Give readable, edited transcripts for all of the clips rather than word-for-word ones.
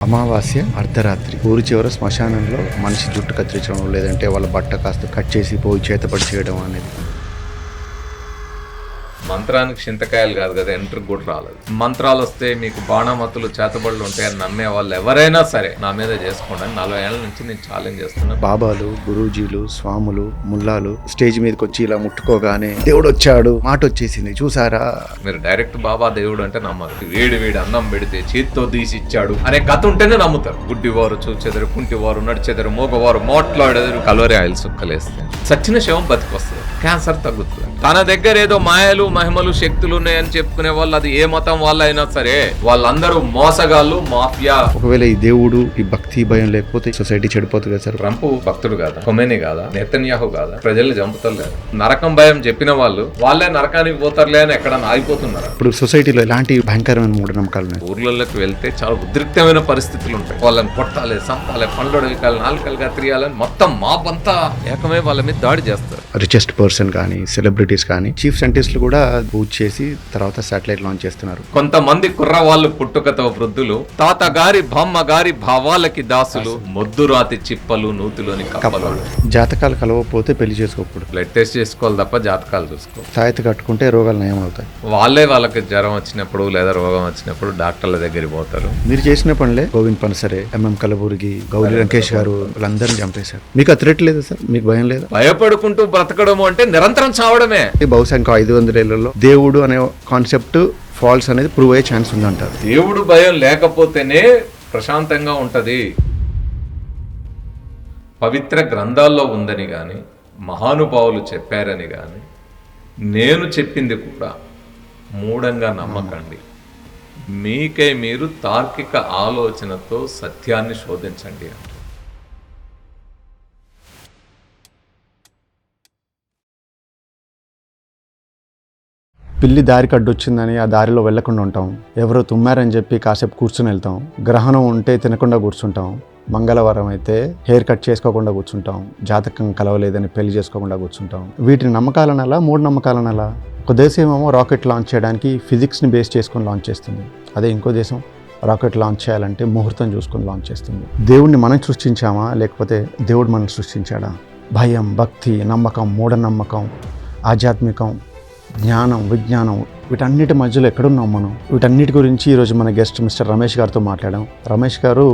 అమావాస్య అర్ధరాత్రి ఊరి చివర శ్మశానంలో మనిషి జుట్టు కత్తిరించడం లేదంటే వాళ్ళ బట్ట కాస్త కట్ చేసి పోయి చేతపడి చేయడం అనేది. మంత్రానికి చింతకాయలు కాదు కదా, ఎంట్రీ కూడా రాలేదు. మంత్రాలు వస్తే మీకు బాణమతులు చేతబడులు ఉంటాయని నమ్మే వాళ్ళు ఎవరైనా సరే నా మీద చేసుకోండి. 40 ఏళ్ల నుంచి నేను ఛాలెంజ్ చేస్తున్నా. బాబాలు, గురూజీలు, స్వాములు, ముల్లాలు స్టేజ్ మీదకి వచ్చి ఇలా ముట్టుకోగానే దేవుడు వచ్చాడు, మాట వచ్చేసింది చూసారా. మీరు డైరెక్ట్ బాబా దేవుడు అంటే నమ్మరు. వేడి అన్నం పెడితే చేతితో తీసి ఇచ్చాడు అనే కథ ఉంటేనే నమ్ముతారు. గుడ్డివారు చూచెదరు, కుంటివారు నడిచెదరు, మోగవారు మాట్లాడేదరు, కలోరీ ఆయిల్ సుక్కలేస్తే సచ్చిన శవం బతికొస్తుంది, క్యాన్సర్ తగ్గుతుంది. తన దగ్గర ఏదో మాయలు మహిమలు శక్తులు ఉన్నాయని చెప్పుకునే వాళ్ళు అది ఏ మతం వాళ్ళ అయినా సరే వాళ్ళందరూ మోసగాళ్ళు, మాఫియా. ఒకవేళ ఈ దేవుడు ఈ భక్తి భయం లేకపోతే సొసైటీ చెడిపోతుంది కదా సార్. ట్రంప్ భక్తుడు కాదా, ఖొమేనీ కాదా, నెతన్యాహు కాదా, ప్రజల్ని చంపుతలేదు. నరకం భయం చెప్పిన వాళ్ళే నరకానికి పోతారులే అని ఎక్కడ ఆగిపోతున్నారు. ఇప్పుడు సొసైటీలో ఎలాంటి భయంకరమైన మూఢనమ్మకాలు ఉన్నాయి. ఊర్లలోకి వెళ్తే చాలా ఉద్రిక్తమైన పరిస్థితులు ఉంటాయి. వాళ్ళని కొట్టాలి, సంపాలి, పండ్లు వికాలి, నాలుకలుగా తిరియాలని మొత్తం మాపంతా ఏకమే వాళ్ళ మీద దాడి చేస్తారు. రిచెస్ట్ పర్సన్ కానీ సెలబ్రిటీస్ కానీ చీఫ్ సైంటిస్టులు కూడా పూజ చేసి తర్వాత శాటిలైట్ లాంచ్ చేస్తున్నారు. కొంతమంది కుర్రవాళ్ళు పుట్టుకతో వృద్ధులు, తాత గారి బామ్మ గారి భావాలకి దాసులు, మొద్దురాతి చిప్పలు, నూతిలోని కప్పలు. జాతకాలు కలవకపోతే పెళ్లి చేసుకోకూడదు. బ్లడ్ టెస్ట్ చేసుకోవాలి తప్ప జాతకాలు చూసుకో. తాయెత్తు కట్టుకుంటే రోగాలు నయం అవుతాయి. వాళ్ళకి జ్వరం వచ్చినప్పుడు లేదా రోగం వచ్చినప్పుడు డాక్టర్ల దగ్గరికి పోతారు. మీరు చేసిన పనులే గోవింద్ పనసరే, ఎంఎం కలబుర్గి, గౌరీ లంకేష్ గారు వాళ్ళందరినీ చంపేశారు. మీకు ఆ థ్రెట్ లేదా సార్? మీకు భయం లేదా? భయపడుకుంటూ బ్రతకడము అంటే నిరంతరం చావడమే. బహుశా ఇంకా 500 ఏళ్లలో దేవుడు అనే కాన్సెప్ట్ ఫాల్స్ అనేది ప్రూవ్ అయ్యే ఛాన్స్ ఉందంటారు. దేవుడు భయం లేకపోతేనే ప్రశాంతంగా ఉంటది. పవిత్ర గ్రంథాల్లో ఉందని గాని, మహానుభావులు చెప్పారని గాని, నేను చెప్పింది కూడా మూఢంగా నమ్మకండి. మీకై మీరు తార్కిక ఆలోచనతో సత్యాన్ని శోధించండి. పిల్లి దారికి అడ్డొచ్చిందని ఆ దారిలో వెళ్లకుండా ఉంటాం. ఎవరో తుమ్మారని చెప్పి కాసేపు కూర్చుని వెళ్తాం. గ్రహణం ఉంటే తినకుండా కూర్చుంటాం. మంగళవారం అయితే హెయిర్ కట్ చేసుకోకుండా కూర్చుంటాం. జాతకం కలవలేదని పెళ్లి చేసుకోకుండా కూర్చుంటాం. వీటిని నమ్మకాలనలా, మూఢనమ్మకాలనలా. ఒక దేశం ఏమో రాకెట్ లాంచ్ చేయడానికి ఫిజిక్స్ని బేస్ చేసుకొని లాంచ్ చేస్తుంది. అదే ఇంకో దేశం రాకెట్ లాంచ్ చేయాలంటే ముహూర్తం చూసుకొని లాంచ్ చేస్తుంది. దేవుడిని మనం సృష్టించామా లేకపోతే దేవుడు మనం సృష్టించాడా? భయం, భక్తి, నమ్మకం, మూఢనమ్మకం, ఆధ్యాత్మికం, జ్ఞానం, విజ్ఞానం, వీటన్నిటి మధ్యలో ఎక్కడున్నాం మనం? వీటన్నిటి గురించి ఈరోజు మన గెస్ట్ మిస్టర్ రమేష్ గారితో మాట్లాడాం. రమేష్ గారు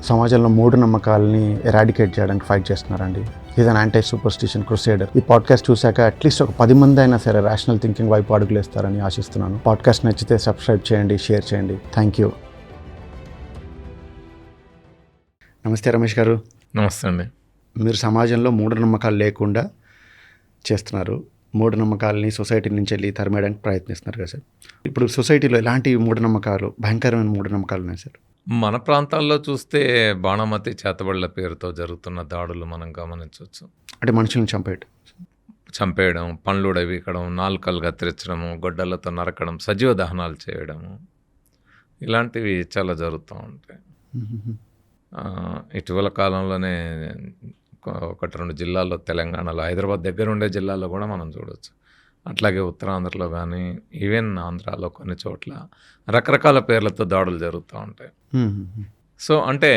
సమాజంలో మూఢనమ్మకాలని ఎరాడికేట్ చేయడానికి ఫైట్ చేస్తున్నారండి. Is an anti superstition crusader. ఈ పాడ్కాస్ట్ చూశాక అట్లీస్ట్ ఒక 10 మంది అయినా సరే రేషనల్ థింకింగ్ వైపు అడుగులేస్తారని ఆశిస్తున్నాను. పాడ్కాస్ట్ నచ్చితే సబ్స్క్రైబ్ చేయండి, షేర్ చేయండి. Thank you. నమస్తే రమేష్ గారు. నమస్తే అండి. మీరు సమాజంలో మూఢనమ్మకాలు లేకుండా చేస్తున్నారు. మూఢనమ్మకాలని సొసైటీ నుంచి వెళ్ళి తరిమేయడానికి ప్రయత్నిస్తున్నారు కదా సార్. ఇప్పుడు సొసైటీలో ఎలాంటి మూఢనమ్మకాలు, భయంకరమైన మూఢనమ్మకాలు ఉన్నాయి సార్? మన ప్రాంతాల్లో చూస్తే బాణమతి చేతబడుల పేరుతో జరుగుతున్న దాడులు మనం గమనించవచ్చు. అంటే మనుషులను చంపేయడం, పండ్లు వీకడం, నాలుకలు కత్తిరించడము, గొడ్డలతో నరకడం, సజీవ దహనాలు చేయడము, ఇలాంటివి చాలా జరుగుతూ ఉంటాయి. ఇటీవల కాలంలోనే 1-2 జిల్లాల్లో, తెలంగాణలో, హైదరాబాద్ దగ్గర ఉండే జిల్లాల్లో కూడా మనం చూడవచ్చు. అట్లాగే ఉత్తరాంధ్రలో కానీ ఈవెన్ ఆంధ్రాలో కొన్ని చోట్ల రకరకాల పేర్లతో దాడులు జరుగుతూ ఉంటాయి. సో అంటే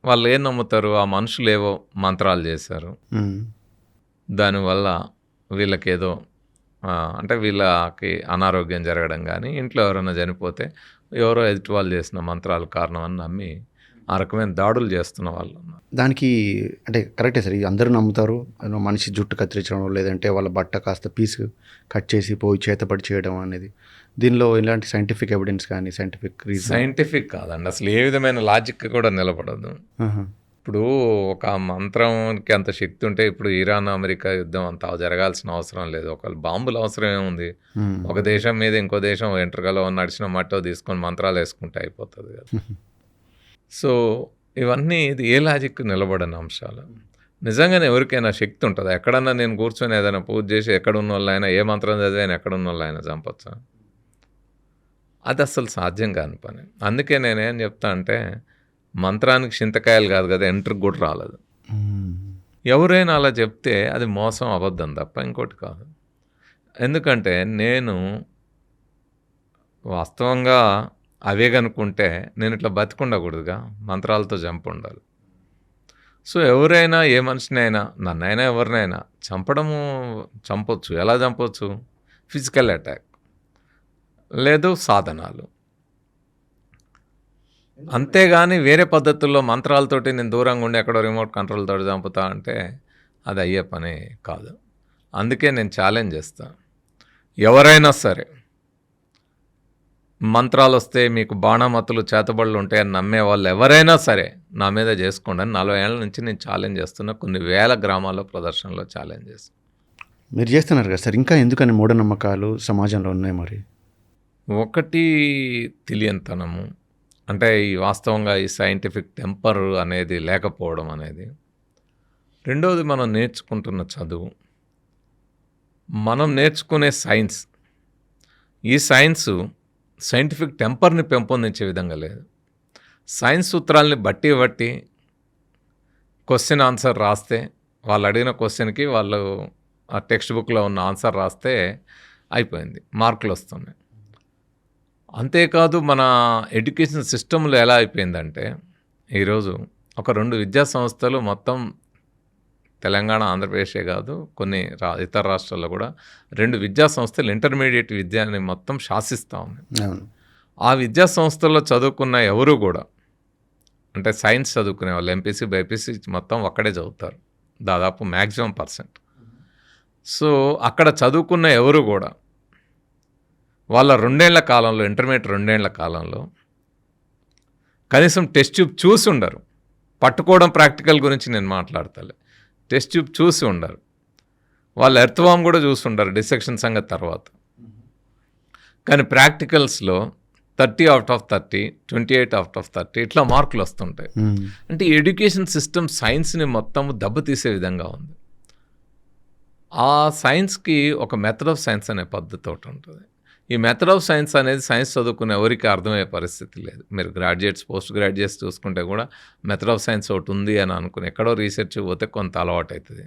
వాళ్ళు ఏం నమ్ముతారు, ఆ మనుషులు ఏవో మంత్రాలు చేశారు, దానివల్ల వీళ్ళకేదో అంటే వీళ్ళకి అనారోగ్యం జరగడం కానీ, ఇంట్లో ఎవరైనా చనిపోతే ఎవరో ఎదుటి వాళ్ళు చేసిన మంత్రాలు కారణం అని నమ్మి ఆ రకమైన దాడులు చేస్తున్న వాళ్ళు ఉన్నారు. దానికి అంటే కరెక్టే సార్, అందరూ నమ్ముతారు. మనిషి జుట్టు కత్తిరించడం లేదంటే వాళ్ళ బట్ట కాస్త పీసు కట్ చేసి పోయి చేతపడి చేయడం అనేది, దీనిలో ఇలాంటి సైంటిఫిక్ ఎవిడెన్స్ కానీ సైంటిఫిక్ కాదండి, అసలు ఏ విధమైన లాజిక్ కూడా నిలబడదు. ఇప్పుడు ఒక మంత్రంకి అంత శక్తి ఉంటే ఇప్పుడు ఇరాన్ అమెరికా యుద్ధం అంత జరగాల్సిన అవసరం లేదు. ఒకవేళ బాంబులు అవసరం ఏముంది? ఒక దేశం మీద ఇంకో దేశం ఎంట్రగలో నడిచిన మట్టో తీసుకొని మంత్రాలు వేసుకుంటే అయిపోతుంది కదా. సో ఇవన్నీ ఇది ఏ లాజిక్ నిలబడని అంశాలు. నిజంగానే ఎవరికైనా శక్తి ఉంటుంది. ఎక్కడన్నా నేను కూర్చొని ఏదైనా పూజ చేసి ఎక్కడున్న వాళ్ళైనా, ఏ మంత్రం చదివైనా ఎక్కడున్న వాళ్ళైనా చంపొచ్చా? అది అసలు సాధ్యం కాని పని. అందుకే నేనేం చెప్తా అంటే, మంత్రానికి చింతకాయలు కాదు కదా, ఎంట్రీ కూడా రాలేదు. ఎవరైనా అలా చెప్తే అది మోసం, అబద్ధం తప్ప ఇంకోటి కాదు. ఎందుకంటే నేను వాస్తవంగా అవే కనుక్కుంటే నేను ఇట్లా బతికుండకూడదుగా, మంత్రాలతో చంపి ఉండాలి. సో ఎవరైనా ఏ మనిషినైనా, నన్నైనా ఎవరినైనా చంపొచ్చు. ఎలా చంపొచ్చు? ఫిజికల్ అటాక్, లేదు సాధనాలు. అంతేగాని వేరే పద్ధతుల్లో మంత్రాలతోటి నేను దూరంగా ఉండి ఎక్కడో రిమోట్ కంట్రోల్ తోటి చంపుతా అంటే అది అయ్యే పని కాదు. అందుకే నేను ఛాలెంజ్ చేస్తాను, ఎవరైనా సరే మంత్రాలు వస్తే మీకు బాణమతులు చేతబడులు ఉంటాయని నమ్మే వాళ్ళు ఎవరైనా సరే నా మీద చేసుకోండి అని 40 ఏళ్ళ నుంచి నేను ఛాలెంజ్ చేస్తున్నా. కొన్ని వేల గ్రామాల్లో ప్రదర్శనలో ఛాలెంజ్ చేస్తాను. మీరు చేస్తున్నారు కదా సార్, ఇంకా ఎందుకని మూఢనమ్మకాలు సమాజంలో ఉన్నాయి మరి? ఒకటి తెలియనితనము, అంటే ఈ వాస్తవంగా ఈ సైంటిఫిక్ టెంపర్ అనేది లేకపోవడం అనేది. రెండవది మనం నేర్చుకుంటున్న చదువు, మనం నేర్చుకునే సైన్స్. ఈ సైంటిఫిక్ టెంపర్ని పెంపొందించే విధంగా లేదు. సైన్స్ సూత్రాలని బట్టి క్వశ్చన్ ఆన్సర్ రాస్తే, వాళ్ళు అడిగిన క్వశ్చన్కి వాళ్ళు ఆ టెక్స్ట్ బుక్లో ఉన్న ఆన్సర్ రాస్తే అయిపోయింది, మార్కులు వస్తున్నాయి. అంతేకాదు మన ఎడ్యుకేషన్ సిస్టంలో ఎలా అయిపోయిందంటే, ఈరోజు ఒక 2 విద్యా సంస్థలు మొత్తం తెలంగాణ, ఆంధ్రప్రదేశే కాదు కొన్ని ఇతర రాష్ట్రాల్లో కూడా 2 విద్యా సంస్థలు ఇంటర్మీడియట్ విద్యని మొత్తం శాసిస్తూ ఉన్నాయి. ఆ విద్యా సంస్థల్లో చదువుకున్న ఎవరు కూడా, అంటే సైన్స్ చదువుకునే వాళ్ళు ఎంపీసీ బైపీసీ మొత్తం ఒక్కడే చదువుతారు దాదాపు మ్యాక్సిమం %. సో అక్కడ చదువుకున్న ఎవరు కూడా వాళ్ళ 2 ఏళ్ల కాలంలో, ఇంటర్మీడియట్ 2 ఏళ్ల కాలంలో కనీసం టెస్ట్ ట్యూబ్ చూసి ఉండరు. పట్టుకోవడం ప్రాక్టికల్ గురించి నేను మాట్లాడతాలే, టెస్ట్ ట్యూబ్ చూసి ఉండరు. వాళ్ళు ఎర్త్వామ్ కూడా చూసి ఉండరు డిసెక్షన్ సంగతి తర్వాత. కానీ ప్రాక్టికల్స్లో 30 out of 30, 28 out of 30 ఇట్లా మార్కులు వస్తుంటాయి. అంటే ఎడ్యుకేషన్ సిస్టమ్ సైన్స్ని మొత్తం దెబ్బతీసే విధంగా ఉంది. ఆ సైన్స్కి ఒక మెథడ్ ఆఫ్ సైన్స్ అనే పద్ధతి ఒకటి ఉంటుంది. ఈ మెథడ్ ఆఫ్ సైన్స్ అనేది సైన్స్ చదువుకునే ఎవరికి అర్థమయ్యే పరిస్థితి లేదు. మీరు గ్రాడ్యుయేట్స్, పోస్ట్ గ్రాడ్యుయేట్స్ చూసుకుంటే కూడా మెథడ్ ఆఫ్ సైన్స్ ఒకటి ఉంది అని అనుకుని ఎక్కడో రీసెర్చ్ పోతే కొంత అలవాటు అవుతుంది.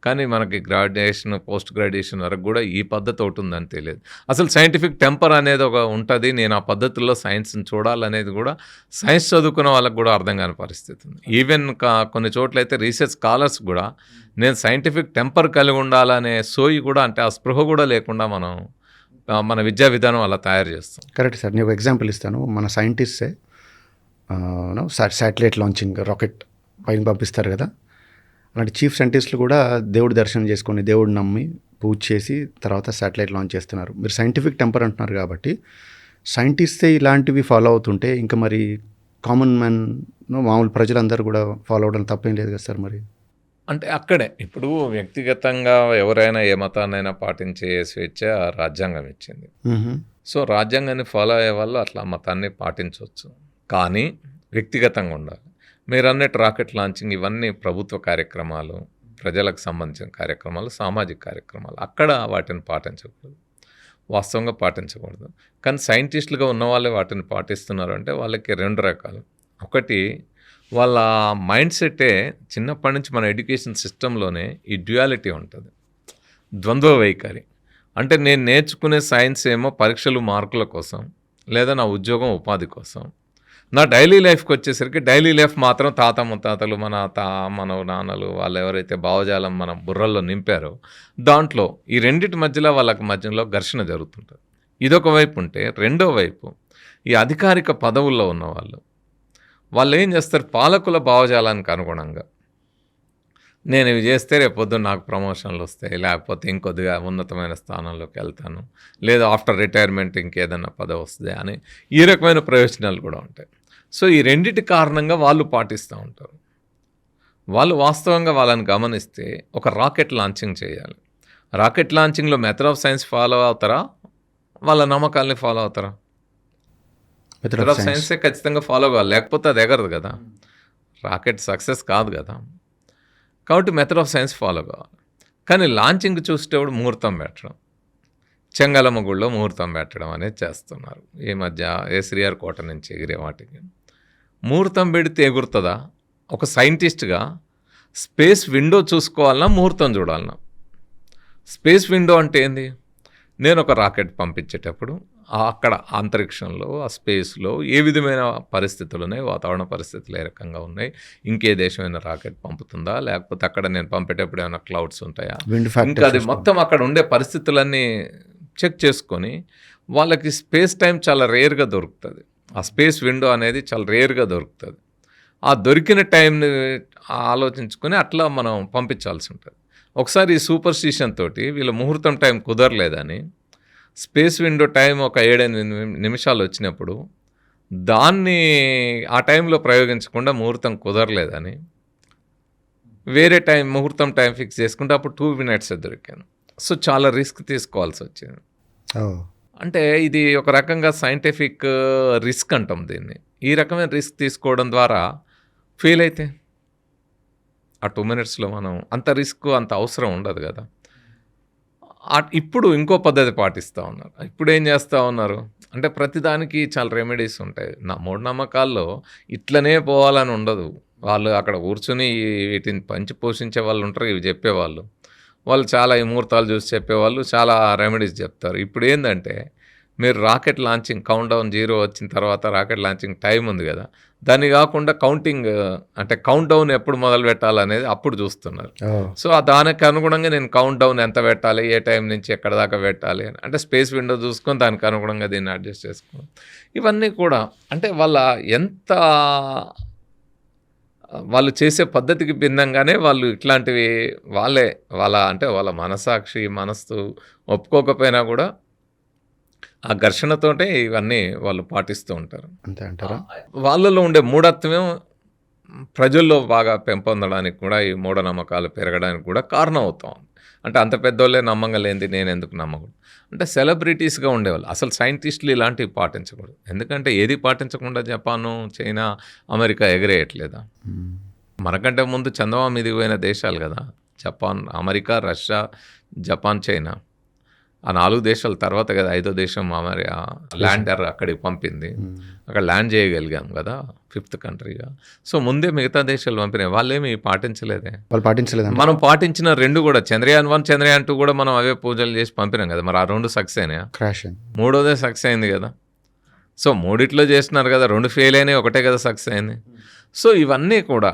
కానీ మనకి గ్రాడ్యుయేషన్, పోస్ట్ గ్రాడ్యుయేషన్ వరకు కూడా ఈ పద్ధతి ఒకటి ఉందని తెలియదు. అసలు సైంటిఫిక్ టెంపర్ అనేది ఒక ఉంటుంది, నేను ఆ పద్ధతుల్లో సైన్స్ని చూడాలనేది కూడా సైన్స్ చదువుకున్న వాళ్ళకి కూడా అర్థం కాని పరిస్థితి ఉంది. ఈవెన్ కొన్ని చోట్ల అయితే రీసెర్చ్ స్కాలర్స్ కూడా నేను సైంటిఫిక్ టెంపర్ కలిగి ఉండాలనే సోయి కూడా, అంటే ఆ స్పృహ కూడా లేకుండా మన విద్యా విధానం అలా తయారు చేస్తాం. Correct sir. నేను ఒక ఎగ్జాంపుల్ ఇస్తాను. మన సైంటిస్టే శాటిలైట్ లాంచింగ్, రాకెట్ పైన పంపిస్తారు కదా, అలాంటి చీఫ్ సైంటిస్టులు కూడా దేవుడి దర్శనం చేసుకొని, దేవుడిని నమ్మి పూజ చేసి తర్వాత శాటిలైట్ లాంచ్ చేస్తున్నారు. మీరు సైంటిఫిక్ టెంపర్ అంటున్నారు కాబట్టి సైంటిస్టే ఇలాంటివి ఫాలో అవుతుంటే ఇంకా మరి కామన్ మ్యాన్, మామూలు ప్రజలందరూ కూడా ఫాలో అవడం తప్పేం లేదు కదా సార్ మరి? అంటే అక్కడే ఇప్పుడు వ్యక్తిగతంగా ఎవరైనా ఏ మతాన్నైనా పాటించే స్వేచ్ఛ రాజ్యాంగం ఇచ్చింది. సో రాజ్యాంగాన్ని ఫాలో అయ్యే వాళ్ళు అట్లా మతాన్ని పాటించవచ్చు, కానీ వ్యక్తిగతంగా ఉండాలి. మీరు అన్నట్టు రాకెట్ లాంచింగ్ ఇవన్నీ ప్రభుత్వ కార్యక్రమాలు, ప్రజలకు సంబంధించిన కార్యక్రమాలు, సామాజిక కార్యక్రమాలు, అక్కడ వాటిని పాటించకూడదు, వాస్తవంగా పాటించకూడదు. కానీ సైంటిస్టులుగా ఉన్న వాళ్ళే వాటిని పాటిస్తున్నారు అంటే వాళ్ళకి 2 రకాలు. ఒకటి, వాళ్ళ మైండ్ సెట్టే చిన్నప్పటి నుంచి మన ఎడ్యుకేషన్ సిస్టంలోనే ఈ డ్యుయాలిటీ ఉంటుంది, ద్వంద్వ వైఖరి. అంటే నేను నేర్చుకునే సైన్స్ ఏమో పరీక్షలు, మార్కుల కోసం, లేదా నా ఉద్యోగం, ఉపాధి కోసం. నా డైలీ లైఫ్కి వచ్చేసరికి డైలీ లైఫ్ మాత్రం తాత ముత్తాతలు, మన నాన్నలు వాళ్ళు ఎవరైతే భావజాలం మన బుర్రల్లో నింపారో దాంట్లో ఈ రెండింటి మధ్యలో వాళ్ళకి మధ్యలో ఘర్షణ జరుగుతుంటుంది. ఇదొక వైపు ఉంటే, రెండో వైపు ఈ అధికారిక పదవుల్లో ఉన్నవాళ్ళు వాళ్ళు ఏం చేస్తారు, పాలకుల భావజాలానికి అనుగుణంగా నేను ఇవి చేస్తే రేపు పొద్దున్న నాకు ప్రమోషన్లు వస్తాయి, లేకపోతే ఇంకొద్దిగా ఉన్నతమైన స్థానంలోకి వెళ్తాను, లేదా ఆఫ్టర్ రిటైర్మెంట్ ఇంకేదన్నా పదవి వస్తుంది అని ఈ రకమైన ప్రయోజనాలు కూడా ఉంటాయి. సో ఈ రెండిటి కారణంగా వాళ్ళు పాటిస్తూ ఉంటారు. వాళ్ళు వాస్తవంగా వాళ్ళని గమనిస్తే ఒక రాకెట్ లాంచింగ్ చేయాలి. రాకెట్ లాంచింగ్లో మెథడ్ ఆఫ్ సైన్స్ ఫాలో అవుతారా, వాళ్ళ నమ్మకాలని ఫాలో అవుతారా? మెథడ్ ఆఫ్ సైన్సే ఖచ్చితంగా ఫాలో కావాలి, లేకపోతే అది ఎగరదు కదా, రాకెట్ సక్సెస్ కాదు కదా. కాబట్టి మెథడ్ ఆఫ్ సైన్స్ ఫాలో కావాలి. కానీ లాంచింగ్ చూసేటప్పుడు ముహూర్తం పెట్టడం, చెంగలమ్మ గుడిలో ముహూర్తం పెట్టడం అనేది చేస్తున్నారు ఈ మధ్య. శ్రీహరి కోట నుంచి ఎగిరే వాటికి ముహూర్తం పెడితే ఎగురుతుందా? ఒక సైంటిస్ట్గా స్పేస్ విండో చూసుకోవాలన్నా ముహూర్తం చూడాలన్నా? స్పేస్ విండో అంటే ఏంది? నేను ఒక రాకెట్ పంపించేటప్పుడు అక్కడ అంతరిక్షంలో, ఆ స్పేస్‌లో ఏ విధమైన పరిస్థితులు ఉన్నాయి, వాతావరణ పరిస్థితులు ఏ రకంగా ఉన్నాయి, ఇంకే దేశమైనా రాకెట్ పంపుతుందా, లేకపోతే అక్కడ నేను పంపేటప్పుడు ఏమైనా క్లౌడ్స్ ఉంటాయా, విండ్ ఇంకా ఫ్యాక్టర్ అది మొత్తం అక్కడ ఉండే పరిస్థితులన్నీ చెక్ చేసుకొని, వాళ్ళకి స్పేస్ టైం చాలా రేర్‌గా దొరుకుతుంది. ఆ స్పేస్ విండో అనేది చాలా రేర్‌గా దొరుకుతుంది. ఆ దొరికిన టైంని ఆలోచించుకొని అట్లా మనం పంపించాల్సి ఉంటుంది. ఒకసారి ఈ సూపర్‌స్టిషన్ తోటి వీళ్ళ ముహూర్తం టైం కుదరలేదని స్పేస్ విండో టైం ఒక 7-8 నిమిషాలు వచ్చినప్పుడు దాన్ని ఆ టైంలో ప్రయోగించకుండా ముహూర్తం కుదరలేదని వేరే టైం ముహూర్తం టైం ఫిక్స్ చేసుకుంటే అప్పుడు 2 మినిట్స్ దొరికాను. సో చాలా రిస్క్ తీసుకోవాల్సి వచ్చింది. అంటే ఇది ఒక రకంగా సైంటిఫిక్ రిస్క్ అంటాం దీన్ని. ఈ రకమైన రిస్క్ తీసుకోవడం ద్వారా ఫెయిల్ అయితే ఆ 2 మినిట్స్లో మనం అంత రిస్క్ అంత అవసరం ఉండదు కదా. ఇప్పుడు ఇంకో పద్ధతి పాటిస్తూ ఉన్నారు. ఇప్పుడు ఏం చేస్తూ ఉన్నారు అంటే ప్రతిదానికి చాలా రెమెడీస్ ఉంటాయి. మూఢనమ్మకాల్లో ఇట్లనే పోవాలని ఉండదు. వాళ్ళు అక్కడ కూర్చొని వీటిని పంచి పోషించే వాళ్ళు ఉంటారు, ఇవి చెప్పేవాళ్ళు. వాళ్ళు చాలా ఈ ముహూర్తాలు చూసి చెప్పేవాళ్ళు, చాలా రెమెడీస్ చెప్తారు. ఇప్పుడు ఏంటంటే మీరు రాకెట్ లాంచింగ్ కౌంట్డౌన్ 0 వచ్చిన తర్వాత రాకెట్ లాంచింగ్ టైం ఉంది కదా, దాన్ని కాకుండా కౌంటింగ్ అంటే కౌంట్ డౌన్ ఎప్పుడు మొదలు పెట్టాలనేది అప్పుడు చూస్తున్నారు. సో దానికి అనుగుణంగా నేను కౌంట్ డౌన్ ఎంత పెట్టాలి, ఏ టైం నుంచి ఎక్కడ దాకా పెట్టాలి అని అంటే స్పేస్ విండో చూసుకొని దానికి అనుగుణంగా దీన్ని అడ్జస్ట్ చేసుకోవాలి. ఇవన్నీ కూడా అంటే వాళ్ళు చేసే పద్ధతికి భిన్నంగానే వాళ్ళు ఇట్లాంటివి వాళ్ళ మనసాక్షి మనస్సు ఒప్పుకోకపోయినా కూడా ఆ ఘర్షణతోటే ఇవన్నీ వాళ్ళు పాటిస్తూ ఉంటారు. అంతే అంటారా? వాళ్ళలో ఉండే మూఢత్వం ప్రజల్లో బాగా పెంపొందడానికి కూడా ఈ మూఢనమ్మకాలు పెరగడానికి కూడా కారణం అవుతాం. అంటే అంత పెద్దోళ్ళే నమ్మంగా లేనిది నేను ఎందుకు నమ్మకూడదు అంటే సెలబ్రిటీస్గా ఉండేవాళ్ళు. అసలు సైంటిస్టులు ఇలాంటివి పాటించకూడదు. ఎందుకంటే ఏది పాటించకుండా జపాను, చైనా, అమెరికా ఎగరేయట్లేదా? మనకంటే ముందు చందమామ మీదకి పోయిన దేశాలు కదా Japan, America, Russia, Japan, China. ఆ 4 దేశాల తర్వాత కదా 5వ దేశం ల్యాండర్ అక్కడికి పంపింది. అక్కడ ల్యాండ్ చేయగలిగాం కదా 5th కంట్రీగా. సో ముందే మిగతా దేశాలు పంపినాయి. వాళ్ళేమి పాటించలేదే. వాళ్ళు పాటించలేదు. మనం పాటించిన 2 కూడా చంద్రయాన్ 1, చంద్రయాన్ 2 కూడా మనం అవే పూజలు చేసి పంపినాం కదా. మరి ఆ 2 సక్సెస్ అయినాయా? క్రాష్ అయింది. 3వదే సక్సెస్ అయింది కదా. సో 3 చేస్తున్నారు కదా, 2 ఫెయిల్ అయినాయి, ఒకటే కదా సక్సెస్ అయింది. సో ఇవన్నీ కూడా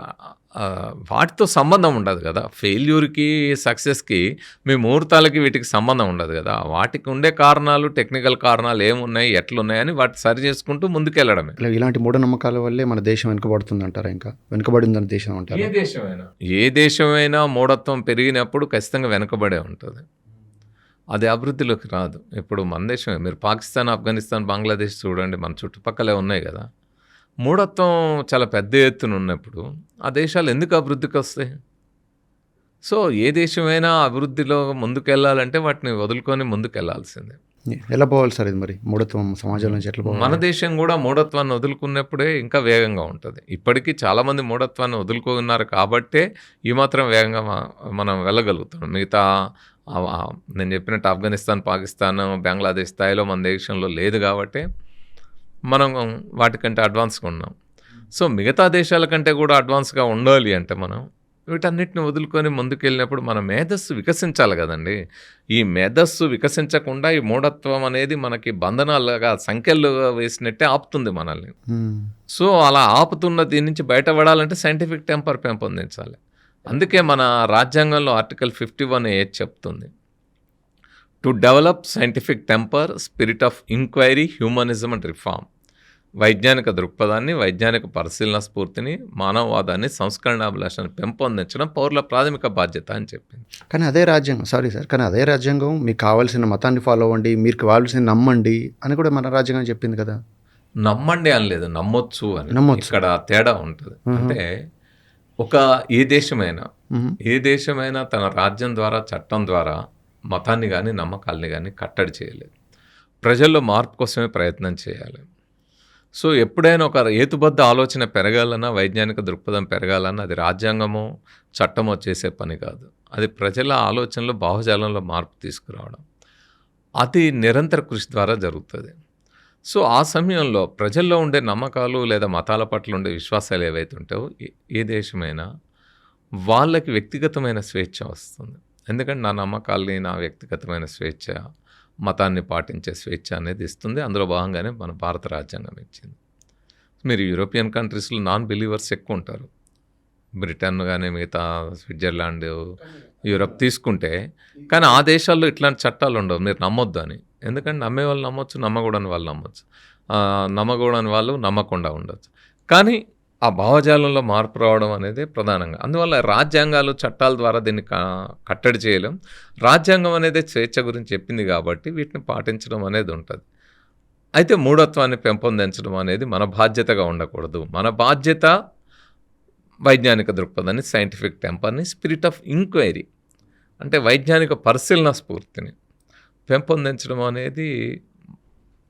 వాటితో సంబంధం ఉండదు కదా. ఫెయిల్యూర్కి, సక్సెస్కి, మీ ముహూర్తాలకి వీటికి సంబంధం ఉండదు కదా. వాటికి ఉండే కారణాలు, టెక్నికల్ కారణాలు ఏమున్నాయి, ఎట్లున్నాయని వాటి సరి చేసుకుంటూ ముందుకెళ్ళడమే. ఇలాంటి మూఢనమ్మకాల వల్లే మన దేశం వెనుకబడుతుంది అంటారా? ఇంకా వెనుకబడిందని దేశం అంటారు. ఏ దేశమైనా మూఢత్వం పెరిగినప్పుడు ఖచ్చితంగా వెనుకబడే ఉంటుంది. అది అభివృద్ధిలోకి రాదు. ఇప్పుడు మన దేశమే, మీరు పాకిస్తాన్, ఆఫ్ఘనిస్తాన్, బంగ్లాదేశ్ చూడండి, మన చుట్టుపక్కలే ఉన్నాయి కదా. మూఢత్వం చాలా పెద్ద ఎత్తున ఉన్నప్పుడు ఆ దేశాలు ఎందుకు అభివృద్ధికి వస్తాయి? సో ఏ దేశమైనా అభివృద్ధిలో ముందుకెళ్ళాలంటే వాటిని వదులుకొని ముందుకెళ్లాల్సిందే. ఎలా పోవాలి సార్ ఇది? మరి మూఢత్వం సమాజం నుంచి ఎట్లా పోవాలి? మన దేశం కూడా మూఢత్వాన్ని వదులుకున్నప్పుడే ఇంకా వేగంగా ఉంటుంది. ఇప్పటికీ చాలామంది మూఢత్వాన్ని వదులుకున్నారు కాబట్టే ఈ మాత్రం వేగంగా మనం వెళ్ళగలుగుతాం. మిగతా నేను చెప్పినట్టు ఆఫ్ఘనిస్తాన్, పాకిస్తాన్, బంగ్లాదేశ్ స్థాయిలో మన దేశంలో లేదు కాబట్టి మనం వాటికంటే అడ్వాన్స్గా ఉన్నాం. సో మిగతా దేశాల కంటే కూడా అడ్వాన్స్గా ఉండాలి అంటే మనం వీటన్నిటిని వదులుకొని ముందుకెళ్ళినప్పుడు మన మేధస్సు వికసించాలి కదండి. ఈ మేధస్సు వికసించకుండా ఈ మూఢత్వం అనేది మనకి బంధనాలుగా సంఖ్యలు వేసినట్టే ఆపుతుంది మనల్ని. సో అలా ఆపుతున్న దీని నుంచి బయటపడాలంటే సైంటిఫిక్ టెంపర్ పెంపొందించాలి. అందుకే మన రాజ్యాంగంలో ఆర్టికల్ 51A చెప్తుంది, to develop scientific temper, spirit of enquiry, humanism and reform. వైజ్ఞానిక దృక్పథాన్ని, వైజ్ఞానిక పరిశీలన స్ఫూర్తిని, మానవవాదాన్ని, సంస్కరణాభిలాషాన్ని పెంపొందించడం పౌరుల ప్రాథమిక బాధ్యత అని చెప్పింది. కానీ అదే రాజ్యాంగం మీకు కావాల్సిన మతాన్ని ఫాలో అవ్వండి, మీకు కావాల్సిన నమ్మండి అని కూడా మన రాజ్యాంగం చెప్పింది కదా. నమ్మండి అని లేదు, నమ్మొచ్చు అని. ఇక్కడ తేడా ఉంటుంది. అంటే ఏ దేశమైనా తన రాజ్యం ద్వారా, చట్టం ద్వారా మతాన్ని కానీ నమ్మకాలని కానీ కట్టడి చేయలేదు. ప్రజల్లో మార్పు కోసమే ప్రయత్నం చేయాలి. సో ఎప్పుడైనా ఒక హేతుబద్ధ ఆలోచన పెరగాలన్నా, వైజ్ఞానిక దృక్పథం పెరగాలన్నా అది రాజ్యాంగమో చట్టమో చేసే పని కాదు. అది ప్రజల ఆలోచనలో, భావజాలంలో మార్పు తీసుకురావడం. అది నిరంతర కృషి ద్వారా జరుగుతుంది. సో ఆ సమయంలో ప్రజల్లో ఉండే నమ్మకాలు లేదా మతాల పట్ల ఉండే విశ్వాసాలు ఏవైతే ఉంటాయో ఏ దేశమైనా వాళ్ళకి వ్యక్తిగతమైన స్వేచ్ఛ వస్తుంది. ఎందుకంటే నా నమ్మకాల్ని, నా వ్యక్తిగతమైన స్వేచ్ఛ మతాన్ని పాటించే స్వేచ్ఛ అనేది ఇస్తుంది. అందులో భాగంగానే మన భారత రాజ్యాంగం ఇచ్చింది. మీరు యూరోపియన్ కంట్రీస్లో నాన్ బిలీవర్స్ ఎక్కువ ఉంటారు. బ్రిటన్ కానీ మిగతా స్విట్జర్లాండ్, యూరప్ తీసుకుంటే, కానీ ఆ దేశాల్లో ఇట్లాంటి చట్టాలు ఉండవు మీరు నమ్మొద్దు అని. ఎందుకంటే నమ్మే వాళ్ళు నమ్మొచ్చు, నమ్మకూడని వాళ్ళు నమ్మొచ్చు, నమ్మకూడని వాళ్ళు నమ్మకుండా ఉండొచ్చు. కానీ ఆ భావజాలంలో మార్పు రావడం అనేది ప్రధానంగా. అందువల్ల రాజ్యాంగాలు, చట్టాల ద్వారా దీన్ని కట్టడి చేయలేం. రాజ్యాంగం అనేది స్వేచ్ఛ గురించి చెప్పింది కాబట్టి వీటిని పాటించడం అనేది ఉంటుంది. అయితే మూఢత్వాన్ని పెంపొందించడం అనేది మన బాధ్యతగా ఉండకూడదు. మన బాధ్యత వైజ్ఞానిక దృక్పథాన్ని, సైంటిఫిక్ టెంపర్ని, స్పిరిట్ ఆఫ్ ఇంక్వైరీ అంటే వైజ్ఞానిక పరిశీలన స్ఫూర్తిని పెంపొందించడం అనేది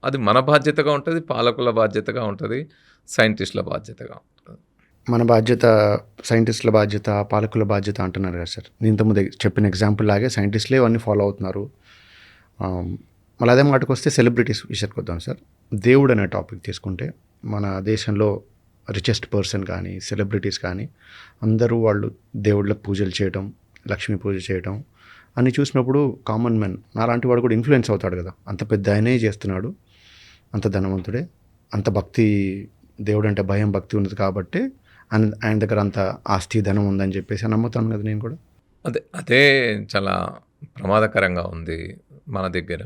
అది మన బాధ్యతగా ఉంటుంది, పాలకుల బాధ్యతగా ఉంటుంది, సైంటిస్టుల బాధ్యతగా ఉంటుంది. మన బాధ్యత, సైంటిస్టుల బాధ్యత, పాలకుల బాధ్యత అంటున్నారు కదా సార్. నేను ఇంతకుముందు చెప్పిన ఎగ్జాంపుల్ లాగే సైంటిస్టులే ఇవన్నీ ఫాలో అవుతున్నారు. మళ్ళీ అదే మాటకు వస్తే సెలబ్రిటీస్ విషయానికి వద్దాం సార్. దేవుడు అనే టాపిక్ తీసుకుంటే మన దేశంలో రిచెస్ట్ పర్సన్ కానీ సెలబ్రిటీస్ కానీ అందరూ వాళ్ళు దేవుళ్ళకి పూజలు చేయడం, లక్ష్మీ పూజ చేయడం అని చూసినప్పుడు కామన్ మ్యాన్ నాలాంటి వాడు కూడా ఇన్ఫ్లుయెన్స్ అవుతాడు కదా. అంత పెద్ద ఆయనే చేస్తున్నాడు, అంత ధనవంతుడే, అంత భక్తి, దేవుడు అంటే భయం, భక్తి ఉన్నది కాబట్టి ఆయన దగ్గర అంత ఆస్తి, ధనం ఉందని చెప్పేసి నమ్ముతాను కదా నేను కూడా. అదే చాలా ప్రమాదకరంగా ఉంది మన దగ్గర.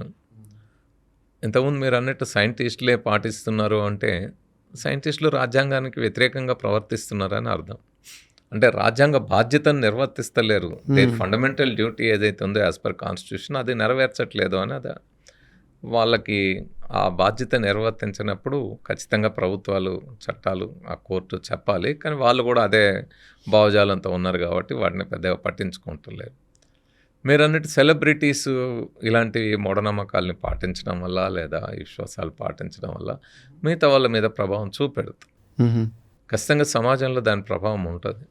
ఇంతకుముందు మీరు అన్నట్టు సైంటిస్టులే పాటిస్తున్నారు అంటే సైంటిస్టులు రాజ్యాంగానికి వ్యతిరేకంగా ప్రవర్తిస్తున్నారని అర్థం. అంటే రాజ్యాంగ బాధ్యతను నిర్వర్తిస్తలేరు. దేర్ ఫండమెంటల్ డ్యూటీ ఏదైతే ఉందో యాజ్ పర్ కాన్స్టిట్యూషన్ అది నెరవేర్చట్లేదు అని అది వాళ్ళకి ఆ బాధ్యత నిర్వర్తించినప్పుడు ఖచ్చితంగా ప్రభుత్వాలు, చట్టాలు, ఆ కోర్టు చెప్పాలి. కానీ వాళ్ళు కూడా అదే భావజాలంతో ఉన్నారు కాబట్టి వాటిని పెద్దగా పట్టించుకుంటలేరు. మీరు అన్నట్టు సెలబ్రిటీస్ ఇలాంటి మూఢనమ్మకాలని పాటించడం వల్ల లేదా విశ్వాసాలు పాటించడం వల్ల మిగతా వాళ్ళ మీద ప్రభావం చూపెడుతుంది. ఖచ్చితంగా సమాజంలో దాని ప్రభావం ఉంటుంది.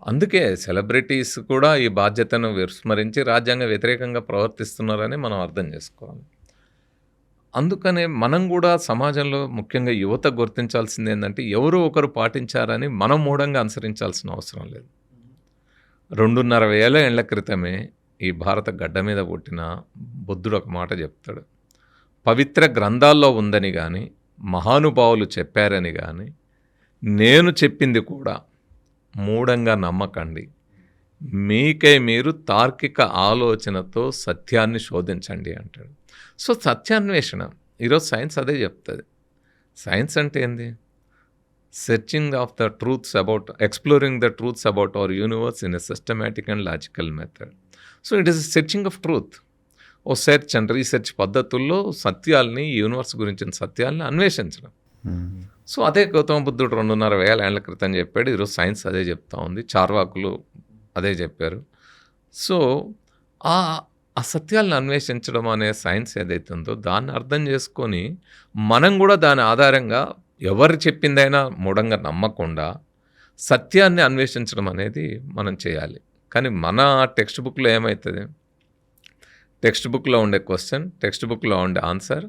అందుకే సెలబ్రిటీస్ కూడా ఈ బాధ్యతను విస్మరించి రాజ్యాంగ వ్యతిరేకంగా ప్రవర్తిస్తున్నారని మనం అర్థం చేసుకోవాలి. అందుకనే మనం కూడా సమాజంలో ముఖ్యంగా యువత గుర్తించాల్సింది ఏంటంటే ఎవరో ఒకరు పాటించారని మనం మూఢంగా అనుసరించాల్సిన అవసరం లేదు. 2,500 ఏళ్ల క్రితమే ఈ భారత గడ్డ మీద పుట్టిన బుద్ధుడు ఒక మాట చెప్తాడు. పవిత్ర గ్రంథాల్లో ఉందని కానీ, మహానుభావులు చెప్పారని కానీ, నేను చెప్పింది కూడా మూఢంగా నమ్మకండి, మీకై మీరు తార్కిక ఆలోచనతో సత్యాన్ని శోధించండి అంటాడు. సో సత్యాన్వేషణ ఈరోజు సైన్స్ అదే చెప్తుంది. సైన్స్ అంటే ఏంది? Searching of the truths about, exploring the truths about our universe in a systematic and logical method. So it is searching of truth. ఓ సెర్చ్ అండ్ రీసెర్చ్ పద్ధతుల్లో సత్యాల్ని, యూనివర్స్ గురించిన సత్యాల్ని అన్వేషించడం. సో అదే గౌతమ బుద్ధుడు 2,500 ఏళ్ల క్రితం చెప్పాడు. ఈరోజు సైన్స్ అదే చెప్తా ఉంది, చార్వాకులు అదే చెప్పారు. సో ఆ సత్యాలను అన్వేషించడం అనే సైన్స్ ఏదైతే ఉందో దాన్ని అర్థం చేసుకొని మనం కూడా దాని ఆధారంగా ఎవరు చెప్పిందైనా మూఢంగా నమ్మకుండా సత్యాన్ని అన్వేషించడం అనేది మనం చేయాలి. కానీ మన టెక్స్ట్ బుక్లో ఏమవుతుంది? టెక్స్ట్ బుక్లో ఉండే క్వశ్చన్, టెక్స్ట్ బుక్లో ఉండే ఆన్సర్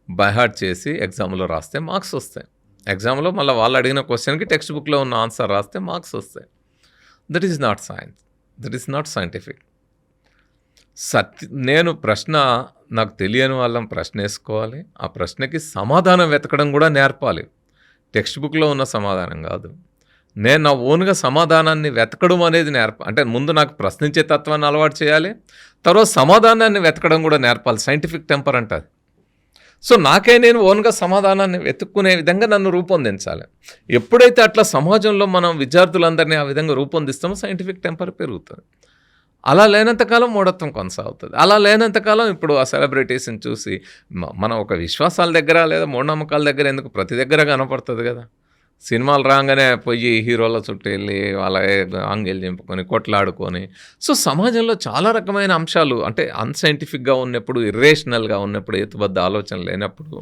బైహార్ట్ చేసి ఎగ్జామ్లో రాస్తే మార్క్స్ వస్తాయి. ఎగ్జామ్లో మళ్ళీ వాళ్ళు అడిగిన క్వశ్చన్కి టెక్స్ట్ బుక్లో ఉన్న ఆన్సర్ రాస్తే మార్క్స్ వస్తాయి. That is not science, that is not scientific. నేను ప్రశ్న, నాకు తెలియని వాళ్ళని ప్రశ్న వేసుకోవాలి, ఆ ప్రశ్నకి సమాధానం వెతకడం కూడా నేర్పాలి. టెక్స్ట్ బుక్లో ఉన్న సమాధానం కాదు. నేను నా ఓన్గా సమాధానాన్ని వెతకడం అనేది అంటే ముందు నాకు ప్రశ్నించే తత్వాన్ని అలవాటు చేయాలి, తర్వాత సమాధానాన్ని వెతకడం కూడా నేర్పాలి. సైంటిఫిక్ టెంపర్ అంటారు. సో నాకే నేను ఓన్గా సమాధానాన్ని వెతుక్కునే విధంగా నన్ను రూపొందించాలి. ఎప్పుడైతే అట్లా సమాజంలో మనం విద్యార్థులందరినీ ఆ విధంగా రూపొందిస్తామో సైంటిఫిక్ టెంపర్ పెరుగుతుంది. అలా లేనంతకాలం మూఢత్వం కొనసాగుతుంది. అలా లేనంతకాలం ఇప్పుడు ఆ సెలబ్రిటీస్ని చూసి మనం ఒక విశ్వాసాల దగ్గర లేదా మూఢనమ్మకాల దగ్గర ఎందుకు ప్రతి దగ్గర కనపడుతుంది కదా. సినిమాలు రాగానే పోయి హీరోల చుట్టూ వెళ్ళి వాళ్ళ ఆంగిల్ చింపుకొని కొట్లాడుకొని. సో సమాజంలో చాలా రకమైన అంశాలు అంటే అన్సైంటిఫిక్గా ఉన్నప్పుడు, ఇర్రేషనల్గా ఉన్నప్పుడు, హేతుబద్ధ ఆలోచన లేనప్పుడు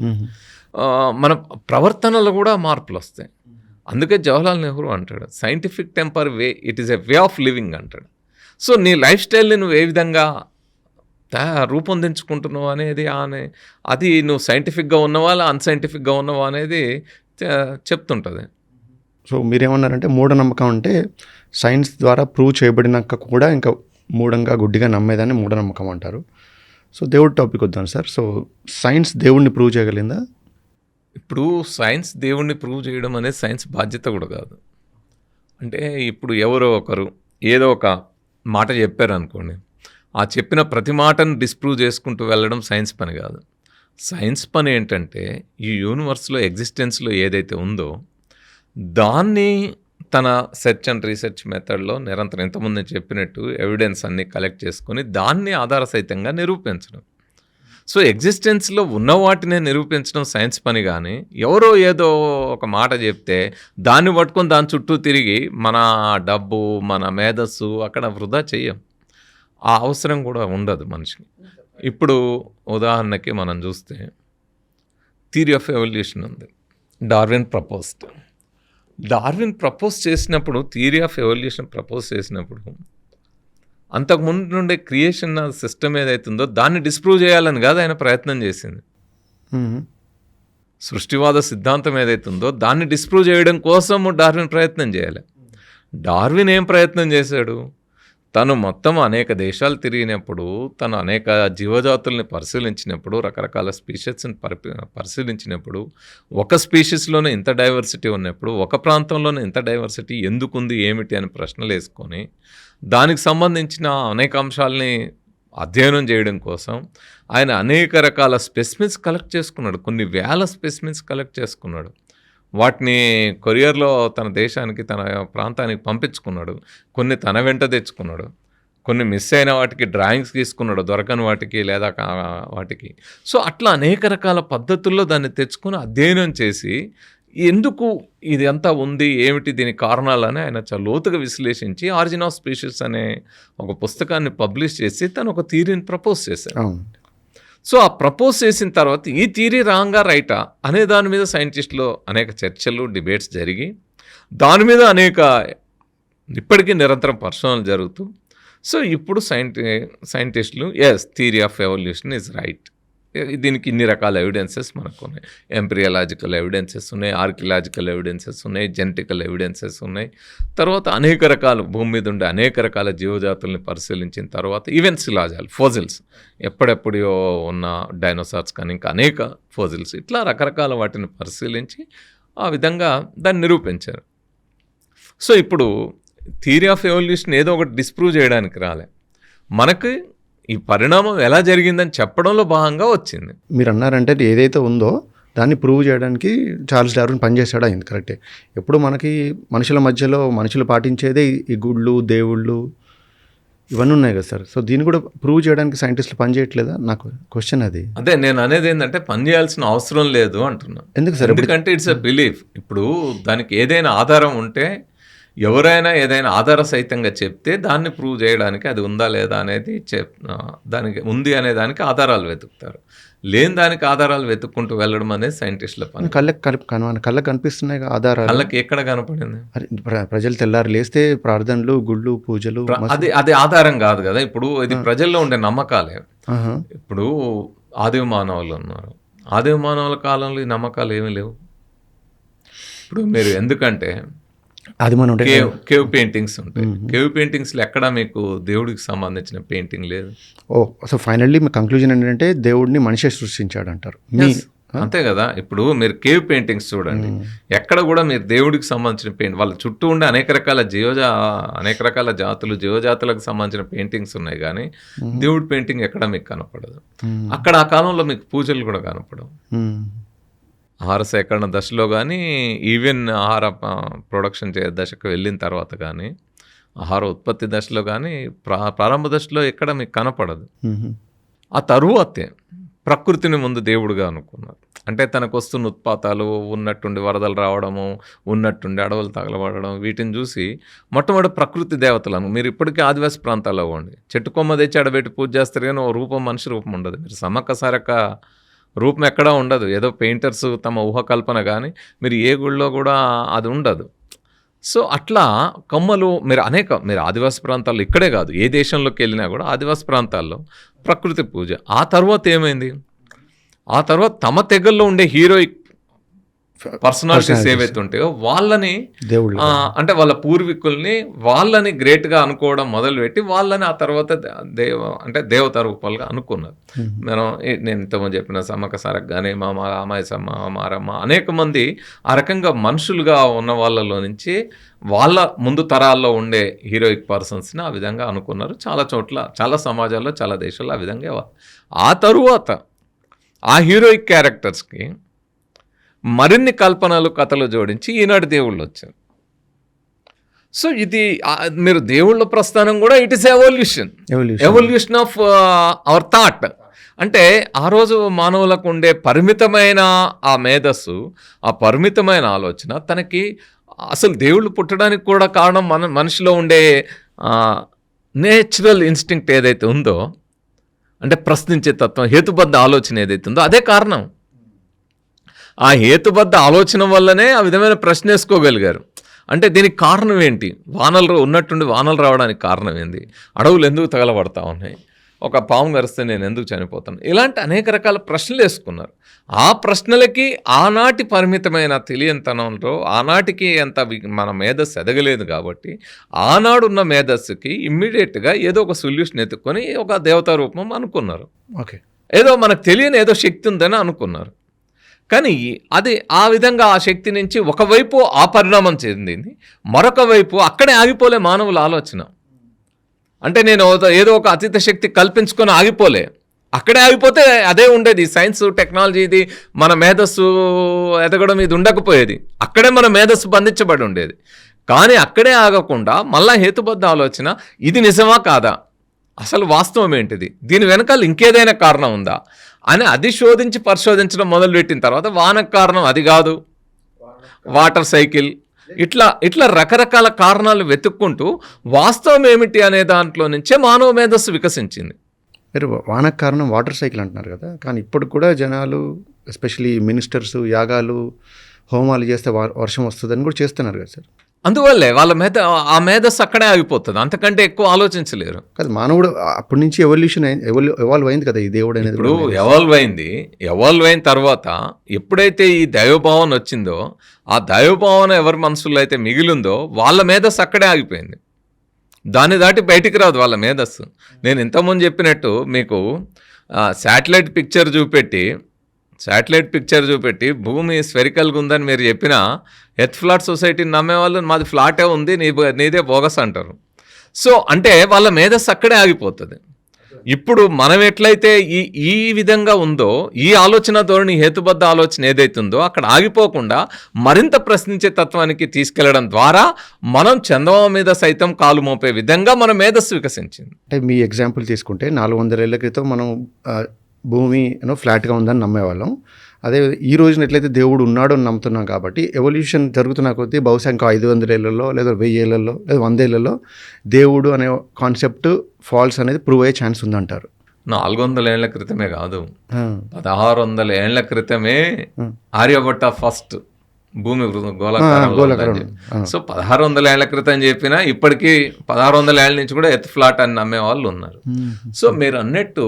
మన ప్రవర్తనలో కూడా మార్పులు వస్తాయి. అందుకే జవహర్లాల్ నెహ్రూ అంటాడు, scientific temper way it is a way of living అంటాడు. సో నీ లైఫ్ స్టైల్ని నువ్వు ఏ విధంగా రూపొందించుకుంటున్నావు అనేది అది నువ్వు సైంటిఫిక్గా ఉన్నవా అన్సైంటిఫిక్గా ఉన్నవా అనేది చెప్తుంటుంది. సో మీరేమన్నారంటే మూఢనమ్మకం అంటే సైన్స్ ద్వారా ప్రూవ్ చేయబడినాక కూడా ఇంకా మూఢంగా గుడ్డిగా నమ్మేదాన్ని మూఢనమ్మకం అంటారు. సో దేవుడి టాపిక్ వద్దాను సార్. సో సైన్స్ దేవుడిని ప్రూవ్ చేయగలిగిందా? ఇప్పుడు సైన్స్ దేవుణ్ణి ప్రూవ్ చేయడం అనేది సైన్స్ బాధ్యత కూడా కాదు. అంటే ఇప్పుడు ఎవరో ఒకరు ఏదో ఒక మాట చెప్పారనుకోండి, ఆ చెప్పిన ప్రతి మాటను డిస్ప్రూవ్ చేసుకుంటూ వెళ్ళడం సైన్స్ పని కాదు. సైన్స్ పని ఏంటంటే ఈ యూనివర్స్లో ఎగ్జిస్టెన్స్లో ఏదైతే ఉందో దాన్ని తన సెర్చ్ అండ్ రీసెర్చ్ మెథడ్లో నిరంతరం ఇంతకుముందు నేను చెప్పినట్టు ఎవిడెన్స్ అన్నీ కలెక్ట్ చేసుకొని దాన్ని ఆధారసహితంగా నిరూపించడం. సో ఎగ్జిస్టెన్స్లో ఉన్న వాటినే నిరూపించడం సైన్స్ పని, కానీ ఎవరో ఏదో ఒక మాట చెప్తే దాన్ని పట్టుకొని దాని చుట్టూ తిరిగి మన డబ్బు మన మేధస్సు అక్కడ వృధా చెయ్యం. ఆ అవసరం కూడా ఉండదు మనిషికి. ఇప్పుడు ఉదాహరణకి మనం చూస్తే థియరీ ఆఫ్ ఎవల్యూషన్ ఉంది, డార్విన్ ప్రపోజ్ చేసినప్పుడు థియరీ ఆఫ్ ఎవల్యూషన్ ప్రపోజ్ చేసినప్పుడు అంతకుముందు నుండే క్రియేషన్ సిస్టమ్ ఏదైతుందో దాన్ని డిస్ప్రూవ్ చేయాలని కాదు ఆయన ప్రయత్నం చేసింది. సృష్టివాద సిద్ధాంతం ఏదైతుందో దాన్ని డిస్ప్రూవ్ చేయడం కోసం డార్విన్ ప్రయత్నం చేయాలి. డార్విన్ ఏం ప్రయత్నం చేశాడు? తను మొత్తం అనేక దేశాలు తిరిగినప్పుడు, తను అనేక జీవజాతుల్ని పరిశీలించినప్పుడు, రకరకాల స్పీషీస్ని పరిశీలించినప్పుడు, ఒక స్పీషీస్లోనే ఇంత డైవర్సిటీ ఉన్నప్పుడు ఒక ప్రాంతంలోనే ఇంత డైవర్సిటీ ఎందుకుంది ఏమిటి అని ప్రశ్నలు వేసుకొని దానికి సంబంధించిన అనేక అంశాలని అధ్యయనం చేయడం కోసం ఆయన అనేక రకాల స్పెసిమెన్స్ కలెక్ట్ చేసుకున్నాడు. కొన్ని వేల స్పెసిమెన్స్ కలెక్ట్ చేసుకున్నాడు. వాటిని కొరియర్లో తన దేశానికి తన ప్రాంతానికి పంపించుకున్నాడు. కొన్ని తన వెంట తెచ్చుకున్నాడు. కొన్ని మిస్ అయిన వాటికి డ్రాయింగ్స్ తీసుకున్నాడు, దొరకని వాటికి లేదా వాటికి. సో అట్లా అనేక రకాల పద్ధతుల్లో దాన్ని తెచ్చుకొని అధ్యయనం చేసి ఎందుకు ఇది అంతా ఉంది ఏమిటి దీని కారణాలని ఆయన చాలా లోతుగా విశ్లేషించి ఆరిజిన్ ఆఫ్ స్పీషీస్ అనే ఒక పుస్తకాన్ని పబ్లిష్ చేసి తను ఒక థియరీని ప్రపోజ్ చేశారు. సో ఆ ప్రపోజ్ చేసిన తర్వాత ఈ థియరీ రాంగా రైటా అనే దాని మీద సైంటిస్టులు అనేక చర్చలు డిబేట్స్ జరిగి దాని మీద అనేక ఇప్పటికీ నిరంతరం పరిశోధనలు జరుగుతూ, సో ఇప్పుడు సైంటిస్టులు theory of evolution is right, దీనికి ఇన్ని రకాల ఎవిడెన్సెస్ మనకు ఉన్నాయి. ఎంపిరియాలజికల్ ఎవిడెన్సెస్ ఉన్నాయి, ఆర్కియలాజికల్ ఎవిడెన్సెస్ ఉన్నాయి, జెనెటికల్ ఎవిడెన్సెస్ ఉన్నాయి. తర్వాత అనేక రకాల భూమి మీద ఉండే అనేక రకాల జీవజాతుల్ని పరిశీలించిన తర్వాత ఈవెన్ శిలాజాలు, ఫోజిల్స్, ఎప్పుడెప్పుడో ఉన్న డైనోసార్స్ కానీ ఇంకా అనేక ఫోజిల్స్, ఇట్లా రకరకాల వాటిని పరిశీలించి ఆ విధంగా దాన్ని నిరూపించారు. సో ఇప్పుడు థియరీ ఆఫ్ ఎవల్యూషన్ ఏదో ఒకటి డిస్ప్రూవ్ చేయడానికి రాలే, మనకి ఈ పరిణామం ఎలా జరిగిందని చెప్పడంలో భాగంగా వచ్చింది. మీరు అన్నారంటే ఏదైతే ఉందో దాన్ని ప్రూవ్ చేయడానికి చార్లెస్ డార్విన్ పనిచేశాడు, అయింది కరెక్టే. ఎప్పుడు మనకి మనుషుల మధ్యలో మనుషులు పాటించేదే ఈ గుళ్ళు దేవుళ్ళు ఇవన్నీ ఉన్నాయి కదా సార్. సో దీన్ని కూడా ప్రూవ్ చేయడానికి సైంటిస్టులు పని చేయట్లేదా? నాకు క్వశ్చన్ అది. అదే నేను అనేది ఏంటంటే పని చేయాల్సిన అవసరం లేదు అంటున్నా. ఎందుకు సార్? ఎందుకంటే ఇట్స్ ఎ బిలీఫ్. ఇప్పుడు దానికి ఏదైనా ఆధారం ఉంటే, ఎవరైనా ఏదైనా ఆధార సహితంగా చెప్తే దాన్ని ప్రూవ్ చేయడానికి అది ఉందా లేదా అనేది దానికి ఉంది అనే దానికి ఆధారాలు వెతుకుతారు. లేని దానికి ఆధారాలు వెతుక్కుంటూ వెళ్ళడం అనేది సైంటిస్టుల పని. కళ్ళకి కనిపిస్తున్నాయి ఆధారాలు. కళ్ళకి ఎక్కడ కనపడింది? ప్రజలు తెల్లారు లేస్తే ప్రార్థనలు, గుళ్ళు, పూజలు, అది ఆధారం కాదు కదా. ఇప్పుడు ఇది ప్రజల్లో ఉండే నమ్మకాలే. ఇప్పుడు ఆదిమ మానవులు ఉన్నారు, ఆదిమ మానవుల కాలంలో ఈ నమ్మకాలు ఏమీ లేవు. ఇప్పుడు మీరు ఎందుకంటే అది మనం కేవ్ పెయింటింగ్స్ ఉంటాయి. కేవ్ పెయింటింగ్స్లో ఎక్కడ మీకు దేవుడికి సంబంధించిన పెయింటింగ్ లేదు. సో ఫైనల్లీ మీ కంక్లూజన్ ఏంటంటే దేవుడిని మనిషి సృష్టించాడు అంటారు. అంతే కదా. ఇప్పుడు మీరు కేవ్ పెయింటింగ్స్ చూడండి, ఎక్కడ కూడా మీరు దేవుడికి సంబంధించిన పెయింట్, వాళ్ళ చుట్టూ ఉండే అనేక రకాల జాతులు జీవజాతులకు సంబంధించిన పెయింటింగ్స్ ఉన్నాయి, కానీ దేవుడి పెయింటింగ్ ఎక్కడ మీకు కనపడదు. అక్కడ ఆ కాలంలో మీకు పూజలు కూడా కనపడవు. ఆహార సేకరణ దశలో కానీ, ఈవెన్ ఆహార ప్రొడక్షన్ దశకు వెళ్ళిన తర్వాత కానీ, ఆహార ఉత్పత్తి దశలో కానీ, ప్రారంభ దశలో ఎక్కడ మీకు కనపడదు. ఆ తరువాతే ప్రకృతిని ముందు దేవుడుగా అనుకున్నారు. అంటే తనకు వస్తున్న ఉత్పాతాలు, ఉన్నట్టుండి వరదలు రావడము, ఉన్నట్టుండి అడవులు తగలబడడం, వీటిని చూసి మొట్టమొదటి ప్రకృతి దేవతలను, మీరు ఇప్పటికీ ఆదివాసి ప్రాంతాల్లో పోండి, చెట్టు కొమ్మ తెచ్చి అడబెట్టి పూజ చేస్తారు, కానీ ఓ రూపం మనిషి రూపం ఉండదు. మీరు సమ్మక్క సారక్క రూపం ఎక్కడా ఉండదు. ఏదో పెయింటర్స్ తమ ఊహకల్పన, కానీ మీరు ఏ గుళ్ళో కూడా అది ఉండదు. సో అట్లా కమ్మలు మీరు ఆదివాసి ప్రాంతాల్లో, ఇక్కడే కాదు ఏ దేశంలోకి వెళ్ళినా కూడా ఆదివాసి ప్రాంతాల్లో ప్రకృతి పూజ. ఆ తర్వాత ఏమైంది? ఆ తర్వాత తమ తెగల్లో ఉండే హీరోయిక్ పర్సనాలిటీస్ ఏవైతే ఉంటాయో వాళ్ళని దేవుళ్ళు అంటే వాళ్ళ పూర్వీకుల్ని వాళ్ళని గ్రేట్గా అనుకోవడం మొదలుపెట్టి వాళ్ళని ఆ తర్వాత దేవతా రూపాలుగా అనుకున్నారు. నేను ఇంతకుముందు చెప్పిన సమ్మక్క సారక్క కానీ మా అమ్మాయిసమ్మ మారమ్మ అనేక మంది ఆ రకంగా మనుషులుగా ఉన్న వాళ్ళలో నుంచి వాళ్ళ ముందు తరాల్లో ఉండే హీరోయిక్ పర్సన్స్ని ఆ విధంగా అనుకున్నారు. చాలా చోట్ల, చాలా సమాజాల్లో, చాలా దేశాల్లో ఆ విధంగా. ఆ తరువాత ఆ హీరోయిక్ క్యారెక్టర్స్కి మరిన్ని కల్పనలు, కథలు జోడించి ఈనాటి దేవుళ్ళు వచ్చారు. సో ఇది మీరు దేవుళ్ళ ప్రస్థానం కూడా it is evolution of our thought. అంటే ఆ రోజు మానవులకు ఉండే పరిమితమైన ఆ మేధస్సు, ఆ పరిమితమైన ఆలోచన తనకి అసలు దేవుళ్ళు పుట్టడానికి కూడా కారణం మనిషిలో ఉండే నేచురల్ ఇన్స్టింక్ట్ ఏదైతే ఉందో, అంటే ప్రశ్నించే తత్వం, హేతుబద్ధ ఆలోచన ఏదైతే ఉందో అదే కారణం. ఆ హేతుబద్ధ ఆలోచన వల్లనే ఆ విధమైన ప్రశ్న వేసుకోగలిగారు. అంటే దీనికి కారణం ఏంటి? వానలు ఉన్నట్టుండి వానలు రావడానికి కారణం ఏంది? అడవులు ఎందుకు తగలబడతా ఉన్నాయి? ఒక పాము కరిస్తే నేను ఎందుకు చనిపోతాను? ఇలాంటి అనేక రకాల ప్రశ్నలు వేసుకున్నారు. ఆ ప్రశ్నలకి ఆనాటి పరిమితమైన తెలియనితనంలో ఆనాటికి ఎంత మన మేధస్సు ఎదగలేదు కాబట్టి ఆనాడున్న మేధస్సుకి ఇమ్మీడియట్గా ఏదో ఒక సొల్యూషన్ ఎత్తుక్కొని ఒక దేవతా రూపం అనుకున్నారు. ఓకే, ఏదో మనకు తెలియని ఏదో శక్తి ఉందని అనుకున్నారు. కానీ అది ఆ విధంగా ఆ శక్తి నుంచి ఒకవైపు ఆ పరిణామం చెందింది, మరొక వైపు అక్కడే ఆగిపోలే మానవుల ఆలోచన. అంటే నేను ఏదో ఒక అతీత శక్తి కల్పించుకొని ఆగిపోలే, అక్కడే ఆగిపోతే అదే ఉండేది. సైన్స్ టెక్నాలజీ ఇది మన మేధస్సు ఎదగడం ఇది ఉండకపోయేది, అక్కడే మన మేధస్సు బంధించబడి ఉండేది. కానీ అక్కడే ఆగకుండా మళ్ళా హేతుబద్ధ ఆలోచన, ఇది నిజమా కాదా, అసలు వాస్తవం ఏంటిది, దీని వెనకాల ఇంకేదైనా కారణం ఉందా అని అది శోధించి పరిశోధించడం మొదలుపెట్టిన తర్వాత వానకు కారణం అది కాదు, వాటర్ సైకిల్, ఇట్లా రకరకాల కారణాలు వెతుక్కుంటూ వాస్తవం ఏమిటి అనే దాంట్లో నుంచే మానవ మేధస్సు వికసించింది. మీరు వానకు కారణం వాటర్ సైకిల్ అంటున్నారు కదా, కానీ ఇప్పుడు కూడా జనాలు ఎస్పెషలీ మినిస్టర్స్ యాగాలు హోమాలు చేస్తే వర్షం వస్తుందని కూడా చేస్తున్నారు కదా సార్. అందువల్లే వాళ్ళ ఆ మేధస్సు అక్కడే ఆగిపోతుంది, అంతకంటే ఎక్కువ ఆలోచించలేరు. కదా మానవుడు అప్పటి నుంచి ఎవాల్వ్ అయింది కదా ఈ దేవుడు అనేది. ఇప్పుడు ఎవాల్వ్ అయిన తర్వాత ఎప్పుడైతే ఈ దైవభావన వచ్చిందో, ఆ దైవభావన ఎవరి మనసులో అయితే మిగిలిందో వాళ్ళ మేధస్సు అక్కడే ఆగిపోయింది, దాన్ని దాటి బయటికి రాదు వాళ్ళ మేధస్సు. నేను ఇంతకుముందు చెప్పినట్టు మీకు శాటిలైట్ పిక్చర్ చూపెట్టి భూమి స్ఫెరికల్గా ఉందని మీరు చెప్పినా ఎర్త్ ఫ్లాట్ సొసైటీని నమ్మేవాళ్ళు మాది ఫ్లాటే ఉంది, నీదే బోగస్ అంటారు. సో అంటే వాళ్ళ మేధస్సు అక్కడే ఆగిపోతుంది. ఇప్పుడు మనం ఎట్లయితే ఈ విధంగా ఉందో, ఈ ఆలోచన ధోరణి హేతుబద్ధ ఆలోచన ఏదైతుందో అక్కడ ఆగిపోకుండా మరింత ప్రశ్నించే తత్వానికి తీసుకెళ్లడం ద్వారా మనం చందమామ మీద సైతం కాలు మోపే విధంగా మన మేధస్సు వికసించింది. అంటే మీ ఎగ్జాంపుల్ తీసుకుంటే 400 ఏళ్ల క్రితం మనం భూమి ఫ్లాట్గా ఉందని నమ్మేవాళ్ళం. అదే ఈ రోజున ఎట్లయితే దేవుడు ఉన్నాడు అని నమ్ముతున్నాం కాబట్టి ఎవల్యూషన్ జరుగుతున్న కొద్దీ బహుశా ఇంకా 500 ఏళ్లలో లేదా 1000 ఏళ్లలో లేదా 100 ఏళ్లలో దేవుడు అనే కాన్సెప్ట్ ఫాల్స్ అనేది ప్రూవ్ అయ్యే ఛాన్స్ ఉందంటారు. 400 ఏళ్ల క్రితమే కాదు, 1600 ఏళ్ల క్రితమే ఆర్యభట్ట ఫస్ట్ భూమి గోళాకారం. సో 1600 ఏళ్ల క్రితం చెప్పినా ఇప్పటికీ 1600 ఏళ్ల నుంచి కూడా ఎర్త్ ఫ్లాట్ అని నమ్మే వాళ్ళు ఉన్నారు. సో మీరు అన్నట్టు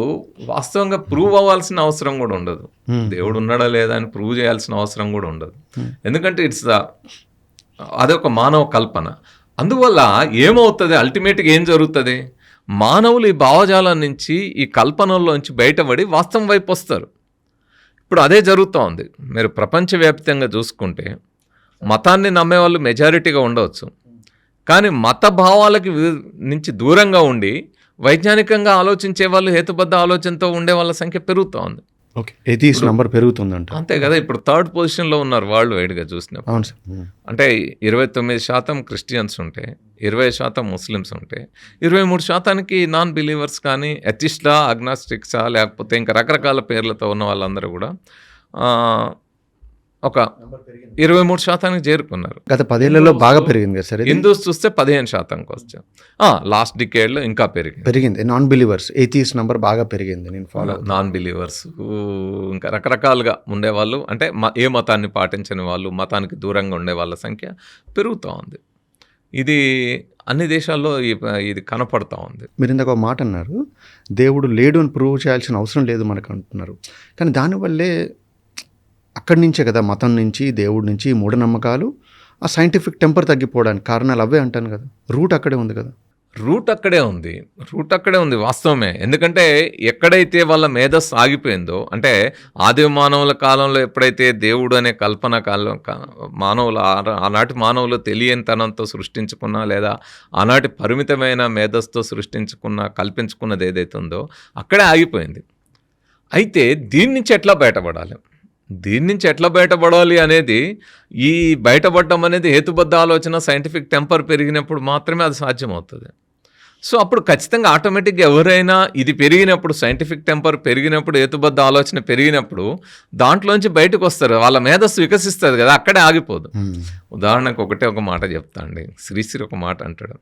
వాస్తవంగా ప్రూవ్ అవ్వాల్సిన అవసరం కూడా ఉండదు, దేవుడు ఉన్నాడా లేదా అని ప్రూవ్ చేయాల్సిన అవసరం కూడా ఉండదు. ఎందుకంటే అదొక మానవ కల్పన. అందువల్ల ఏమవుతుంది, అల్టిమేట్గా ఏం జరుగుతుంది, మానవులు ఈ భావజాలం నుంచి ఈ కల్పనల్లోంచి బయటపడి వాస్తవం వైపు వస్తారు. ఇప్పుడు అదే జరుగుతూ ఉంది. మీరు ప్రపంచవ్యాప్తంగా చూసుకుంటే మతాన్ని నమ్మేవాళ్ళు మెజారిటీగా ఉండవచ్చు, కానీ మత భావాలకి నుంచి దూరంగా ఉండి వైజ్ఞానికంగా ఆలోచించే వాళ్ళు, హేతుబద్ధ ఆలోచనతో ఉండే వాళ్ళ సంఖ్య పెరుగుతూ ఉంది. ఓకే, ఎథీస్ట్ నంబర్ పెరుగుతుందంట. అంతే కదా, ఇప్పుడు 3rd పొజిషన్లో ఉన్నారు వాళ్ళు వైడ్గా చూసినప్పుడు. అవును సార్. అంటే 29% క్రిస్టియన్స్ ఉంటే, 20% ముస్లిమ్స్ ఉంటే, 23% నాన్ బిలీవర్స్ కానీ ఎథిస్ట్లా, అగ్నాస్టిక్సా, లేకపోతే ఇంకా రకరకాల పేర్లతో ఉన్న వాళ్ళందరూ కూడా ఒక 23% చేరుకున్నారు. గత 10 ఏళ్లలో బాగా పెరిగింది కదా సార్. హిందూస్ చూస్తే 15%కి వచ్చాం. లాస్ట్ డికేడ్లో ఇంకా పెరిగింది. నాన్ బిలీవర్స్, ఎథీస్ట్ నంబర్ బాగా పెరిగింది. నేను ఫాలో నాన్ బిలీవర్స్ ఇంకా రకరకాలుగా ఉండేవాళ్ళు, అంటే ఏ మతాన్ని పాటించని వాళ్ళు, మతానికి దూరంగా ఉండే వాళ్ళ సంఖ్య పెరుగుతూ ఉంది. ఇది అన్ని దేశాల్లో ఇది కనపడతా ఉంది. మీరు ఇందాక ఒక మాట అన్నారు, దేవుడు లేడు అని ప్రూవ్ చేయాల్సిన అవసరం లేదు మనకు అంటున్నారు. కానీ దానివల్లే ఆ అక్కడి నుంచే కదా మతం నుంచి, దేవుడి నుంచి, మూఢనమ్మకాలు, ఆ సైంటిఫిక్ టెంపర్ తగ్గిపోవడానికి కారణాలు అవే అంటాను కదా. రూట్ అక్కడే ఉంది కదా. రూట్ అక్కడే ఉంది వాస్తవమే. ఎందుకంటే ఎక్కడైతే వాళ్ళ మేధస్సు ఆగిపోయిందో, అంటే ఆది మానవుల కాలంలో ఎప్పుడైతే దేవుడు అనే కల్పన మానవులు ఆనాటి మానవులు తెలియనితనంతో సృష్టించుకున్న, లేదా ఆనాటి పరిమితమైన మేధస్సుతో కల్పించుకున్నది ఏదైతే ఉందో అక్కడే ఆగిపోయింది. అయితే దీని నుంచి ఎట్లా బయటపడాలి అనేది, ఈ బయటపడడం అనేది హేతుబద్ధ ఆలోచన, సైంటిఫిక్ టెంపర్ పెరిగినప్పుడు మాత్రమే అది సాధ్యమవుతుంది. సో అప్పుడు ఖచ్చితంగా ఆటోమేటిక్గా ఎవరైనా ఇది పెరిగినప్పుడు, సైంటిఫిక్ టెంపర్ పెరిగినప్పుడు, హేతుబద్ధ ఆలోచన పెరిగినప్పుడు దాంట్లోంచి బయటకు వస్తారు. వాళ్ళ మేధస్సు వికసిస్తుంది కదా, అక్కడే ఆగిపోదు. ఉదాహరణకు ఒక మాట చెప్తా అండి. శ్రీశ్రీ ఒక మాట అంటాడు,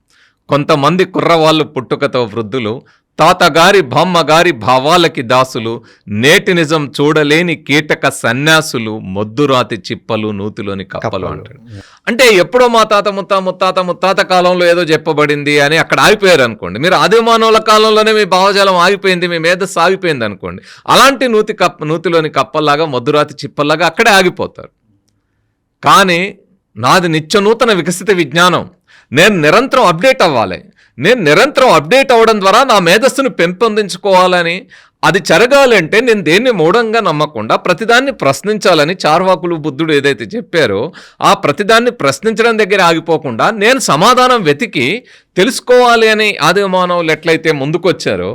కొంతమంది కుర్రవాళ్ళు పుట్టుకతో వృద్ధులు, తాతగారి బామ్మగారి భావాలకి దాసులు, నేటి నిజం చూడలేని కీటక సన్యాసులు, మొద్దురాతి చిప్పలు నూతిలోని కప్పలు అంటాడు. అంటే ఎప్పుడో మా తాత ముత్తాత కాలంలో ఏదో చెప్పబడింది అని అక్కడ ఆగిపోయారు అనుకోండి. మీరు ఆది మానవుల కాలంలోనే మీ భావజాలం ఆగిపోయింది, మీ మేధస్సు ఆగిపోయింది అనుకోండి. అలాంటి నూతిలోని కప్పల్లాగా, మొద్దురాతి చిప్పల్లాగా అక్కడే ఆగిపోతారు. కానీ నాది నిత్య నూతన వికసిత విజ్ఞానం, నేను నిరంతరం అప్డేట్ అవ్వాలి. నేను నిరంతరం అప్డేట్ అవ్వడం ద్వారా నా మేధస్సును పెంపొందించుకోవాలని, అది జరగాలంటే నేను దేన్ని మూఢంగా నమ్మకుండా ప్రతిదాన్ని ప్రశ్నించాలని చార్వాకులు, బుద్ధుడు ఏదైతే చెప్పారో ఆ ప్రతిదాన్ని ప్రశ్నించడం దగ్గర ఆగిపోకుండా నేను సమాధానం వెతికి తెలుసుకోవాలి అని ఆది మానవులు ఎట్లయితే ముందుకొచ్చారో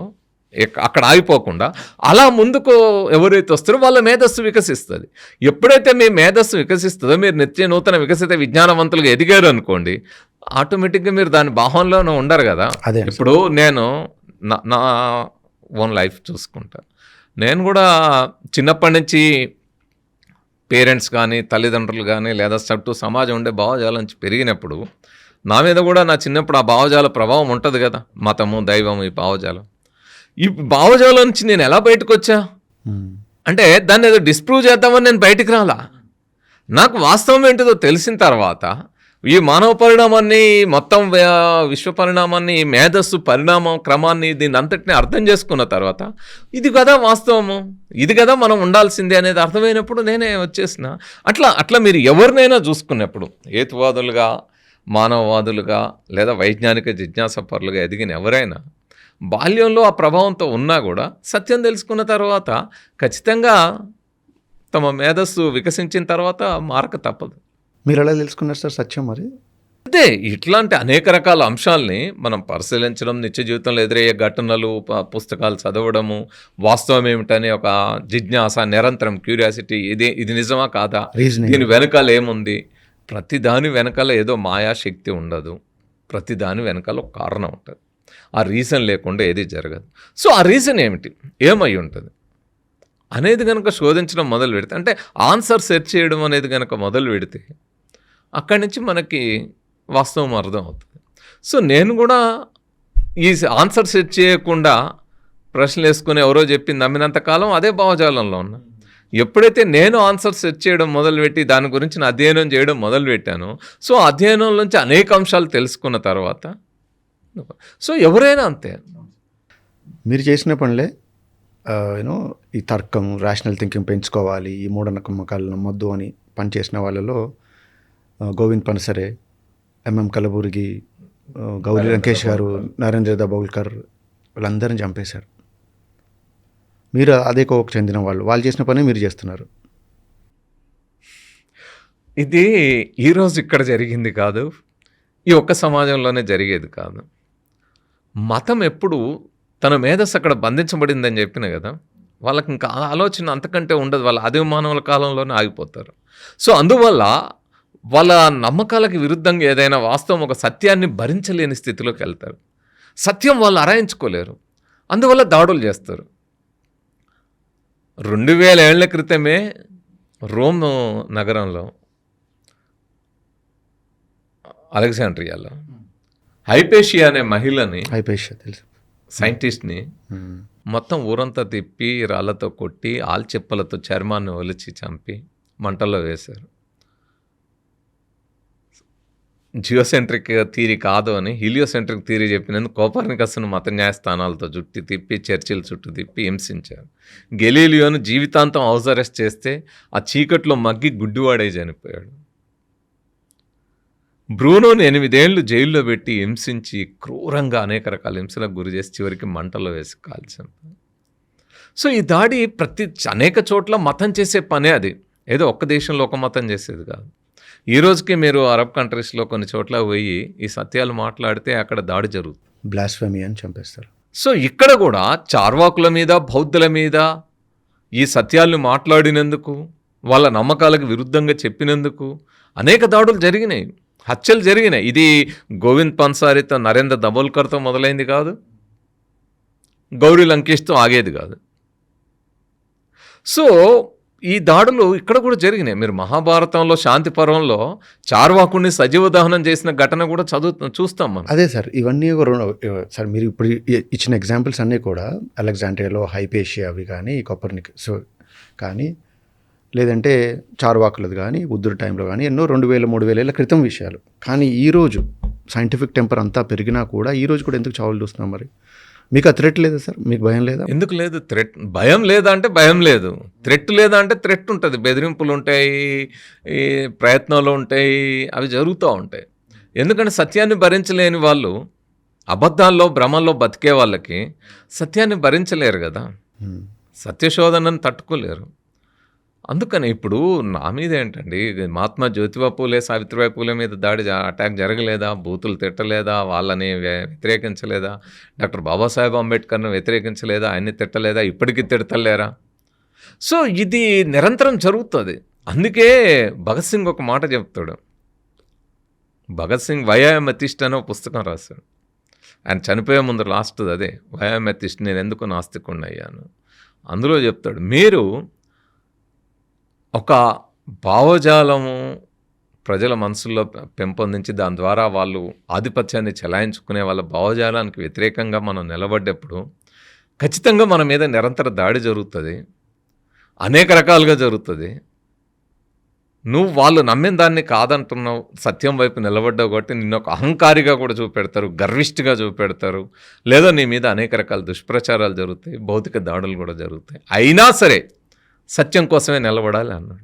అక్కడ ఆగిపోకుండా అలా ముందుకు ఎవరైతే వస్తారో వాళ్ళ మేధస్సు వికసిస్తుంది. ఎప్పుడైతే మీ మేధస్సు వికసిస్తుందో, మీరు నిత్య నూతన వికసిత విజ్ఞానవంతులుగా ఎదిగారు అనుకోండి, ఆటోమేటిక్గా మీరు దాని భావంలోనే ఉండరు కదా. ఇప్పుడు నేను నా ఓన్ లైఫ్ చూసుకుంటా. నేను కూడా చిన్నప్పటి నుంచి పేరెంట్స్ కానీ, తల్లిదండ్రులు కానీ, లేదా చుట్టూ సమాజం ఉండే భావజాలం నుంచి పెరిగినప్పుడు నా మీద కూడా నా చిన్నప్పుడు ఆ భావజాల ప్రభావం ఉంటుంది కదా. మతము, దైవం, ఈ భావజాలం. ఈ భావజాలం నుంచి నేను ఎలా బయటకు వచ్చా అంటే, దాన్ని ఏదో డిస్ప్రూవ్ చేద్దామని నేను బయటికి రాలా. నాకు వాస్తవం ఏంటిదో తెలిసిన తర్వాత, ఈ మానవ పరిణామాన్ని, మొత్తం విశ్వ పరిణామాన్ని, మేధస్సు పరిణామం క్రమాన్ని, దీన్ని అంతటిని అర్థం చేసుకున్న తర్వాత, ఇది కదా వాస్తవము, ఇది కదా మనం ఉండాల్సిందే అనేది అర్థమైనప్పుడు నేనే వచ్చేసిన. అట్లా మీరు ఎవరినైనా చూసుకున్నప్పుడు, హేతువాదులుగా, మానవవాదులుగా, లేదా వైజ్ఞానిక జిజ్ఞాసపరులుగా ఎదిగిన ఎవరైనా బాల్యంలో ఆ ప్రభావంతో ఉన్నా కూడా సత్యం తెలుసుకున్న తర్వాత ఖచ్చితంగా తమ మేధస్సు వికసించిన తర్వాత మారక తప్పదు. మీరు ఎలా తెలుసుకున్నారు సార్ సత్యం? మరి అదే ఇట్లాంటి అనేక రకాల అంశాలని మనం పరిశీలించడం, నిత్య జీవితంలో ఎదురయ్యే ఘటనలు, పుస్తకాలు చదవడము, వాస్తవం ఏమిటనే ఒక జిజ్ఞాస, నిరంతరం క్యూరియాసిటీ, ఇది నిజమా కాదా, దీని వెనకాల ఏముంది. ప్రతిదాని వెనకాల ఏదో మాయాశక్తి ఉండదు, ప్రతిదాని వెనకాల ఒక కారణం ఉంటుంది. ఆ రీజన్ లేకుండా ఏది జరగదు. సో ఆ రీజన్ ఏమై ఉంటుంది అనేది కనుక శోధించడం మొదలు పెడితే, అంటే ఆన్సర్ సెర్చ్ చేయడం అనేది కనుక మొదలు పెడితే అక్కడి నుంచి మనకి వాస్తవం అర్థం అవుతుంది. సో నేను కూడా ఈ ఆన్సర్ సెర్చ్ చేయకుండా ప్రశ్నలు వేసుకుని ఎవరో చెప్పింది నమ్మినంతకాలం అదే భావజాలంలో ఉన్నా. ఎప్పుడైతే నేను ఆన్సర్ సెర్చ్ చేయడం మొదలుపెట్టి దాని గురించి అధ్యయనం చేయడం మొదలుపెట్టానో, సో అధ్యయనం నుంచి అనేక అంశాలు తెలుసుకున్న తర్వాత, సో ఎవరైనా అంతే. మీరు చేసిన పనులే ఈ తర్కం, రేషనల్ థింకింగ్ పెంచుకోవాలి, ఈ మూఢనమ్మకాలు నమ్మొద్దు అని పనిచేసిన వాళ్ళలో గోవింద్ పనసరే, ఎంఎం కలబుర్గి, గౌరీ లంకేష్ గారు, నరేంద్ర దాబోల్కర్, వాళ్ళందరిని చంపేశారు. మీరు అదే కోవకు చెందిన వాళ్ళు చేసిన పని మీరు చేస్తున్నారు. ఇది ఈరోజు ఇక్కడ జరిగింది కాదు, ఈ ఒక్క సమాజంలోనే జరిగేది కాదు. మతం ఎప్పుడు తన మేధస్సు అక్కడ బంధించబడిందని చెప్పిన కదా, వాళ్ళకి ఇంకా ఆలోచన అంతకంటే ఉండదు. వాళ్ళ ఆది మానవుల కాలంలోనే ఆగిపోతారు. సో అందువల్ల వాళ్ళ నమ్మకాలకు విరుద్ధంగా ఏదైనా వాస్తవం, ఒక సత్యాన్ని భరించలేని స్థితిలోకి వెళ్తారు. సత్యం వాళ్ళు అరాయించుకోలేరు, అందువల్ల దాడులు చేస్తారు. 2000 ఏళ్ల క్రితమే రోమ్ నగరంలో, అలెగ్జాండ్రియాలో హైపేషియా అనే మహిళని, తెలుసు, సైంటిస్ట్ని మొత్తం ఊరంతా తిప్పి రాళ్లతో కొట్టి, ఆల్చెప్పలతో చర్మాన్ని ఒలిచి చంపి మంటల్లో వేశారు. జియోసెంట్రిక్ థియరీ కాదు అని హీలియోసెంట్రిక్ థియరీ చెప్పినందుకు కోపర్నికస్ను మత న్యాయస్థానాలతో జుట్టి తిప్పి చర్చిల చుట్టూ తిప్పి హింసించారు. గెలీలియోను జీవితాంతం హౌస్ అరెస్ట్ చేస్తే ఆ చీకట్లో మగ్గి గుడ్డివాడై చనిపోయాడు. బ్రూనోని 8 ఏళ్ళు జైల్లో పెట్టి హింసించి క్రూరంగా అనేక రకాల హింసలకు గురి చేసి చివరికి మంటలో వేసి కాల్చారు. సో ఈ దాడి అనేక చోట్ల మతం చేసే పనే అది. ఏదో ఒక్క దేశంలో ఒక మతం చేసేది కాదు. ఈ రోజుకి మీరు అరబ్ కంట్రీస్లో కొన్ని చోట్ల పోయి ఈ సత్యాలు మాట్లాడితే అక్కడ దాడి జరుగుతుంది. బ్లాస్ఫెమీ అని చంపేస్తారు. సో ఇక్కడ కూడా చార్వాకుల మీద బౌద్ధుల మీద ఈ సత్యాలను మాట్లాడినందుకు, వాళ్ళ నమ్మకాలకు విరుద్ధంగా చెప్పినందుకు అనేక దాడులు జరిగినాయి, హత్యలు జరిగినాయి. ఇది గోవింద్ పన్సారితో, నరేంద్ర దబోల్కర్తో మొదలైంది కాదు, గౌరీ లంకేష్తో ఆగేది కాదు. సో ఈ దాడులు ఇక్కడ కూడా జరిగినాయి. మీరు మహాభారతంలో శాంతి పర్వంలో చార్వాకుడిని సజీవ దహనం చేసిన ఘటన కూడా చూస్తాం మనం. అదే సార్, ఇవన్నీ సార్ మీరు ఇప్పుడు ఇచ్చిన ఎగ్జాంపుల్స్ అన్నీ కూడా అలెగ్జాండ్రియాలో హైపేషియా అవి కానీ, కోపర్నికస్ కానీ, లేదంటే చార్వాకులది కానీ, బుద్ధుడి టైంలో కానీ ఎన్నో 2000-3000 ఏళ్ళ క్రితం విషయాలు. కానీ ఈరోజు సైంటిఫిక్ టెంపర్ అంతా పెరిగినా కూడా ఈరోజు కూడా ఎందుకు చావులు చూస్తున్నాం? మరి మీకు ఆ థ్రెట్ లేదా సార్? మీకు భయం లేదా? ఎందుకు లేదు? థ్రెట్ భయం లేదా అంటే భయం లేదు, థ్రెట్ లేదా అంటే థ్రెట్ ఉంటుంది. బెదిరింపులు ఉంటాయి, ఈ ప్రయత్నాలు ఉంటాయి, అవి జరుగుతూ ఉంటాయి. ఎందుకంటే సత్యాన్ని భరించలేని వాళ్ళు, అబద్ధాల్లో భ్రమల్లో బతికే వాళ్ళకి సత్యాన్ని భరించలేరు కదా, సత్యశోధనను తట్టుకోలేరు. అందుకని ఇప్పుడు నా మీద ఏంటండి, మహాత్మా జ్యోతిబా పూలే, సావిత్రిబాయి పూలే మీద అటాక్ జరగలేదా? బూతులు తిట్టలేదా? వాళ్ళని వ్యతిరేకించలేదా? డాక్టర్ బాబాసాహెబ్ అంబేద్కర్ను వ్యతిరేకించలేదా? ఆయన్ని తిట్టలేదా? ఇప్పటికీ తిడతలేరా? సో ఇది నిరంతరం జరుగుతుంది. అందుకే భగత్ సింగ్ ఒక మాట చెప్తాడు. Bhagat Singh why I'm atheist అనే పుస్తకం రాశాడు. ఆయన చనిపోయే ముందు లాస్ట్ అదే, వై ఐఎమ్ ఎథిస్ట్, నేను ఎందుకు నాస్తికుడిని అయ్యాను. అందులో చెప్తాడు, మీరు ఒక భావజాలము ప్రజల మనసుల్లో పెంపొందించి దాని ద్వారా వాళ్ళు ఆధిపత్యాన్ని చెలాయించుకునే వాళ్ళ భావజాలానికి వ్యతిరేకంగా మనం నిలబడ్డప్పుడు ఖచ్చితంగా మన మీద నిరంతర దాడి జరుగుతుంది, అనేక రకాలుగా జరుగుతుంది. నువ్వు వాళ్ళు నమ్మిన దాన్ని కాదంటున్నావు, సత్యం వైపు నిలబడ్డావు కాబట్టి నిన్ను ఒక అహంకారిగా కూడా చూపెడతారు, గర్విష్ఠగా చూపెడతారు, లేదా నీ మీద అనేక రకాల దుష్ప్రచారాలు జరుగుతాయి, భౌతిక దాడులు కూడా జరుగుతాయి. అయినా సరే సత్యం కోసమే నిలబడాలి అన్నాడు.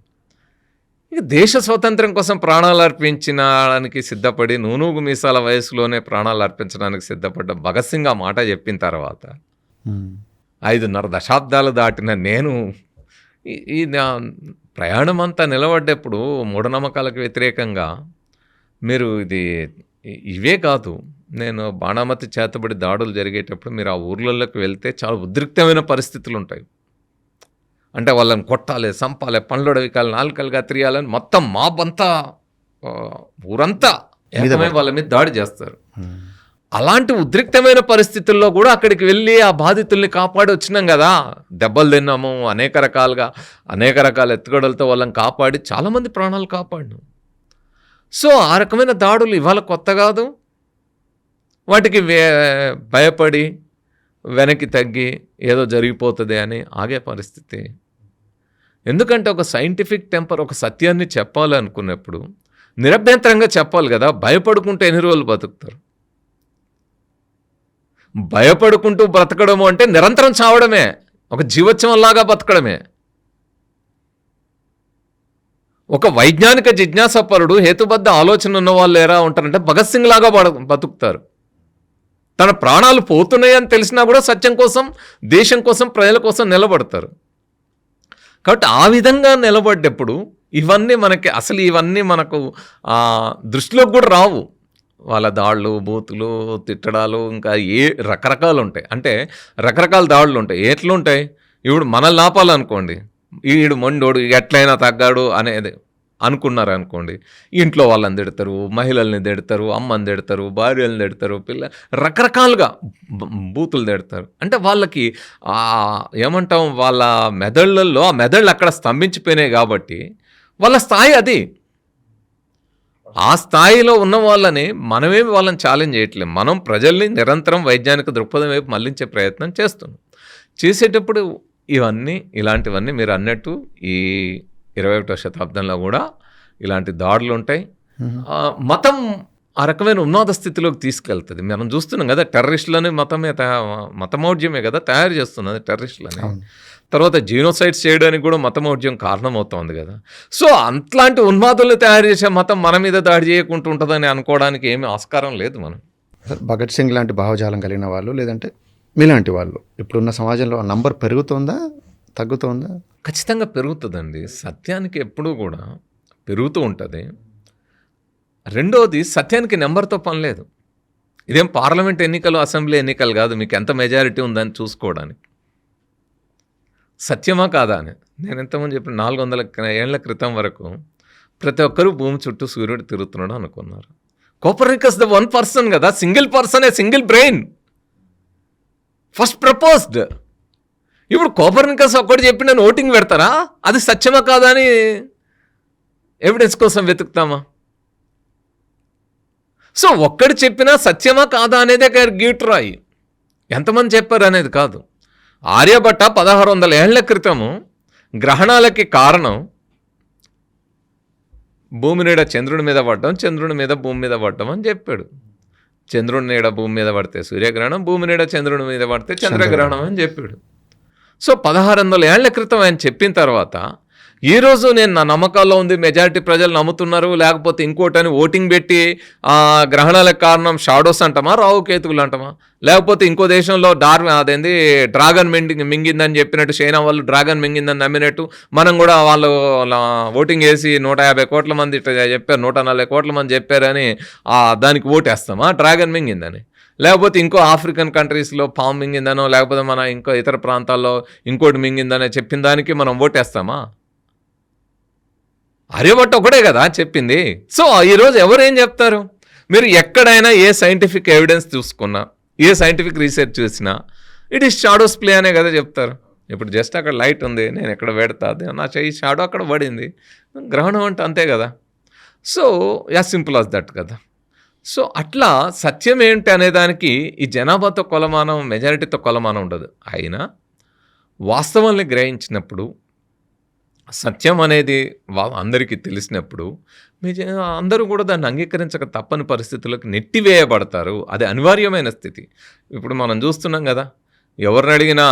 ఇక దేశ స్వాతంత్ర్యం కోసం ప్రాణాలు అర్పించడానికి సిద్ధపడి, నూనూగు మీసాల వయసులోనే ప్రాణాలు అర్పించడానికి సిద్ధపడ్డ భగత్ సింగ్ ఆ మాట చెప్పిన తర్వాత 5.5 దశాబ్దాలు దాటిన నేను ఈ ప్రయాణం అంతా నిలబడ్డప్పుడు మూఢనమ్మకాలకు వ్యతిరేకంగా మీరు ఇవే కాదు, నేను బాణామతి చేతబడి దాడులు జరిగేటప్పుడు మీరు ఆ ఊర్లలోకి వెళ్తే చాలా ఉద్రిక్తమైన పరిస్థితులు ఉంటాయి. అంటే వాళ్ళని కొట్టాలి, చంపాలి, పండ్లొడవికాలి, నాలుకలుగా తిరియాలని మొత్తం మాబంతా ఊరంతా ఏకమై వాళ్ళ మీద దాడి చేస్తారు. అలాంటి ఉద్రిక్తమైన పరిస్థితుల్లో కూడా అక్కడికి వెళ్ళి ఆ బాధితుల్ని కాపాడి వచ్చినాం కదా, దెబ్బలు తిన్నాము, అనేక రకాల ఎత్తుగడలతో వాళ్ళని కాపాడి చాలామంది ప్రాణాలు కాపాడినాం. సో ఆ రకమైన దాడులు ఇవాళ కొత్త కాదు. వాటికి భయపడి వెనక్కి తగ్గి ఏదో జరిగిపోతుంది అని ఆగే పరిస్థితి. ఎందుకంటే ఒక సైంటిఫిక్ టెంపర్ ఒక సత్యాన్ని చెప్పాలనుకున్నప్పుడు నిరభ్యంతరంగా చెప్పాలి కదా. భయపడుకుంటే ఎన్ని రోజులు బతుకుతారు? భయపడుకుంటూ బ్రతకడము అంటే నిరంతరం చావడమే, ఒక జీవోత్సవంలాగా బతకడమే. ఒక వైజ్ఞానిక జిజ్ఞాసపరుడు, హేతుబద్ధ ఆలోచన ఉన్న వాళ్ళు ఎలా ఉంటారంటే భగత్ సింగ్ లాగా బతుకుతారు. తన ప్రాణాలు పోతున్నాయని తెలిసినా కూడా సత్యం కోసం, దేశం కోసం, ప్రజల కోసం నిలబడతారు. కాబట్టి ఆ విధంగా నిలబడ్డప్పుడు ఇవన్నీ మనకు దృష్టిలోకి కూడా రావు. వాళ్ళ దాడులు, బూతులు, తిట్టడాలు, ఇంకా రకరకాలు ఉంటాయి. అంటే రకరకాల దాడులు ఉంటాయి. ఎట్లుంటాయి? ఇప్పుడు మనల్ని ఆపాలనుకోండి, ఈడు మొండోడు, ఎట్లయినా తగ్గాడు అనేది అనుకున్నారనుకోండి, ఇంట్లో వాళ్ళని తిడతారు, మహిళల్ని తిడతారు, అమ్మని తిడతారు, భార్యలను తిడతారు, రకరకాలుగా బూతులు తిడతారు. అంటే వాళ్ళకి ఏమంటాం, వాళ్ళ మెదళ్ళల్లో ఆ మెదళ్ళు అక్కడ స్తంభించిపోయినాయి కాబట్టి వాళ్ళ స్థాయి అది. ఆ స్థాయిలో ఉన్న వాళ్ళని మనమేమి వాళ్ళని ఛాలెంజ్ చేయట్లేం. మనం ప్రజల్ని నిరంతరం వైజ్ఞానిక దృక్పథం వైపు మళ్లించే ప్రయత్నం చేస్తున్నాం. చేసేటప్పుడు ఇలాంటివన్నీ మీరు అన్నట్టు ఈ 21వ శతాబ్దంలో కూడా ఇలాంటి దాడులు ఉంటాయి. మతం ఆ రకమైన ఉన్నత స్థితిలోకి తీసుకెళ్తుంది. మనం చూస్తున్నాం కదా, టెర్రరిస్టులని మతమౌఢ్యమే కదా తయారు చేస్తున్నది టెర్రరిస్టులని. తర్వాత జీనోసైడ్స్ చేయడానికి కూడా మతమౌఢ్యం కారణమవుతోంది కదా. సో అట్లాంటి ఉన్మాదులు తయారు చేసే మతం మన మీద దాడి చేయకుండా ఉంటుందని అనుకోవడానికి ఏమీ ఆస్కారం లేదు. మనం భగత్ సింగ్ లాంటి భావజాలం కలిగిన వాళ్ళు, లేదంటే మీలాంటి వాళ్ళు ఇప్పుడున్న సమాజంలో ఆ నంబర్ పెరుగుతుందా తగ్గుతుందా? ఖచ్చితంగా పెరుగుతుందండి. సత్యానికి ఎప్పుడూ కూడా పెరుగుతూ ఉంటుంది. రెండోది, సత్యానికి నెంబర్తో పని లేదు. ఇదేం పార్లమెంట్ ఎన్నికలు, అసెంబ్లీ ఎన్నికలు కాదు మీకు ఎంత మెజారిటీ ఉందని చూసుకోవడానికి. సత్యమా కాదా అని నేను ఎంతమంది చెప్పిన 400 ఏళ్ల క్రితం వరకు ప్రతి ఒక్కరూ భూమి చుట్టూ సూర్యుడు తిరుగుతున్నాడు అనుకున్నారు. కోపర్నికస్ ద వన్ పర్సన్ కదా, single person, a single brain first proposed. ఇప్పుడు కోపర్నికస్ ఒక్కటి చెప్పి నేను ఓటింగ్ పెడతారా? అది సత్యమా కాదా అని ఎవిడెన్స్ కోసం వెతుకుతామా? సో ఒక్కడు చెప్పినా సత్యమా కాదా అనేదే గీటురాయి. ఎంతమంది చెప్పారు అనేది కాదు. ఆర్యభట్ట 1600 ఏళ్ల క్రితము గ్రహణాలకి కారణం భూమి నీడ చంద్రుడి మీద పడడం, చంద్రుడి మీద భూమి మీద పడడం అని చెప్పాడు. చంద్రుడి నీడ భూమి మీద పడితే సూర్యగ్రహణం, భూమి నీడ చంద్రుడి మీద పడితే చంద్రగ్రహణం అని చెప్పాడు. సో 1600 ఏళ్ల క్రితం ఆయన చెప్పిన తర్వాత ఈరోజు నేను నా నమ్మకాల్లో ఉంది, మెజారిటీ ప్రజలు నమ్ముతున్నారు, లేకపోతే ఇంకోటని ఓటింగ్ పెట్టి గ్రహణాలకు కారణం షాడోస్ అంటామా, రావుకేతువులు అంటామా, లేకపోతే ఇంకో దేశంలో అదేంది డ్రాగన్ మింగిందని చెప్పినట్టు, చైనా వాళ్ళు డ్రాగన్ మింగిందని నమ్మినట్టు మనం కూడా వాళ్ళు ఓటింగ్ వేసి 150 కోట్ల మంది చెప్పారు, 140 కోట్ల మంది చెప్పారని దానికి ఓటేస్తామా డ్రాగన్ మింగిందని? లేకపోతే ఇంకో ఆఫ్రికన్ కంట్రీస్లో పాము మింగిందనో, లేకపోతే మన ఇంకో ఇతర ప్రాంతాల్లో ఇంకోటి మింగిందనే చెప్పిన దానికి మనం ఓటేస్తామా? ఆర్యభట్ట ఒకటే కదా చెప్పింది. సో ఈరోజు ఎవరేం చెప్తారు? మీరు ఎక్కడైనా ఏ సైంటిఫిక్ ఎవిడెన్స్ చూసుకున్నా, ఏ సైంటిఫిక్ రీసెర్చ్ చూసినా ఇట్ ఈస్ షాడోస్ ప్లే అనే కదా చెప్తారు. ఇప్పుడు జస్ట్ అక్కడ లైట్ ఉంది, నేను ఎక్కడ పెడతా, నా చెయ్యి షాడో అక్కడ పడింది, గ్రహణం అంటే అంతే కదా. So as simple as that కదా. సో అట్లా సత్యం ఏంటి అనేదానికి ఈ జనాభాతో కొలమానం, మెజారిటీతో కొలమానం ఉండదు. అయినా వాస్తవాల్ని గ్రహించినప్పుడు, సత్యం అనేది అందరికీ తెలిసినప్పుడు అందరూ కూడా దాన్ని అంగీకరించక తప్పని పరిస్థితులకు నెట్టివేయబడతారు. అది అనివార్యమైన స్థితి. ఇప్పుడు మనం చూస్తున్నాం కదా, ఎవరిని అడిగినా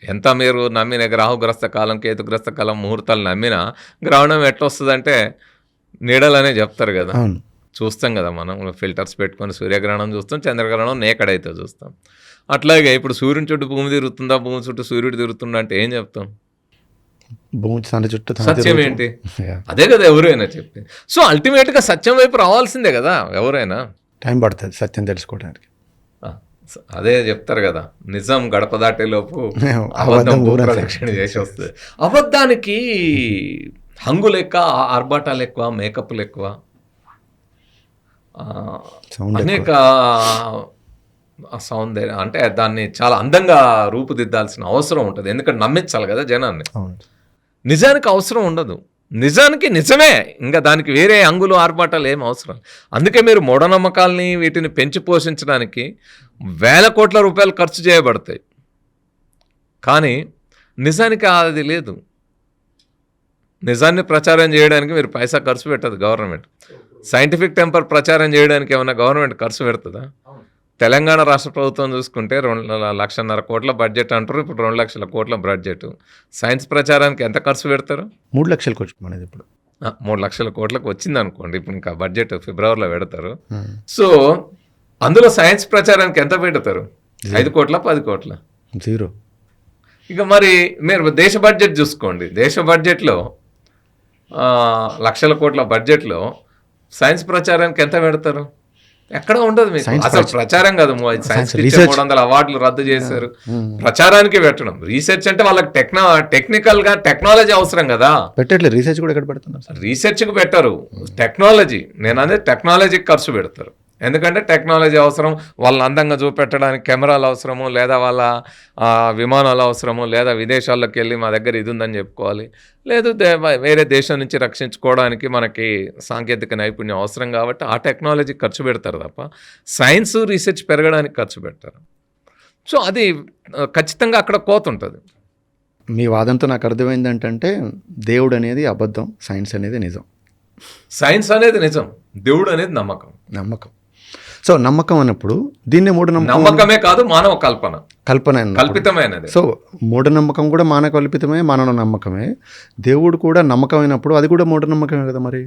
ఎంత మీరు నమ్మిన రాహుగ్రస్త కాలం, కేతుగ్రస్త కాలం ముహూర్తాలు నమ్మినా గ్రహణం ఎట్లా వస్తుందంటే నీడలనే చెప్తారు కదా. చూస్తాం కదా, మనం ఫిల్టర్స్ పెట్టుకొని సూర్యగ్రహణం చూస్తాం, చంద్రగ్రహణం నేకడైతే చూస్తాం. అట్లాగే ఇప్పుడు సూర్యుని చుట్టూ భూమి తిరుగుతుందా, భూమి చుట్టూ సూర్యుడు తిరుగుతుందా అంటే ఏం చెప్తాం? సత్యం ఏంటి? అదే కదా ఎవరైనా చెప్పి. సో అల్టిమేట్గా సత్యం వైపు రావాల్సిందే కదా ఎవరైనా. టైం పడుతుంది సత్యం తెలుసుకోవడానికి. అదే చెప్తారు కదా, నిజం గడప దాటేలోపు అబద్ధం ప్రదక్షిణ చేసి వస్తుంది. అబద్ధానికి హంగులు ఎక్కువ, ఆర్భాటాలు ఎక్కువ, మేకప్లు ఎక్కువ, అనేక సౌందర్యం అంటే దాన్ని చాలా అందంగా రూపుదిద్దాల్సిన అవసరం ఉంటుంది. ఎందుకంటే నమ్మించాలి కదా జనాన్ని. నిజానికి అవసరం ఉండదు. నిజానికి నిజమే, ఇంకా దానికి వేరే అంగులు ఆర్భాటాలు ఏం అవసరం. అందుకే మీరు మూఢనమ్మకాలని వీటిని పెంచి పోషించడానికి వేల కోట్ల రూపాయలు ఖర్చు చేయబడతాయి. కానీ నిజానికి అది లేదు. నిజాన్ని ప్రచారం చేయడానికి మీరు పైసా ఖర్చు పెట్టదు గవర్నమెంట్. సైంటిఫిక్ టెంపర్ ప్రచారం చేయడానికి ఏమైనా గవర్నమెంట్ ఖర్చు పెడుతుందా? తెలంగాణ రాష్ట్ర ప్రభుత్వం చూసుకుంటే 2,50,000 కోట్ల బడ్జెట్ అంటారు, ఇప్పుడు 2 లక్షల కోట్ల బడ్జెట్. సైన్స్ ప్రచారానికి ఎంత ఖర్చు పెడతారు? 3 లక్షల కోట్లు మనది ఇప్పుడు. 3 లక్షల కోట్లకు వచ్చింది అనుకోండి, ఇప్పుడు ఇంకా బడ్జెట్ ఫిబ్రవరిలో పెడతారు. సో అందులో సైన్స్ ప్రచారానికి ఎంత పెడతారు? 5 కోట్ల 10 కోట్ల? జీరో. ఇక మరి మీరు దేశ బడ్జెట్ చూసుకోండి, దేశ బడ్జెట్లో లక్షల కోట్ల బడ్జెట్లో సైన్స్ ప్రచారానికి ఎంత పెడతారు? ఎక్కడ ఉండదు మీకు. అసలు ప్రచారం కాదు, సైన్స్ 300 అవార్డులు రద్దు చేశారు. ప్రచారానికి పెట్టడం. రీసెర్చ్ అంటే వాళ్ళకి టెక్నికల్ గా టెక్నాలజీ అవసరం కదా. పెట్టట్లేదు. రీసెర్చ్ కూడా ఎక్కడ పెడుతున్నారు? రీసెర్చ్కి పెట్టరు, టెక్నాలజీ. నేను అదే టెక్నాలజీకి ఖర్చు పెడతారు. ఎందుకంటే టెక్నాలజీ అవసరం, వాళ్ళని అందంగా చూపెట్టడానికి కెమెరాలు అవసరము, లేదా వాళ్ళ విమానాలు అవసరము, లేదా విదేశాల్లోకి వెళ్ళి మా దగ్గర ఇది ఉందని చెప్పుకోవాలి, లేదు వేరే దేశం నుంచి రక్షించుకోవడానికి మనకి సాంకేతిక నైపుణ్యం అవసరం. కాబట్టి ఆ టెక్నాలజీ ఖర్చు పెడతారు తప్ప సైన్స్ రీసెర్చ్ పెరగడానికి ఖర్చు పెడతారు. సో అది ఖచ్చితంగా అక్కడ కోత ఉంటుంది. మీ వాదంతో నాకు అర్థమైంది ఏంటంటే దేవుడు అనేది అబద్ధం, సైన్స్ అనేది నిజం. సైన్స్ అనేది నిజం, దేవుడు అనేది నమ్మకం. నమ్మకం. సో నమ్మకం అన్నప్పుడు దీన్నే మూఢనమ్మకం. నమ్మకమే కాదు, మానవ కల్పన, కల్పన అన్నప్పుడు. కల్పితమైనది. సో మూఢనమ్మకం కూడా మానవ కల్పితమే, మానవ నమ్మకమే. దేవుడు కూడా నమ్మకమైనప్పుడు అది కూడా మూఢనమ్మకమే కదా మరి.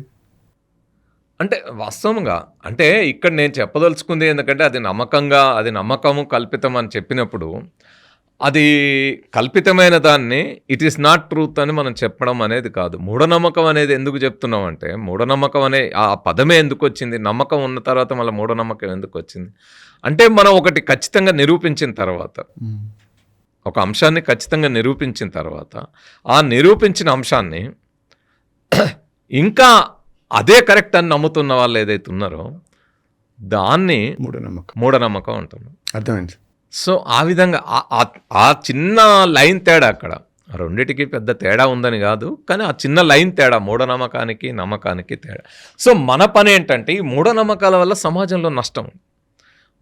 అంటే వాస్తవంగా అంటే ఇక్కడ నేను చెప్పదలుచుకుంది ఎందుకంటే అది నమ్మకము కల్పితం అని చెప్పినప్పుడు అది కల్పితమైన దాన్ని ఇట్ ఈస్ నాట్ ట్రూత్ అని మనం చెప్పడం అనేది కాదు. మూఢనమ్మకం అనేది ఎందుకు చెప్తున్నాం అంటే, మూఢనమ్మకం అనే ఆ పదమే ఎందుకు వచ్చింది, నమ్మకం ఉన్న తర్వాత మళ్ళీ మూఢనమ్మకం ఎందుకు వచ్చింది అంటే, మనం ఒకటి ఖచ్చితంగా నిరూపించిన తర్వాత, ఒక అంశాన్ని ఖచ్చితంగా నిరూపించిన తర్వాత ఆ నిరూపించిన అంశాన్ని ఇంకా అదే కరెక్ట్ అని నమ్ముతున్న వాళ్ళు ఏదైతే ఉన్నారో దాన్ని మూఢనమ్మకం అంటున్నాం. అర్థమైంది. సో ఆ విధంగా ఆ చిన్న లైన్ తేడా, అక్కడ రెండిటికి పెద్ద తేడా ఉందని కాదు, కానీ ఆ చిన్న లైన్ తేడా మూఢనమ్మకానికి నమ్మకానికి తేడా. సో మన పని ఏంటంటే ఈ మూఢనమ్మకాల వల్ల సమాజంలో నష్టం.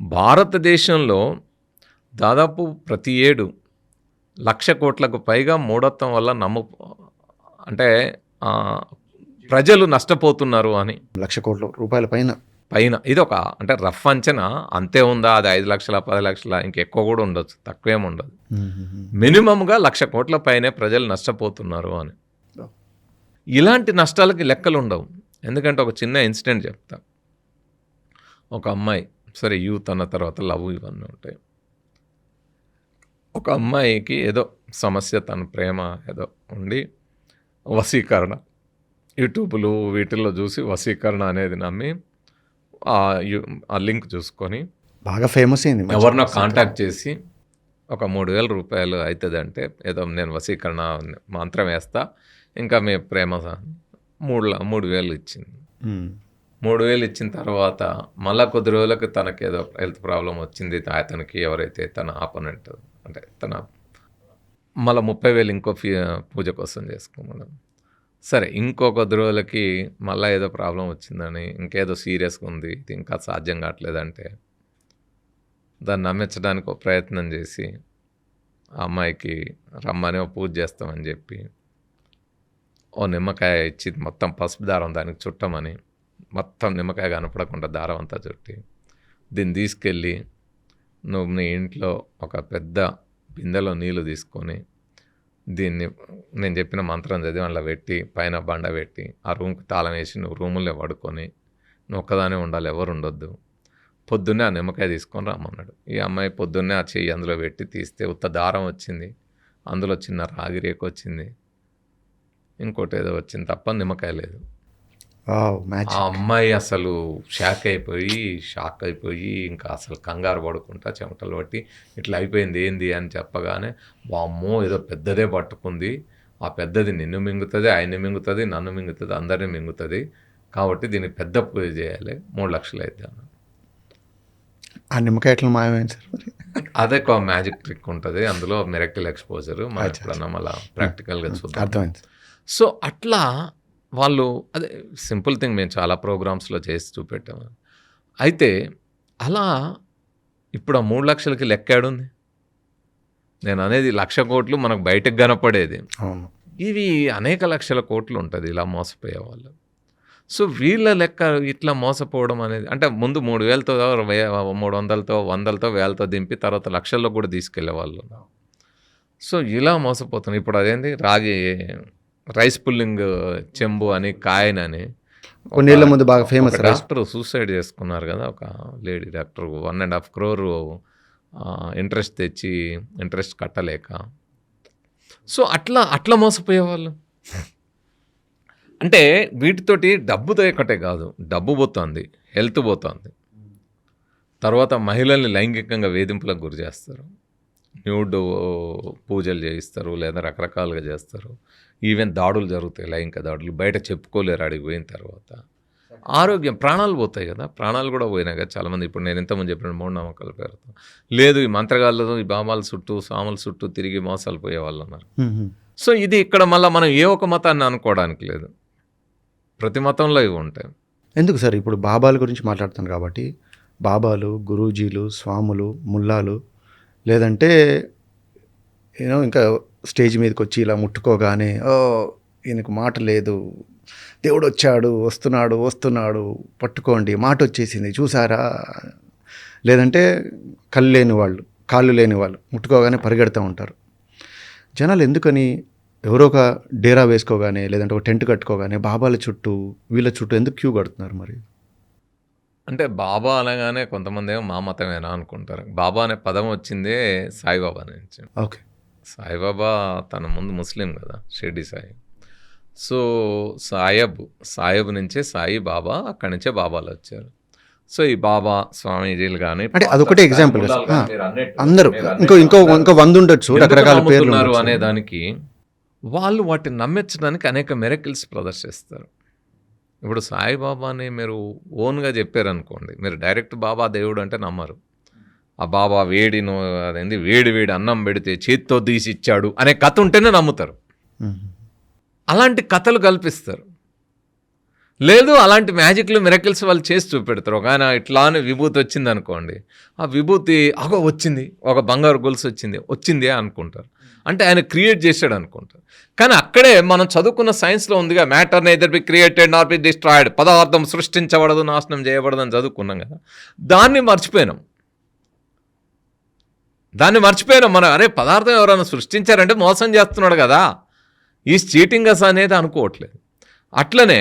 భారతదేశంలో దాదాపు ప్రతి ఏడు 1,00,000 కోట్లకు పైగా మూఢత్వం వల్ల అంటే ప్రజలు నష్టపోతున్నారు అని. 1,00,000 కోట్ల రూపాయల పైన. ఇది ఒక అంటే రఫ్ అంచనా, అంతే ఉందా, అది 5 లక్షల 10 లక్షల ఇంకెక్కువ కూడా ఉండొచ్చు, తక్కువేం ఉండదు. మినిమంగా 1,00,000 కోట్ల పైనే ప్రజలు నష్టపోతున్నారు అని. ఇలాంటి నష్టాలకి లెక్కలు ఉండవు. ఎందుకంటే ఒక చిన్న ఇన్సిడెంట్ చెప్తా. ఒక అమ్మాయి, సరే యూత్ అన్న తర్వాత లవ్ ఇవన్నీ ఉంటాయి. ఒక అమ్మాయికి ఏదో సమస్య, తన ప్రేమ ఏదో ఉండి వశీకరణ, యూట్యూబ్లు వీటిల్లో చూసి వశీకరణ అనేది నమ్మి ఆ లింక్ చూసుకొని బాగా ఫేమస్ అయింది. ఎవరినో కాంటాక్ట్ చేసి ఒక 3,000 రూపాయలు అవుతుంది అంటే, ఏదో నేను వశీకరణ మంత్రం వేస్తా, ఇంకా మీ ప్రేమ 3,000 ఇచ్చింది. 3,000 ఇచ్చిన తర్వాత మళ్ళీ కొద్ది రోజులకు తనకేదో హెల్త్ ప్రాబ్లం వచ్చింది. అతనికి ఎవరైతే తన ఆపోనెంట్ అంటే మళ్ళీ 30,000 ఇంకో పూజ కోసం చేసుకోమడం. సరే ఇంకో కొద్ది రోజులకి మళ్ళీ ఏదో ప్రాబ్లం వచ్చిందని, ఇంకేదో సీరియస్గా ఉంది, ఇది ఇంకా సాధ్యం కావట్లేదంటే దాన్ని నమ్మించడానికి ఒక ప్రయత్నం చేసి ఆ అమ్మాయికి రమ్మని ఒక పూజ చేస్తామని చెప్పి ఓ నిమ్మకాయ ఇచ్చి మొత్తం పసుపు దారం దానికి చుట్టమని, మొత్తం నిమ్మకాయ కనపడకుండా దారం అంతా చుట్టి దీన్ని తీసుకెళ్ళి నువ్వు నీ ఇంట్లో ఒక పెద్ద బిందెలో నీళ్లు తీసుకొని దీన్ని నేను చెప్పిన మంత్రం చదివి అలా పెట్టి పైన బండ పెట్టి ఆ రూమ్కి తాళం వేసి నువ్వు రూముల్లో పడుకొని నువ్వు ఒక్కదానే ఉండాలి, ఎవరు ఉండొద్దు. పొద్దున్నే ఆ నిమ్మకాయ తీసుకొని రమ్మన్నాడు. ఈ అమ్మాయి పొద్దున్నే ఆ చెయ్యి అందులో పెట్టి తీస్తే ఉత్త దారం వచ్చింది, అందులో చిన్న రాగి రేకు వచ్చింది, ఇంకోటి ఏదో వచ్చింది తప్ప నిమ్మకాయ లేదు. ఆ అమ్మాయి అసలు షాక్ అయిపోయి ఇంకా అసలు కంగారు పడుకుంటా చెమటలు పట్టి ఇట్లా అయిపోయింది ఏంది అని చెప్పగానే, వామ్మో ఏదో పెద్దదే పట్టుకుంది, ఆ పెద్దది నిన్ను మింగుతుంది, ఆయన్ని మింగుతుంది, నన్ను మింగుతుంది, అందరినీ మింగుతుంది, కాబట్టి దీనికి పెద్ద పూజ చేయాలి, 3 లక్షలు అయితే అన్న. ఆ నిమ్మకాయ ఎట్లా మాయమైంది సార్ మరి? అదే ఒక మ్యాజిక్ ట్రిక్ ఉంటుంది అందులో, మిరకిల్ ఎక్స్పోజర్, మనం ఎప్పుడన్నా మళ్ళీ ప్రాక్టికల్గా చూద్దాం. అర్థమైంది. సో అట్లా వాళ్ళు అదే సింపుల్ థింగ్ మేము చాలా ప్రోగ్రామ్స్లో చేసి చూపెట్టాము. అయితే అలా ఇప్పుడు ఆ 3 లక్షలకి లెక్కాడుంది. నేను అనేది 1,00,000 కోట్లు మనకు బయటకు కనపడేది, ఇవి అనేక లక్షల కోట్లు ఉంటుంది ఇలా మోసపోయే వాళ్ళు. సో వీళ్ళ లెక్క ఇట్లా మోసపోవడం అనేది అంటే ముందు 3,000తో 300తో 100తో 1,000తో దింపి తర్వాత లక్షల్లో కూడా తీసుకెళ్లే వాళ్ళు. సో ఇలా మోసపోతున్నాయి. ఇప్పుడు అదేంటి రైస్ పుల్లింగ్ చెంబు అని, కాయన్ అని, కొన్నేళ్ల ముందు బాగా ఫేమస్ డాక్టర్ సూసైడ్ చేసుకున్నారు కదా, ఒక లేడీ డాక్టర్ 1.5 crore ఇంట్రెస్ట్ తెచ్చి ఇంట్రెస్ట్ కట్టలేక. సో అట్లా మోసపోయేవాళ్ళు. అంటే వీటితోటి డబ్బుతో ఒకటే కాదు, డబ్బు పోతుంది, హెల్త్ పోతుంది, తర్వాత మహిళల్ని లైంగికంగా వేధింపులకు గురి చేస్తారు, న్యూడ్ పూజలు చేయిస్తారు, లేదా రకరకాలుగా చేస్తారు, ఈవెన్ దాడులు జరుగుతాయి, లైంగిక దాడులు, బయట చెప్పుకోలేరు అడిగి పోయిన తర్వాత. ఆరోగ్యం, ప్రాణాలు పోతాయి కదా, ప్రాణాలు కూడా పోయినాయి కదా చాలామంది. ఇప్పుడు నేను ఇంతకుముందు చెప్పిన మూఢనమ్మకాల పేరుతో లేదు, ఈ మంత్రగాళ్ళు ఈ బామాల చుట్టూ స్వాముల చుట్టూ తిరిగి మోసాలు పోయే వాళ్ళు ఉన్నారు. సో ఇది ఇక్కడ మళ్ళీ మనం ఏ ఒక మతాన్ని అనుకోవడానికి లేదు, ప్రతి మతంలో ఇవి ఉంటాయి. ఎందుకు సార్ ఇప్పుడు బాబాల గురించి మాట్లాడుతాను కాబట్టి, బాబాలు, గురూజీలు, స్వాములు, ముల్లాలు, లేదంటే ఇంకా స్టేజ్ మీదకి వచ్చి ఇలా ముట్టుకోగానే ఈయనకు మాట లేదు, దేవుడు వచ్చాడు, వస్తున్నాడు, పట్టుకోండి, మాట వచ్చేసింది చూసారా. లేదంటే కళ్ళు లేని వాళ్ళు, కాళ్ళు లేని వాళ్ళు ముట్టుకోగానే పరిగెడుతూ ఉంటారు. జనాలు ఎందుకని ఎవరో ఒక డేరా వేసుకోగానే లేదంటే ఒక టెంట్ కట్టుకోగానే బాబాల చుట్టూ వీళ్ళ చుట్టూ ఎందుకు క్యూ కడుతున్నారు మరి? అంటే బాబా అనగానే కొంతమంది ఏమో మా మతమేనా అనుకుంటారు. బాబా అనే పదం వచ్చిందే సాయిబాబా నుంచి. ఓకే. సాయిబాబా తన ముందు ముస్లిం కదా, షిర్డీ సాయి. సో సాయబ్ నుంచే సాయి బాబా, అక్కడి నుంచే బాబాలు వచ్చారు. సో ఈ బాబా స్వామీజీలు కానీ అంటే అదొకటే ఎగ్జాంపుల్ కదా. అందరూ ఇంకో 100 ఉండొచ్చు, రకరకాల పేర్లు అనే దానికి వాళ్ళు వాటిని నమ్మించడానికి అనేక మెరకిల్స్ ప్రదర్శిస్తారు. ఇప్పుడు సాయిబాబాని మీరు ఓన్గా చెప్పారనుకోండి, మీరు డైరెక్ట్ బాబా దేవుడు అంటే నమ్మరు. ఆ బాబా అదేంది వేడి అన్నం పెడితే చేతితో తీసి ఇచ్చాడు అనే కథ ఉంటేనే నమ్ముతారు. అలాంటి కథలు కల్పిస్తారు. లేదు అలాంటి మ్యాజిక్లు మిరకిల్స్ వాళ్ళు చేసి చూపెడతారు. ఒక ఆయన ఇట్లానే విభూతి వచ్చింది అనుకోండి, ఆ విభూతి వచ్చింది, ఒక బంగారు గొలుసు వచ్చింది అనుకుంటారు. అంటే ఆయన క్రియేట్ చేశాడు అనుకుంటారు. కానీ అక్కడే మనం చదువుకున్న సైన్స్లో ఉందిగా, matter neither be created not be destroyed, పదార్థం సృష్టించబడదు, నాశనం చేయబడదు అని చదువుకున్నాం కదా. దాన్ని మర్చిపోయినాం మనం. అరే పదార్థం ఎవరైనా సృష్టించారంటే మోసం చేస్తున్నాడు కదా, ఈ చీటింగ్ అస్ అనేది అనుకోవట్లేదు. అట్లనే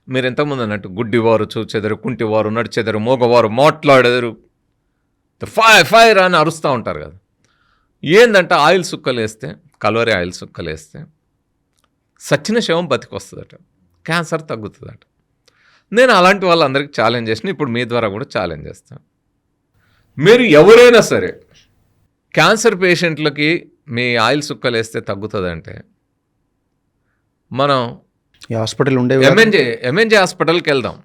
మీరు ఎంతమంది అన్నట్టు గుడ్డివారు చూచెదరు, కుంటివారు నడిచెదరు, మోగవారు మాట్లాడెదరు, ఫైర్ అని అరుస్తూ ఉంటారు కదా. ఏందంటే ఆయిల్ సుక్కలేస్తే, కలోరీ ఆయిల్ సుక్కలేస్తే సచ్చిన శవం బతికొస్తుందట, క్యాన్సర్ తగ్గుతుందట. నేను అలాంటి వాళ్ళందరికీ ఛాలెంజ్ చేసిన, ఇప్పుడు మీ ద్వారా కూడా ఛాలెంజ్ చేస్తాను. మీరు ఎవరైనా సరే క్యాన్సర్ పేషెంట్లకి మీ ఆయిల్ సుక్కలేస్తే తగ్గుతుందంటే, మనం హాస్పిటల్ ఉండే ఎంఎన్జే హాస్పిటల్కి వెళ్దాం.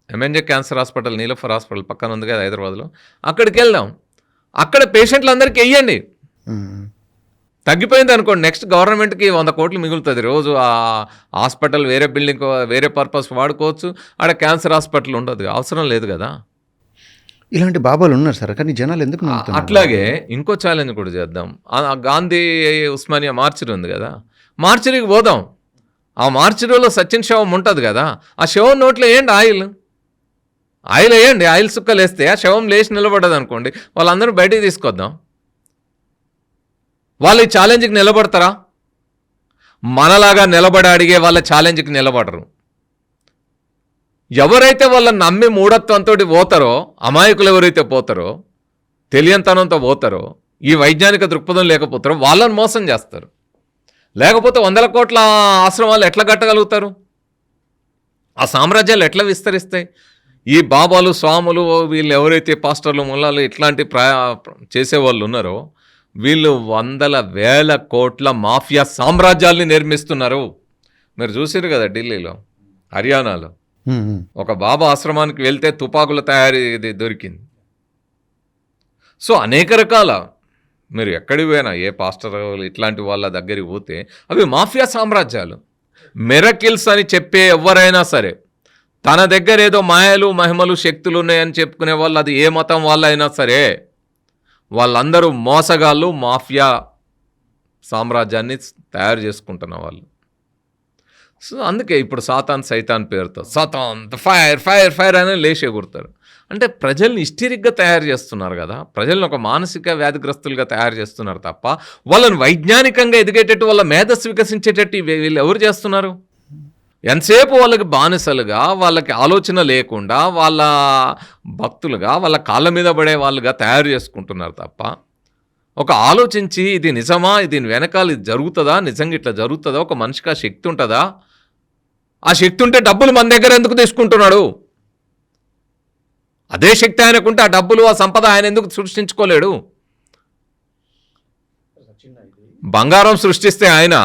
MNJ cancer hospital, Niloufer hospital పక్కన ఉంది కదా హైదరాబాద్లో, అక్కడికి వెళ్దాం. అక్కడ పేషెంట్లందరికీ వెయ్యండి, తగ్గిపోయింది అనుకోండి. నెక్స్ట్ గవర్నమెంట్కి 100 కోట్లు మిగులుతుంది. రోజు ఆ హాస్పిటల్ వేరే బిల్డింగ్ వేరే పర్పస్ వాడుకోవచ్చు, ఆడ క్యాన్సర్ హాస్పిటల్ ఉండదు, అవసరం లేదు కదా. ఇలాంటి బాబాలు ఉన్నారు సార్, కానీ జనాలు ఎందుకు నమ్ముతున్నారు? అట్లాగే ఇంకో ఛాలెంజ్ కూడా చేద్దాం. గాంధీ ఉస్మానియా మార్చిరి ఉంది కదా, మార్చిరికి పోదాం. ఆ మార్చిరిలో సచిన్ శవం ఉంటుంది కదా, ఆ శవం నోట్లో వేయండి ఆయిల్ వేయండి, ఆయిల్ సుక్కలు వేస్తే ఆ శవం లేచి నిలబడ్డది అనుకోండి, వాళ్ళందరూ బయటికి తీసుకొద్దాం. వాళ్ళు ఈ ఛాలెంజ్కి నిలబడతారా? మనలాగా నిలబడి అడిగే వాళ్ళ ఛాలెంజ్కి నిలబడరు. ఎవరైతే వాళ్ళని నమ్మి మూఢత్వంతో పోతారో, అమాయకులు ఎవరైతే పోతారో, తెలియంతనంతో పోతారో, ఈ వైజ్ఞానిక దృక్పథం లేకపోతారో వాళ్ళని మోసం చేస్తారు. లేకపోతే 100 కోట్ల ఆశ్రమాలు ఎట్లా కట్టగలుగుతారు? ఆ సామ్రాజ్యాలు ఎట్లా విస్తరిస్తాయి? ఈ బాబాలు స్వాములు వీళ్ళు ఎవరైతే పాస్టర్లు ముల్లాలు ఇట్లాంటి చేసేవాళ్ళు ఉన్నారో, వీళ్ళు 100,000 కోట్ల మాఫియా సామ్రాజ్యాల్ని నిర్మిస్తున్నారు. మీరు చూసారు కదా ఢిల్లీలో, హర్యానాలో ఒక బాబా ఆశ్రమానికి వెళ్తే తుపాకుల తయారీ దొరికింది. సో అనేక రకాల, మీరు ఎక్కడికి పోయినా ఏ పాస్టర్ ఇట్లాంటి వాళ్ళ దగ్గరికి పోతే అవి మాఫియా సామ్రాజ్యాలు. మిరకిల్స్ అని చెప్పే ఎవరైనా సరే, తన దగ్గర ఏదో మాయలు మహిమలు శక్తులు ఉన్నాయని చెప్పుకునే వాళ్ళు, అది ఏ మతం వాళ్ళైనా సరే, వాళ్ళందరూ మోసగాళ్ళు, మాఫియా సామ్రాజ్యాన్ని తయారు చేసుకుంటున్న వాళ్ళు. సో అందుకే ఇప్పుడు సాతాన్ సైతాన్ పేరుతో సాతాన్ ఫైర్ అని లేచి ఎగురుతారు. అంటే ప్రజల్ని హిస్టరిక్గా తయారు చేస్తున్నారు కదా, ప్రజల్ని ఒక మానసిక వ్యాధిగ్రస్తులుగా తయారు చేస్తున్నారు తప్ప వాళ్ళని వైజ్ఞానికంగా ఎదిగేటట్టు, వాళ్ళ మేధస్సు వికసించేటట్టు వీళ్ళు ఎవరు చేస్తున్నారు? ఎంతసేపు వాళ్ళకి బానిసలుగా, వాళ్ళకి ఆలోచన లేకుండా, వాళ్ళ భక్తులుగా, వాళ్ళ కాళ్ళ మీద పడే వాళ్ళుగా తయారు చేసుకుంటున్నారు తప్ప ఒక ఆలోచించి ఇది నిజమా, ఇది వెనకాల ఇది జరుగుతుందా, నిజంగా ఇట్లా జరుగుతుందా, ఒక మనిషికి ఆ శక్తి ఉంటుందా, ఆ శక్తి ఉంటే డబ్బులు మన దగ్గర ఎందుకు తీసుకుంటున్నాడు? అదే శక్తి ఆయనకుంటే ఆ డబ్బులు ఆ సంపద ఆయన ఎందుకు సృష్టించుకోలేడు? బంగారం సృష్టిస్తే ఆయన,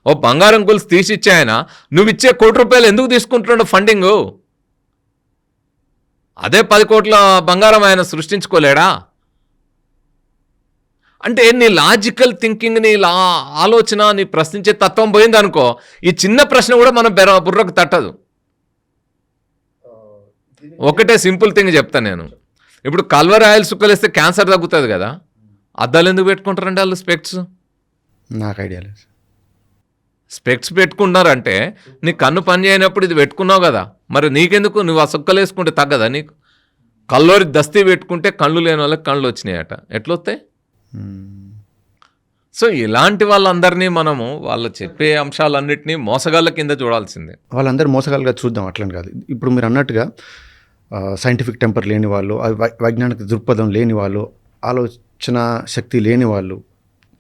ఓ బంగారం గొలుసు తీసిచ్చే ఆయన, నువ్వు ఇచ్చే ₹1 ఎందుకు తీసుకుంటున్నాడు ఫండింగు? అదే 10 కోట్ల బంగారం ఆయన సృష్టించుకోలేడా? అంటే నీ లాజికల్ థింకింగ్, నీ ఆలోచన, నీ ప్రశ్నించే తత్వం పోయింది అనుకో, ఈ చిన్న ప్రశ్న కూడా మన బుర్రకు తట్టదు. ఒకటే సింపుల్ థింగ్ చెప్తాను నేను. ఇప్పుడు కల్వర్ ఆయిల్ సుక్కలేస్తే క్యాన్సర్ తగ్గుతుంది కదా, అద్దాలు ఎందుకు పెట్టుకుంటారండి వాళ్ళు? స్పెక్ట్స్ నాకు ఐడియా లేదు. స్పెక్ట్స్ పెట్టుకున్నారంటే నీ కన్ను పని చేయనప్పుడు ఇది పెట్టుకున్నావు కదా, మరి నీకెందుకు? నువ్వు ఆ సుక్కలు వేసుకుంటే తగ్గదా నీకు? కళ్ళోరి దస్తీ పెట్టుకుంటే కళ్ళు లేని వాళ్ళకి కళ్ళు వచ్చినాయట, ఎట్లొస్తాయి? సో ఇలాంటి వాళ్ళందరినీ మనము వాళ్ళు చెప్పే అంశాలన్నింటినీ మోసగాళ్ళ కింద చూడాల్సిందే. వాళ్ళందరూ మోసగాళ్ళుగా చూద్దాం, అట్లని కాదు. ఇప్పుడు మీరు అన్నట్టుగా సైంటిఫిక్ టెంపర్ లేని వాళ్ళు, వైజ్ఞానిక దృక్పథం లేని వాళ్ళు, ఆలోచన శక్తి లేని వాళ్ళు,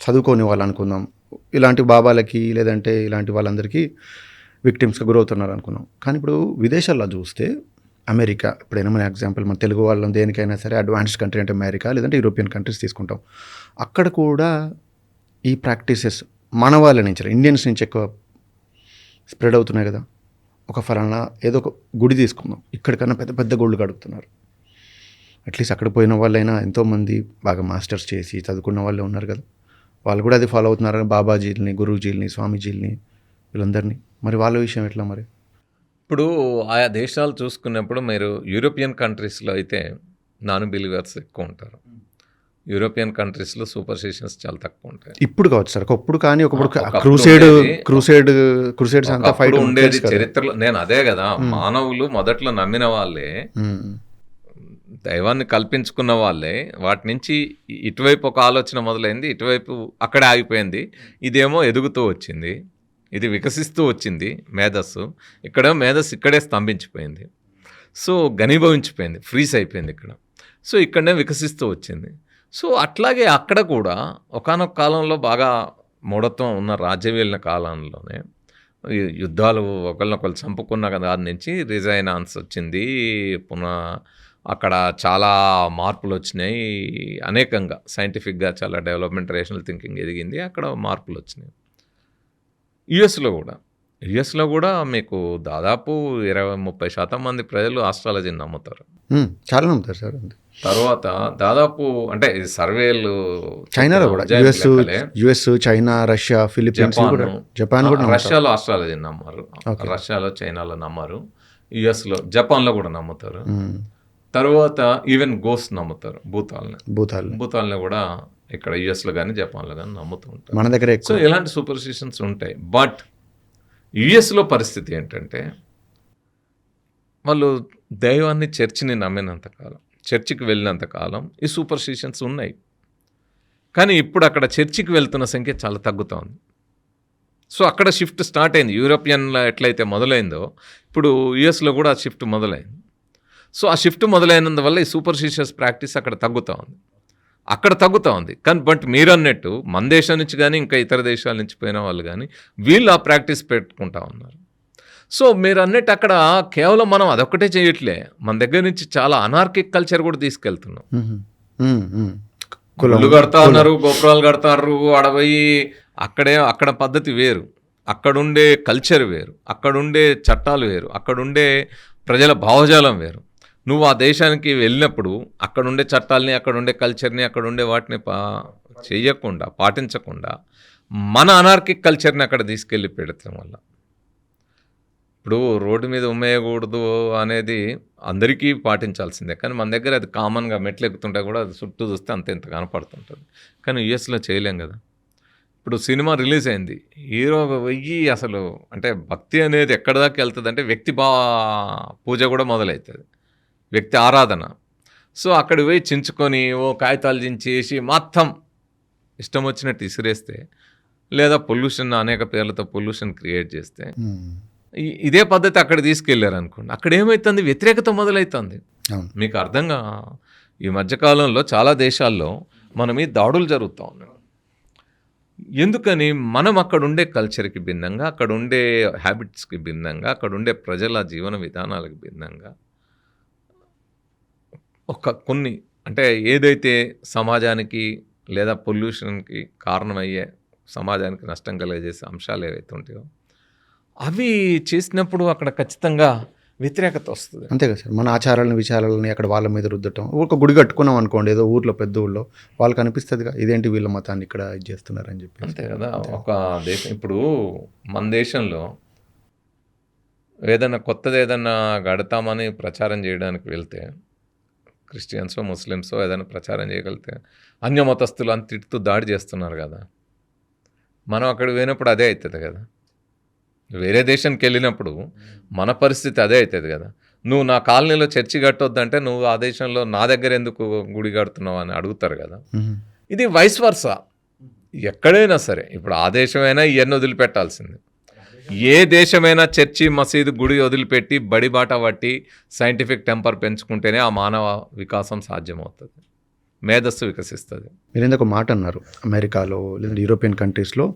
చదువుకోని వాళ్ళు అనుకుందాం, ఇలాంటి బాబాలకి లేదంటే ఇలాంటి వాళ్ళందరికీ విక్టిమ్స్గా గురవుతున్నారు అనుకున్నాం. కానీ ఇప్పుడు విదేశాల్లో చూస్తే అమెరికా, ఇప్పుడు ఏమైనా ఎగ్జాంపుల్ మన తెలుగు వాళ్ళం దేనికైనా సరే అడ్వాన్స్డ్ కంట్రీ అంటే అమెరికా లేదంటే యూరోపియన్ కంట్రీస్ తీసుకుంటాం. అక్కడ కూడా ఈ ప్రాక్టీసెస్ మన వాళ్ళ నుంచి, ఇండియన్స్ నుంచి ఎక్కువ స్ప్రెడ్ అవుతున్నాయి కదా. ఒక ఫలానా ఏదో ఒక గుడి తీసుకుందాం, ఇక్కడికన్నా పెద్ద పెద్ద గుళ్ళు కడుగుతున్నారు. అట్లీస్ట్ అక్కడ పోయిన వాళ్ళైనా ఎంతోమంది బాగా మాస్టర్స్ చేసి చదువుకున్న వాళ్ళే ఉన్నారు కదా, వాళ్ళు కూడా అది ఫాలో అవుతున్నారు. బాబాజీలని, గురూజీలని, స్వామీజీలని, వీళ్ళందరినీ. మరి వాళ్ళ విషయం ఎట్లా మరి? ఇప్పుడు ఆయా దేశాలు చూసుకున్నప్పుడు మీరు యూరోపియన్ కంట్రీస్లో అయితే నాన్ బిలీవర్స్ ఎక్కువ ఉంటారు. యూరోపియన్ కంట్రీస్లో సూపర్స్టిషన్స్ చాలా తక్కువ ఉంటాయి. ఇప్పుడు కావచ్చు సార్, ఒకప్పుడు. కానీ ఒకప్పుడు ఒకప్పుడు క్రూసేడ్స్ అంతా ఫైట్ ఉండేది చరిత్రలో. నేను అదే కదా, మానవులు మొదట్లో నమ్మిన వాళ్ళే, దైవాన్ని కల్పించుకున్న వాళ్ళే, వాటి నుంచి ఇటువైపు ఒక ఆలోచన మొదలైంది, ఇటువైపు అక్కడే ఆగిపోయింది. ఇదేమో ఎదుగుతూ వచ్చింది, ఇది వికసిస్తూ వచ్చింది మేధస్సు. ఇక్కడ మేధస్సు ఇక్కడే స్తంభించిపోయింది, సో ఘనీభవించిపోయింది, ఫ్రీజ్ అయిపోయింది ఇక్కడ. సో ఇక్కడనే వికసిస్తూ వచ్చింది. సో అట్లాగే అక్కడ కూడా ఒకానొక కాలంలో బాగా మూఢత్వం ఉన్న రాజ్యం వెళ్ళిన కాలంలోనే యుద్ధాలు ఒకరినొకరు చంపుకున్న దాని నుంచి రిజైనాన్స్ వచ్చింది. పునః అక్కడ చాలా మార్పులు వచ్చినాయి, అనేకంగా సైంటిఫిక్గా చాలా డెవలప్మెంట్, రేషనల్ థింకింగ్ ఎదిగింది, అక్కడ మార్పులు వచ్చినాయి. యుఎస్లో కూడా మీకు దాదాపు 20-30% మంది ప్రజలు ఆస్ట్రాలజీని నమ్ముతారు. చాలా నమ్ముతారు సార్. తర్వాత దాదాపు అంటే సర్వేలు చైనాలో కూడా, US, China, Russia, Philippines, Japan కూడా. రష్యాలో ఆస్ట్రాలజీని నమ్మరు, రష్యాలో చైనాలో నమ్మరు, యుఎస్లో జపాన్లో కూడా నమ్ముతారు. తర్వాత ఈవెన్ గోస్ట్ నమ్ముతారు, భూతాలని కూడా ఇక్కడ యుఎస్లో కానీ జపాన్లో కానీ నమ్ముతూ ఉంటారు. మన దగ్గర సో ఇలాంటి సూపర్స్టిషన్స్ ఉంటాయి. బట్ యుఎస్లో పరిస్థితి ఏంటంటే వాళ్ళు దైవాన్ని, చర్చిని నమ్మినంతకాలం, చర్చికి వెళ్ళినంతకాలం ఈ సూపర్స్టిషన్స్ ఉన్నాయి. కానీ ఇప్పుడు అక్కడ చర్చికి వెళ్తున్న సంఖ్య చాలా తగ్గుతోంది. సో అక్కడ షిఫ్ట్ స్టార్ట్ అయింది. యూరోపియన్లో ఎట్లయితే మొదలైందో ఇప్పుడు యుఎస్లో కూడా ఆ షిఫ్ట్ మొదలైంది. సో ఆ షిఫ్ట్ మొదలైనందువల్ల ఈ సూపర్స్టిషియస్ ప్రాక్టీస్ అక్కడ తగ్గుతూ ఉంది. కానీ బట్ మీరు అన్నట్టు మన దేశం నుంచి కానీ ఇంకా ఇతర దేశాల నుంచి పోయిన వాళ్ళు కానీ వీళ్ళు ఆ ప్రాక్టీస్ పెట్టుకుంటా ఉన్నారు. సో మీరు అన్నట్టు అక్కడ కేవలం మనం అదొక్కటే చేయట్లే, మన దగ్గర నుంచి చాలా అనార్కిక్ కల్చర్ కూడా తీసుకెళ్తున్నాం. గుళ్ళు కడతా ఉన్నారు, గోపురాలు కడతారు, అడవయి అక్కడ పద్ధతి వేరు, అక్కడుండే కల్చర్ వేరు, అక్కడుండే చట్టాలు వేరు, అక్కడుండే ప్రజల భావజాలం వేరు. నువ్వు ఆ దేశానికి వెళ్ళినప్పుడు అక్కడుండే చట్టాలని, అక్కడుండే కల్చర్ని, అక్కడుండే వాటిని చేయకుండా, పాటించకుండా మన అనార్కిక్ కల్చర్ని అక్కడ తీసుకెళ్ళి పెడతాం వల్ల ఇప్పుడు రోడ్డు మీద ఉమ్మేయకూడదు అనేది అందరికీ పాటించాల్సిందే. కానీ మన దగ్గర అది కామన్గా మెట్లు ఎక్కుతుంటే కూడా అది చుట్టూ చూస్తే అంత ఇంత కనపడుతుంటుంది. కానీ యుఎస్లో చేయలేం కదా. ఇప్పుడు సినిమా రిలీజ్ అయింది, హీరో వెయ్యి అసలు అంటే భక్తి అనేది ఎక్కడ దాకా వెళ్తుంది అంటే వ్యక్తి పూజ కూడా మొదలవుతుంది, వ్యక్తి ఆరాధన. సో అక్కడికి పోయి చించుకొని కాగితాలు చించేసి మొత్తం ఇష్టం వచ్చినట్టు ఇసిరేస్తే, లేదా పొల్యూషన్ అనేక పేర్లతో పొల్యూషన్ క్రియేట్ చేస్తే, ఇదే పద్ధతి అక్కడ తీసుకెళ్లారు అనుకోండి, అక్కడ ఏమవుతుంది, వ్యతిరేకత మొదలవుతుంది. మీకు అర్థంగా ఈ మధ్యకాలంలో చాలా దేశాల్లో మన మీద దాడులు జరుగుతూ ఉన్నాయి. ఎందుకని? మనం అక్కడ ఉండే కల్చర్కి భిన్నంగా, అక్కడ ఉండే హ్యాబిట్స్కి భిన్నంగా, అక్కడ ఉండే ప్రజల జీవన విధానాలకు భిన్నంగా కొన్ని అంటే ఏదైతే సమాజానికి లేదా పొల్యూషన్కి కారణమయ్యే, సమాజానికి నష్టం కలిగజేసే అంశాలు ఏవైతే ఉంటాయో అవి చేసినప్పుడు అక్కడ ఖచ్చితంగా వ్యతిరేకత వస్తుంది. అంతే కదా సార్. మన ఆచారాలను, విచారాలని అక్కడ వాళ్ళ మీద రుద్దటం. ఒక గుడి కట్టుకున్నాం అనుకోండి ఏదో ఊర్లో, పెద్ద ఊళ్ళో, వాళ్ళకి అనిపిస్తుందిగా ఇదేంటి వీళ్ళ మతాన్ని ఇక్కడ ఇది చేస్తున్నారని చెప్పి. అంతే కదా. ఒక దేశం, ఇప్పుడు మన దేశంలో ఏదైనా కొత్తది ఏదైనా గడతామని ప్రచారం చేయడానికి వెళ్తే, క్రిస్టియన్సో ముస్లిమ్సో ఏదైనా ప్రచారం చేయగలిగితే అన్య మతస్థులు అని తిట్టుతూ దాడి చేస్తున్నారు కదా. మనం అక్కడికి పోయినప్పుడు అదే అవుతుంది కదా. వేరే దేశానికి వెళ్ళినప్పుడు మన పరిస్థితి అదే అవుతుంది కదా. నువ్వు నా కాలనీలో చర్చి కట్టొద్దంటే నువ్వు ఆ దేశంలో నా దగ్గర ఎందుకు గుడి కడుతున్నావు అని అడుగుతారు కదా. ఇది వైస్ వర్సా ఎక్కడైనా సరే. ఇప్పుడు ఆ దేశమైనా ఇవన్నీ వదిలిపెట్టాల్సింది. ఏ దేశమైనా చర్చి మసీదు గుడి వదిలిపెట్టి బడిబాట పట్టి సైంటిఫిక్ టెంపర్ పెంచుకుంటేనే ఆ మానవ వికాసం సాధ్యమవుతుంది, మేధస్సు వికసిస్తుంది. మీరు ఎందుకు మాట అన్నారు, అమెరికాలో లేదా యూరోపియన్ కంట్రీస్లో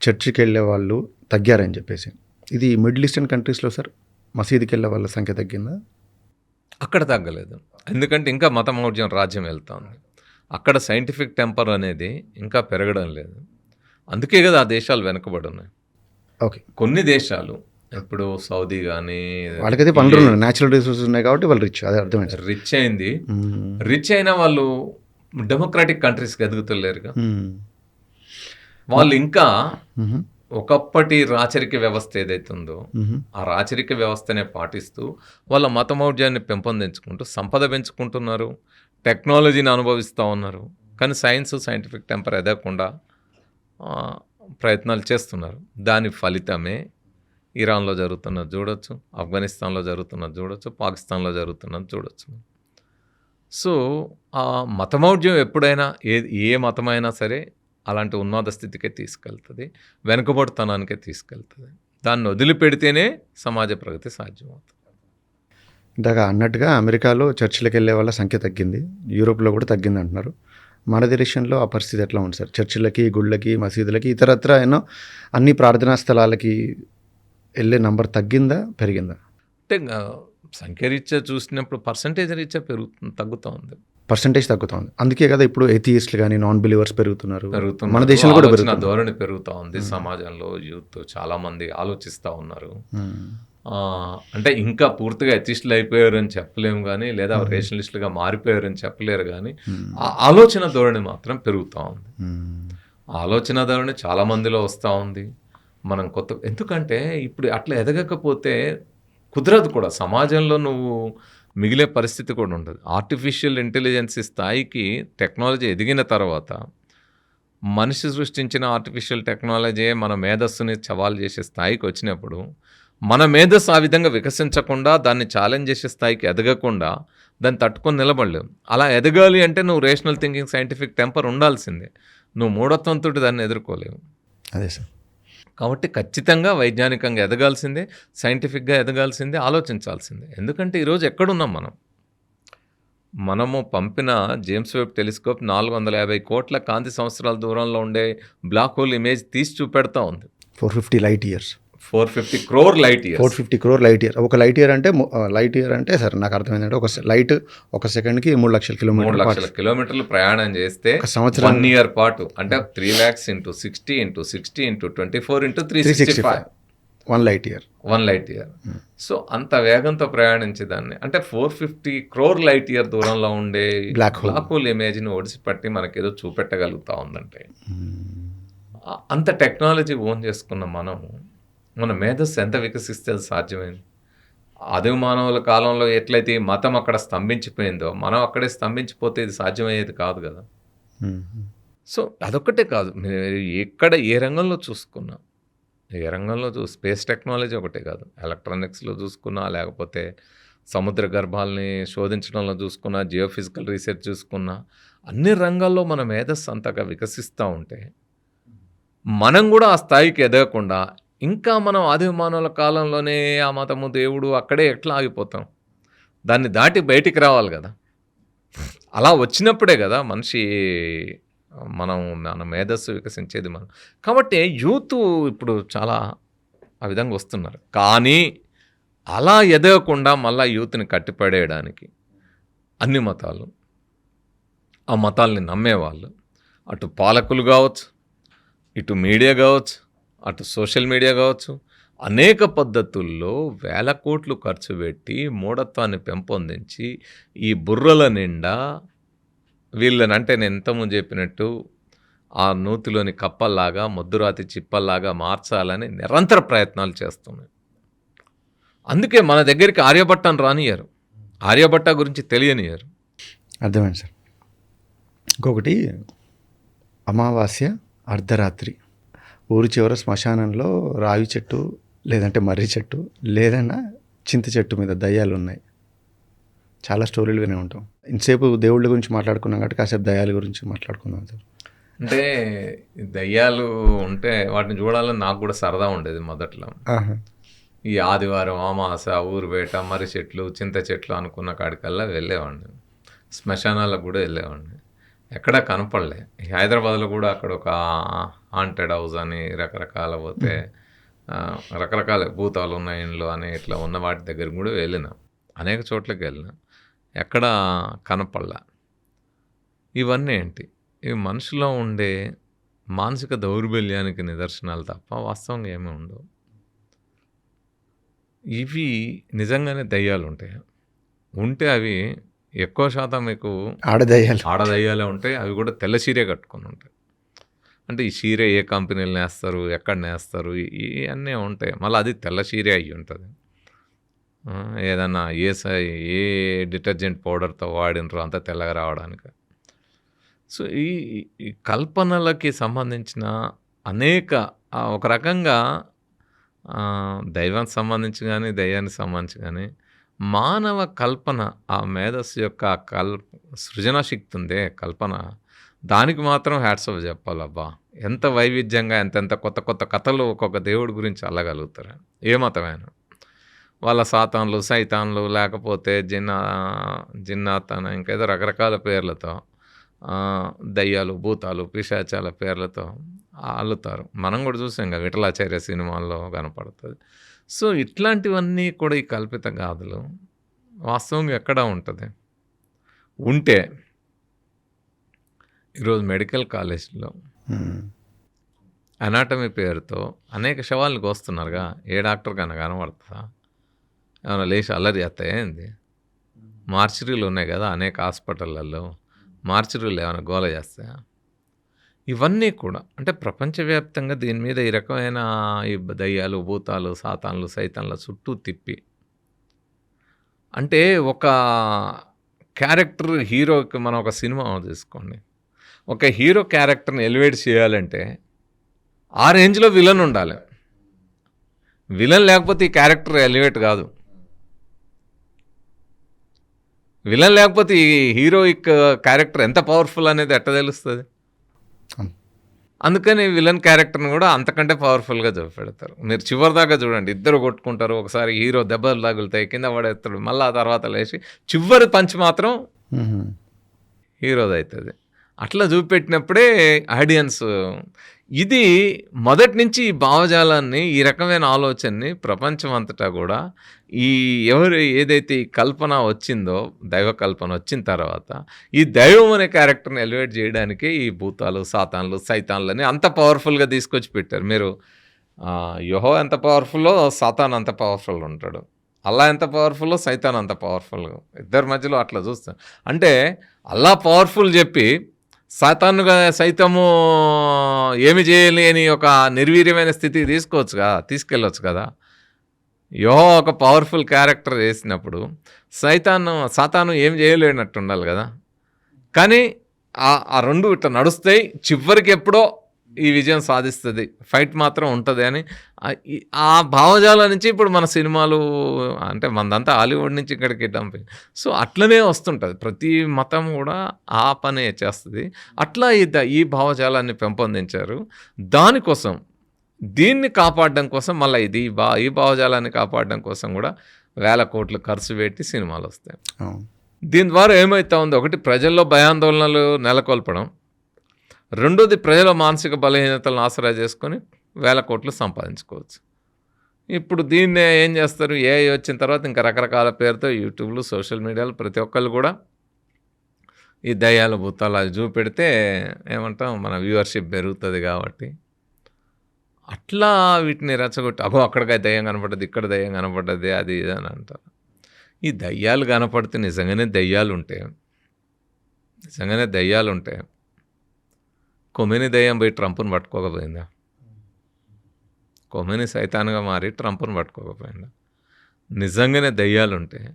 చర్చికి వెళ్ళే వాళ్ళు తగ్గారని చెప్పేసి. ఇది మిడిల్ ఈస్టర్న్ కంట్రీస్లో సార్ మసీదుకి వెళ్ళే వాళ్ళ సంఖ్య తగ్గిందా? అక్కడ తగ్గలేదు, ఎందుకంటే ఇంకా మతమౌఢ్యం రాజ్యం వెళ్తుంది. అక్కడ సైంటిఫిక్ టెంపర్ అనేది ఇంకా పెరగడం లేదు. అందుకే కదా ఆ దేశాలు వెనుకబడి ఉన్నాయి. ఓకే, కొన్ని దేశాలు ఇప్పుడు సౌదీ కానీ వాళ్ళకైతే పనులు ఉన్నాయి, న్యాచురల్ రిసోర్సెస్ ఉన్నాయి కాబట్టి వాళ్ళు రిచ్, అదే అర్థమైంది. రిచ్ అయింది. రిచ్ అయినా వాళ్ళు డెమోక్రాటిక్ కంట్రీస్కి ఎదుగుతలేరుగా. వాళ్ళు ఇంకా ఒకప్పటి రాచరిక వ్యవస్థ ఏదైతుందో ఆ రాచరిక వ్యవస్థనే పాటిస్తూ వాళ్ళ మతమౌఢ్యాన్ని పెంపొందించుకుంటూ సంపద పెంచుకుంటున్నారు, టెక్నాలజీని అనుభవిస్తూ ఉన్నారు. కానీ సైంటిఫిక్ టెంపర్ ఎదగకుండా ప్రయత్నాలు చేస్తున్నారు. దాని ఫలితమే ఇరాన్లో జరుగుతున్నది చూడొచ్చు, ఆఫ్ఘనిస్తాన్లో జరుగుతున్నది చూడొచ్చు, పాకిస్తాన్లో జరుగుతున్నది చూడొచ్చు. సో ఆ మతమౌఢ్యం ఎప్పుడైనా ఏ మతమైనా సరే అలాంటి ఉన్మాద స్థితికే తీసుకెళ్తుంది, వెనుకబడితనానికే తీసుకెళ్తుంది. దాన్ని వదిలిపెడితేనే సమాజ ప్రగతి సాధ్యమవుతుంది. ఇందాక అన్నట్టుగా అమెరికాలో చర్చిలకు వెళ్ళే వాళ్ళ సంఖ్య తగ్గింది, యూరోప్లో కూడా తగ్గింది అంటున్నారు. మన దేశంలో ఆ పరిస్థితి ఎట్లా ఉంది సార్? చర్చిలకి, గుళ్ళకి, మసీదులకి, ఇతరత్ర ఎన్నో అన్ని ప్రార్థనా స్థలాలకి వెళ్ళే నంబర్ తగ్గిందా పెరిగిందా? అంటే సంఖ్య రీత్యా చూసినప్పుడు పర్సంటేజ్ రీత్యా తగ్గుతూ ఉంది. పర్సంటేజ్ తగ్గుతూ ఉంది. అందుకే కదా ఇప్పుడు ఎథియిస్టులు కానీ నాన్ బిలీవర్స్ పెరుగుతున్నారు. మన దేశంలో దేశంలో కూడా పెరుగుతున్న ధోరణి పెరుగుతూ ఉంది. సమాజంలో యూత్ చాలా మంది ఆలోచిస్తూ ఉన్నారు. అంటే ఇంకా పూర్తిగా ఎథిస్టులు అయిపోయారని చెప్పలేము కానీ, లేదా రేషనలిస్టులుగా మారిపోయారని చెప్పలేరు కానీ, ఆ ఆలోచన ధోరణి మాత్రం పెరుగుతూ ఉంది. ఆలోచన ధోరణి చాలా మందిలో వస్తూ ఉంది. మనం ఎందుకంటే ఇప్పుడు అట్లా ఎదగకపోతే కుదరదు కూడా. సమాజంలో నువ్వు మిగిలే పరిస్థితి కూడా ఉండదు. ఆర్టిఫిషియల్ ఇంటెలిజెన్స్ స్థాయికి టెక్నాలజీ ఎదిగిన తర్వాత మనిషి సృష్టించిన ఆర్టిఫిషియల్ టెక్నాలజీ మన మేధస్సుని సవాల్ చేసే స్థాయికి వచ్చినప్పుడు మన మేధస్సు ఆ విధంగా వికసించకుండా, దాన్ని ఛాలెంజ్ చేసే స్థాయికి ఎదగకుండా దాన్ని తట్టుకొని నిలబడలేవు. అలా ఎదగాలి అంటే నువ్వు రేషనల్ థింకింగ్, సైంటిఫిక్ టెంపర్ ఉండాల్సిందే. నువ్వు మూఢత్వంతో దాన్ని ఎదుర్కోలేవు. అదే సార్. కాబట్టి ఖచ్చితంగా వైజ్ఞానికంగా ఎదగాల్సిందే, సైంటిఫిక్గా ఎదగాల్సిందే, ఆలోచించాల్సిందే. ఎందుకంటే ఈరోజు ఎక్కడున్నాం మనము పంపిన జేమ్స్ వెబ్ టెలిస్కోప్ 450 కోట్ల కాంతి సంవత్సరాల దూరంలో ఉండే బ్లాక్ హోల్ ఇమేజ్ తీసి చూపెడతా ఉంది. 450 light years. 450 crore light years. 450 crore light year. ఒక లైట్ ఇయర్ అంటే సార్ నాకు అర్థమైందంటే ఒక లైట్ ఒక సెకండ్కి 3 లక్షల కిలోమీటర్లు. 3 లక్షల కిలోమీటర్లు ప్రయాణం చేస్తే సంవత్సరం 1 year పాటు, అంటే 3 lakhs into 60 into 60 into 24 into 365. 1 light year. 1 light year. So అంత వేగంతో ప్రయాణించేదాన్ని, అంటే 450 crore లైట్ ఇయర్ దూరంలో ఉండే బ్లాక్ హోల్ ఇమేజ్ని ఒడిసిపట్టి మనకేదో చూపెట్టగలుగుతా ఉందంటే, అంత టెక్నాలజీ ఓన్ చేసుకున్న మన మేధస్సు ఎంత వికసిస్తే అది సాధ్యమైంది. ఆది మానవుల కాలంలో ఎట్లయితే మతం అక్కడ స్తంభించిపోయిందో, మనం అక్కడే స్తంభించిపోతే ఇది సాధ్యమయ్యేది కాదు కదా. సో అదొక్కటే కాదు, ఎక్కడ ఏ రంగంలో చూసుకున్నా, స్పేస్ టెక్నాలజీ ఒకటే కాదు, ఎలక్ట్రానిక్స్లో చూసుకున్నా, లేకపోతే సముద్ర గర్భాలని శోధించడంలో చూసుకున్నా, జియోఫిజికల్ రీసెర్చ్ చూసుకున్నా, అన్ని రంగాల్లో మన మేధస్సు అంతగా వికసిస్తూ ఉంటే మనం కూడా ఆ స్థాయికి ఎదగకుండా ఇంకా మనం ఆది మానవుల కాలంలోనే ఆ మతము, దేవుడు అక్కడే ఎట్లా ఆగిపోతాం? దాన్ని దాటి బయటికి రావాలి కదా. అలా వచ్చినప్పుడే కదా మన మేధస్సు వికసించేది మనం. కాబట్టి యూత్ ఇప్పుడు చాలా ఆ విధంగా వస్తున్నారు. కానీ అలా ఎదగకుండా మళ్ళా యూత్ని కట్టిపడేయడానికి అన్ని మతాలు, ఆ మతాల్ని నమ్మేవాళ్ళు, అటు పాలకులు కావచ్చు, ఇటు మీడియా కావచ్చు, అటు సోషల్ మీడియా కావచ్చు, అనేక పద్ధతుల్లో వేల కోట్లు ఖర్చు పెట్టి మూఢత్వాన్ని పెంపొందించి ఈ బుర్రల నిండా వీళ్ళని, అంటే నేను ఇంతకుముందు చెప్పినట్టు ఆ నూతిలోని కప్పల్లాగా, ముద్దురాతి చిప్పల్లాగా మార్చాలని నిరంతర ప్రయత్నాలు చేస్తున్నాయి. అందుకే మన దగ్గరికి ఆర్యభట్టను రానియరు, ఆర్యభట్ట గురించి తెలియనియరు. అర్థమైంది సార్. ఇంకొకటి, అమావాస్య అర్ధరాత్రి ఊరి చివర శ్మశానంలో రావి చెట్టు లేదంటే మర్రి చెట్టు, లేదన్నా చింత చెట్టు మీద దయ్యాలు ఉన్నాయి. చాలా స్టోరీలు వినే ఉంటాం. ఇంతసేపు దేవుళ్ళ గురించి మాట్లాడుకున్నాం కాబట్టి కాసేపు దయ్యాల గురించి మాట్లాడుకుందాం సార్. అంటే ఈ దయ్యాలు ఉంటే వాటిని చూడాలని నాకు కూడా సరదా ఉండేది మొదట్లో. ఈ ఆదివారం అమావాస ఊరు బయట మర్రి చెట్లు చింత చెట్లు అనుకున్న కాడికల్లా వెళ్ళేవాడిని. శ్మశానాలకు కూడా వెళ్ళేవాడిని. ఎక్కడా కనపడలే. హైదరాబాద్లో కూడా అక్కడ ఒక హాంటెడ్ హౌస్ అని రకరకాల పోతే రకరకాల భూతాలు ఉన్న ఇండ్లు అని ఇట్లా ఉన్న వాటి దగ్గర కూడా వెళ్ళిన, అనేక చోట్లకి వెళ్ళిన, ఎక్కడ కనపడలా. ఇవన్నీ ఏంటి? ఇవి మనిషిలో ఉండే మానసిక దౌర్బల్యానికి నిదర్శనాలు తప్ప వాస్తవంగా ఏమీ ఉండవు. ఇవి నిజంగానే దయ్యాలు ఉంటాయి. ఉంటే అవి ఎక్కువ శాతం మీకు ఆడదయ్యాలే ఉంటాయి. అవి కూడా తెల్ల చీరే కట్టుకొని ఉంటాయి. అంటే ఈ చీర ఏ కంపెనీలు నేస్తారు, ఎక్కడ నేస్తారు, ఇవన్నీ ఉంటాయి. మళ్ళీ అది తెల్ల చీరే అయ్యి ఉంటుంది. ఏదన్నా ఏ డిటర్జెంట్ పౌడర్తో వాడినరో అంత తెల్లగా రావడానికి. సో ఈ కల్పనలకి సంబంధించిన అనేక ఒక రకంగా దైవానికి సంబంధించి కానీ దయ్యానికి సంబంధించి కానీ మానవ కల్పన, ఆ మేధస్సు యొక్క సృజనశక్తి ఉందే కల్పన, దానికి మాత్రం హ్యాట్స్ ఆఫ్ చెప్పాలబ్బా. ఎంత వైవిధ్యంగా ఎంతెంత కొత్త కొత్త కథలు ఒక్కొక్క దేవుడి గురించి అల్లగలుగుతారు. ఏ మతమైన వాళ్ళ సాతాన్లు సైతాన్లు లేకపోతే జిన్నాతన ఇంకేదో రకరకాల పేర్లతో దయ్యాలు భూతాలు పిశాచాల పేర్లతో అల్లుతారు. మనం కూడా చూసాం కదా, విఠలాచార్య సినిమాల్లో కనపడుతుంది. సో ఇట్లాంటివన్నీ కూడా ఈ కల్పిత గాథలు వాస్తవంగా ఎక్కడ ఉంటుంది? ఉంటే ఈరోజు మెడికల్ కాలేజీలో అనాటమీ పేరుతో అనేక శవాలను కోస్తున్నారుగా. ఏ డాక్టర్ కన్నా కనబడుతుందా? ఏమైనా లేచి అల్లరి చేస్తాయా ఏంది? మార్చరీలు ఉన్నాయి కదా అనేక హాస్పిటళ్ళల్లో, మార్చరీలు ఏమైనా గోల చేస్తాయా? ఇవన్నీ కూడా అంటే ప్రపంచవ్యాప్తంగా దీని మీద ఈ రకమైన ఈ దయ్యాలు భూతాలు సాతాన్లు సైతాన్ల చుట్టూ తిప్పి, అంటే ఒక క్యారెక్టర్ హీరోకి మనం ఒక సినిమా తీసుకోండి, ఒక హీరో క్యారెక్టర్ని ఎలివేట్ చేయాలంటే ఆ రేంజ్లో విలన్ ఉండాలి. విలన్ లేకపోతే ఈ క్యారెక్టర్ ఎలివేట్ కాదు. విలన్ లేకపోతే ఈ హీరోయిక్ క్యారెక్టర్ ఎంత పవర్ఫుల్ అనేది ఎట్ట తెలుస్తుంది? అందుకని విలన్ క్యారెక్టర్ని కూడా అంతకంటే పవర్ఫుల్గా చూపెడతారు. మీరు చివరి దాకా చూడండి, ఇద్దరు కొట్టుకుంటారు, ఒకసారి హీరో దెబ్బలు తగులుతాయి, కింద పడేస్తాడు, మళ్ళీ ఆ తర్వాత లేచి చివరి పంచ్ మాత్రం హీరోది అవుతుంది. అట్లా చూపెట్టినప్పుడే ఆడియన్స్ ఇది మొదటి నుంచి ఈ భావజాలాన్ని ఈ రకమైన ఆలోచనని ప్రపంచం అంతటా కూడా ఈ ఏదైతే ఈ కల్పన వచ్చిందో దైవ కల్పన వచ్చిన తర్వాత ఈ దైవం అనే క్యారెక్టర్ని ఎలివేట్ చేయడానికి ఈ భూతాలు సాతాన్లు సైతాన్లని అంత పవర్ఫుల్గా తీసుకొచ్చి పెట్టారు. మీరు యెహోవా ఎంత పవర్ఫుల్లో సాతాన్ అంత పవర్ఫుల్ ఉంటాడు, అల్లా ఎంత పవర్ఫుల్లో సైతాన్ అంత పవర్ఫుల్. ఇద్దరి మధ్యలో అట్లా చూస్తాం. అంటే అల్లా పవర్ఫుల్ చెప్పి సాతానుగా సైతము ఏమి చేయలేని ఒక నిర్వీర్యమైన స్థితికి తీసుకెళ్ళొచ్చు కదా. యెహోవా ఒక పవర్ఫుల్ క్యారెక్టర్ చేసినప్పుడు సాతాను ఏం చేయలేనట్టు ఉండాలి కదా. కానీ ఆ రెండు ఇట్లా నడుస్తాయి, చివరికి ఎప్పుడో ఈ విజయం సాధిస్తుంది, ఫైట్ మాత్రం ఉంటుంది అని ఆ భావజాల నుంచి ఇప్పుడు మన సినిమాలు అంటే మనదంతా హాలీవుడ్ నుంచి ఇక్కడికి డంపింగ్. సో అట్లనే వస్తుంటుంది, ప్రతి మతం కూడా ఆ పనే చేస్తుంది. అట్లా ఈ భావజాలాన్ని పెంపొందించారు. దానికోసం దీన్ని కాపాడడం కోసం మళ్ళీ ఈ భావజాలాన్ని కాపాడడం కోసం కూడా వేల కోట్లు ఖర్చు పెట్టి సినిమాలు వస్తాయి. దీని ద్వారా ఏమవుతా ఉంది, ఒకటి ప్రజల్లో భయాందోళనలు నెలకొల్పడం, రెండోది ప్రజల మానసిక బలహీనతలను ఆసరా చేసుకొని వేల కోట్లు సంపాదించుకోవచ్చు. ఇప్పుడు దీన్నే ఏం చేస్తారు, ఏఐ వచ్చిన తర్వాత ఇంకా రకరకాల పేరుతో యూట్యూబ్లు సోషల్ మీడియాలో ప్రతి ఒక్కళ్ళు కూడా ఈ దయ్యాల భూతాలు అది చూపెడితే ఏమంటాం మన వ్యూవర్షిప్ పెరుగుతుంది. కాబట్టి అట్లా వీటిని రెచ్చగొట్టి అక్కడికి దయ్యం కనపడ్డది, ఇక్కడ దయ్యం కనపడ్డది, అది ఇది అని అంటారు. ఈ దయ్యాలు కనపడితే నిజంగానే దయ్యాలు ఉంటాయి. కొమ్మిని దయ్యం పోయి ట్రంప్ను పట్టుకోకపోయిందా? కొమ్మిని సైతాన్గా మారి ట్రంప్ను పట్టుకోకపోయిందా? నిజంగానే దయ్యాలు ఉంటాయి.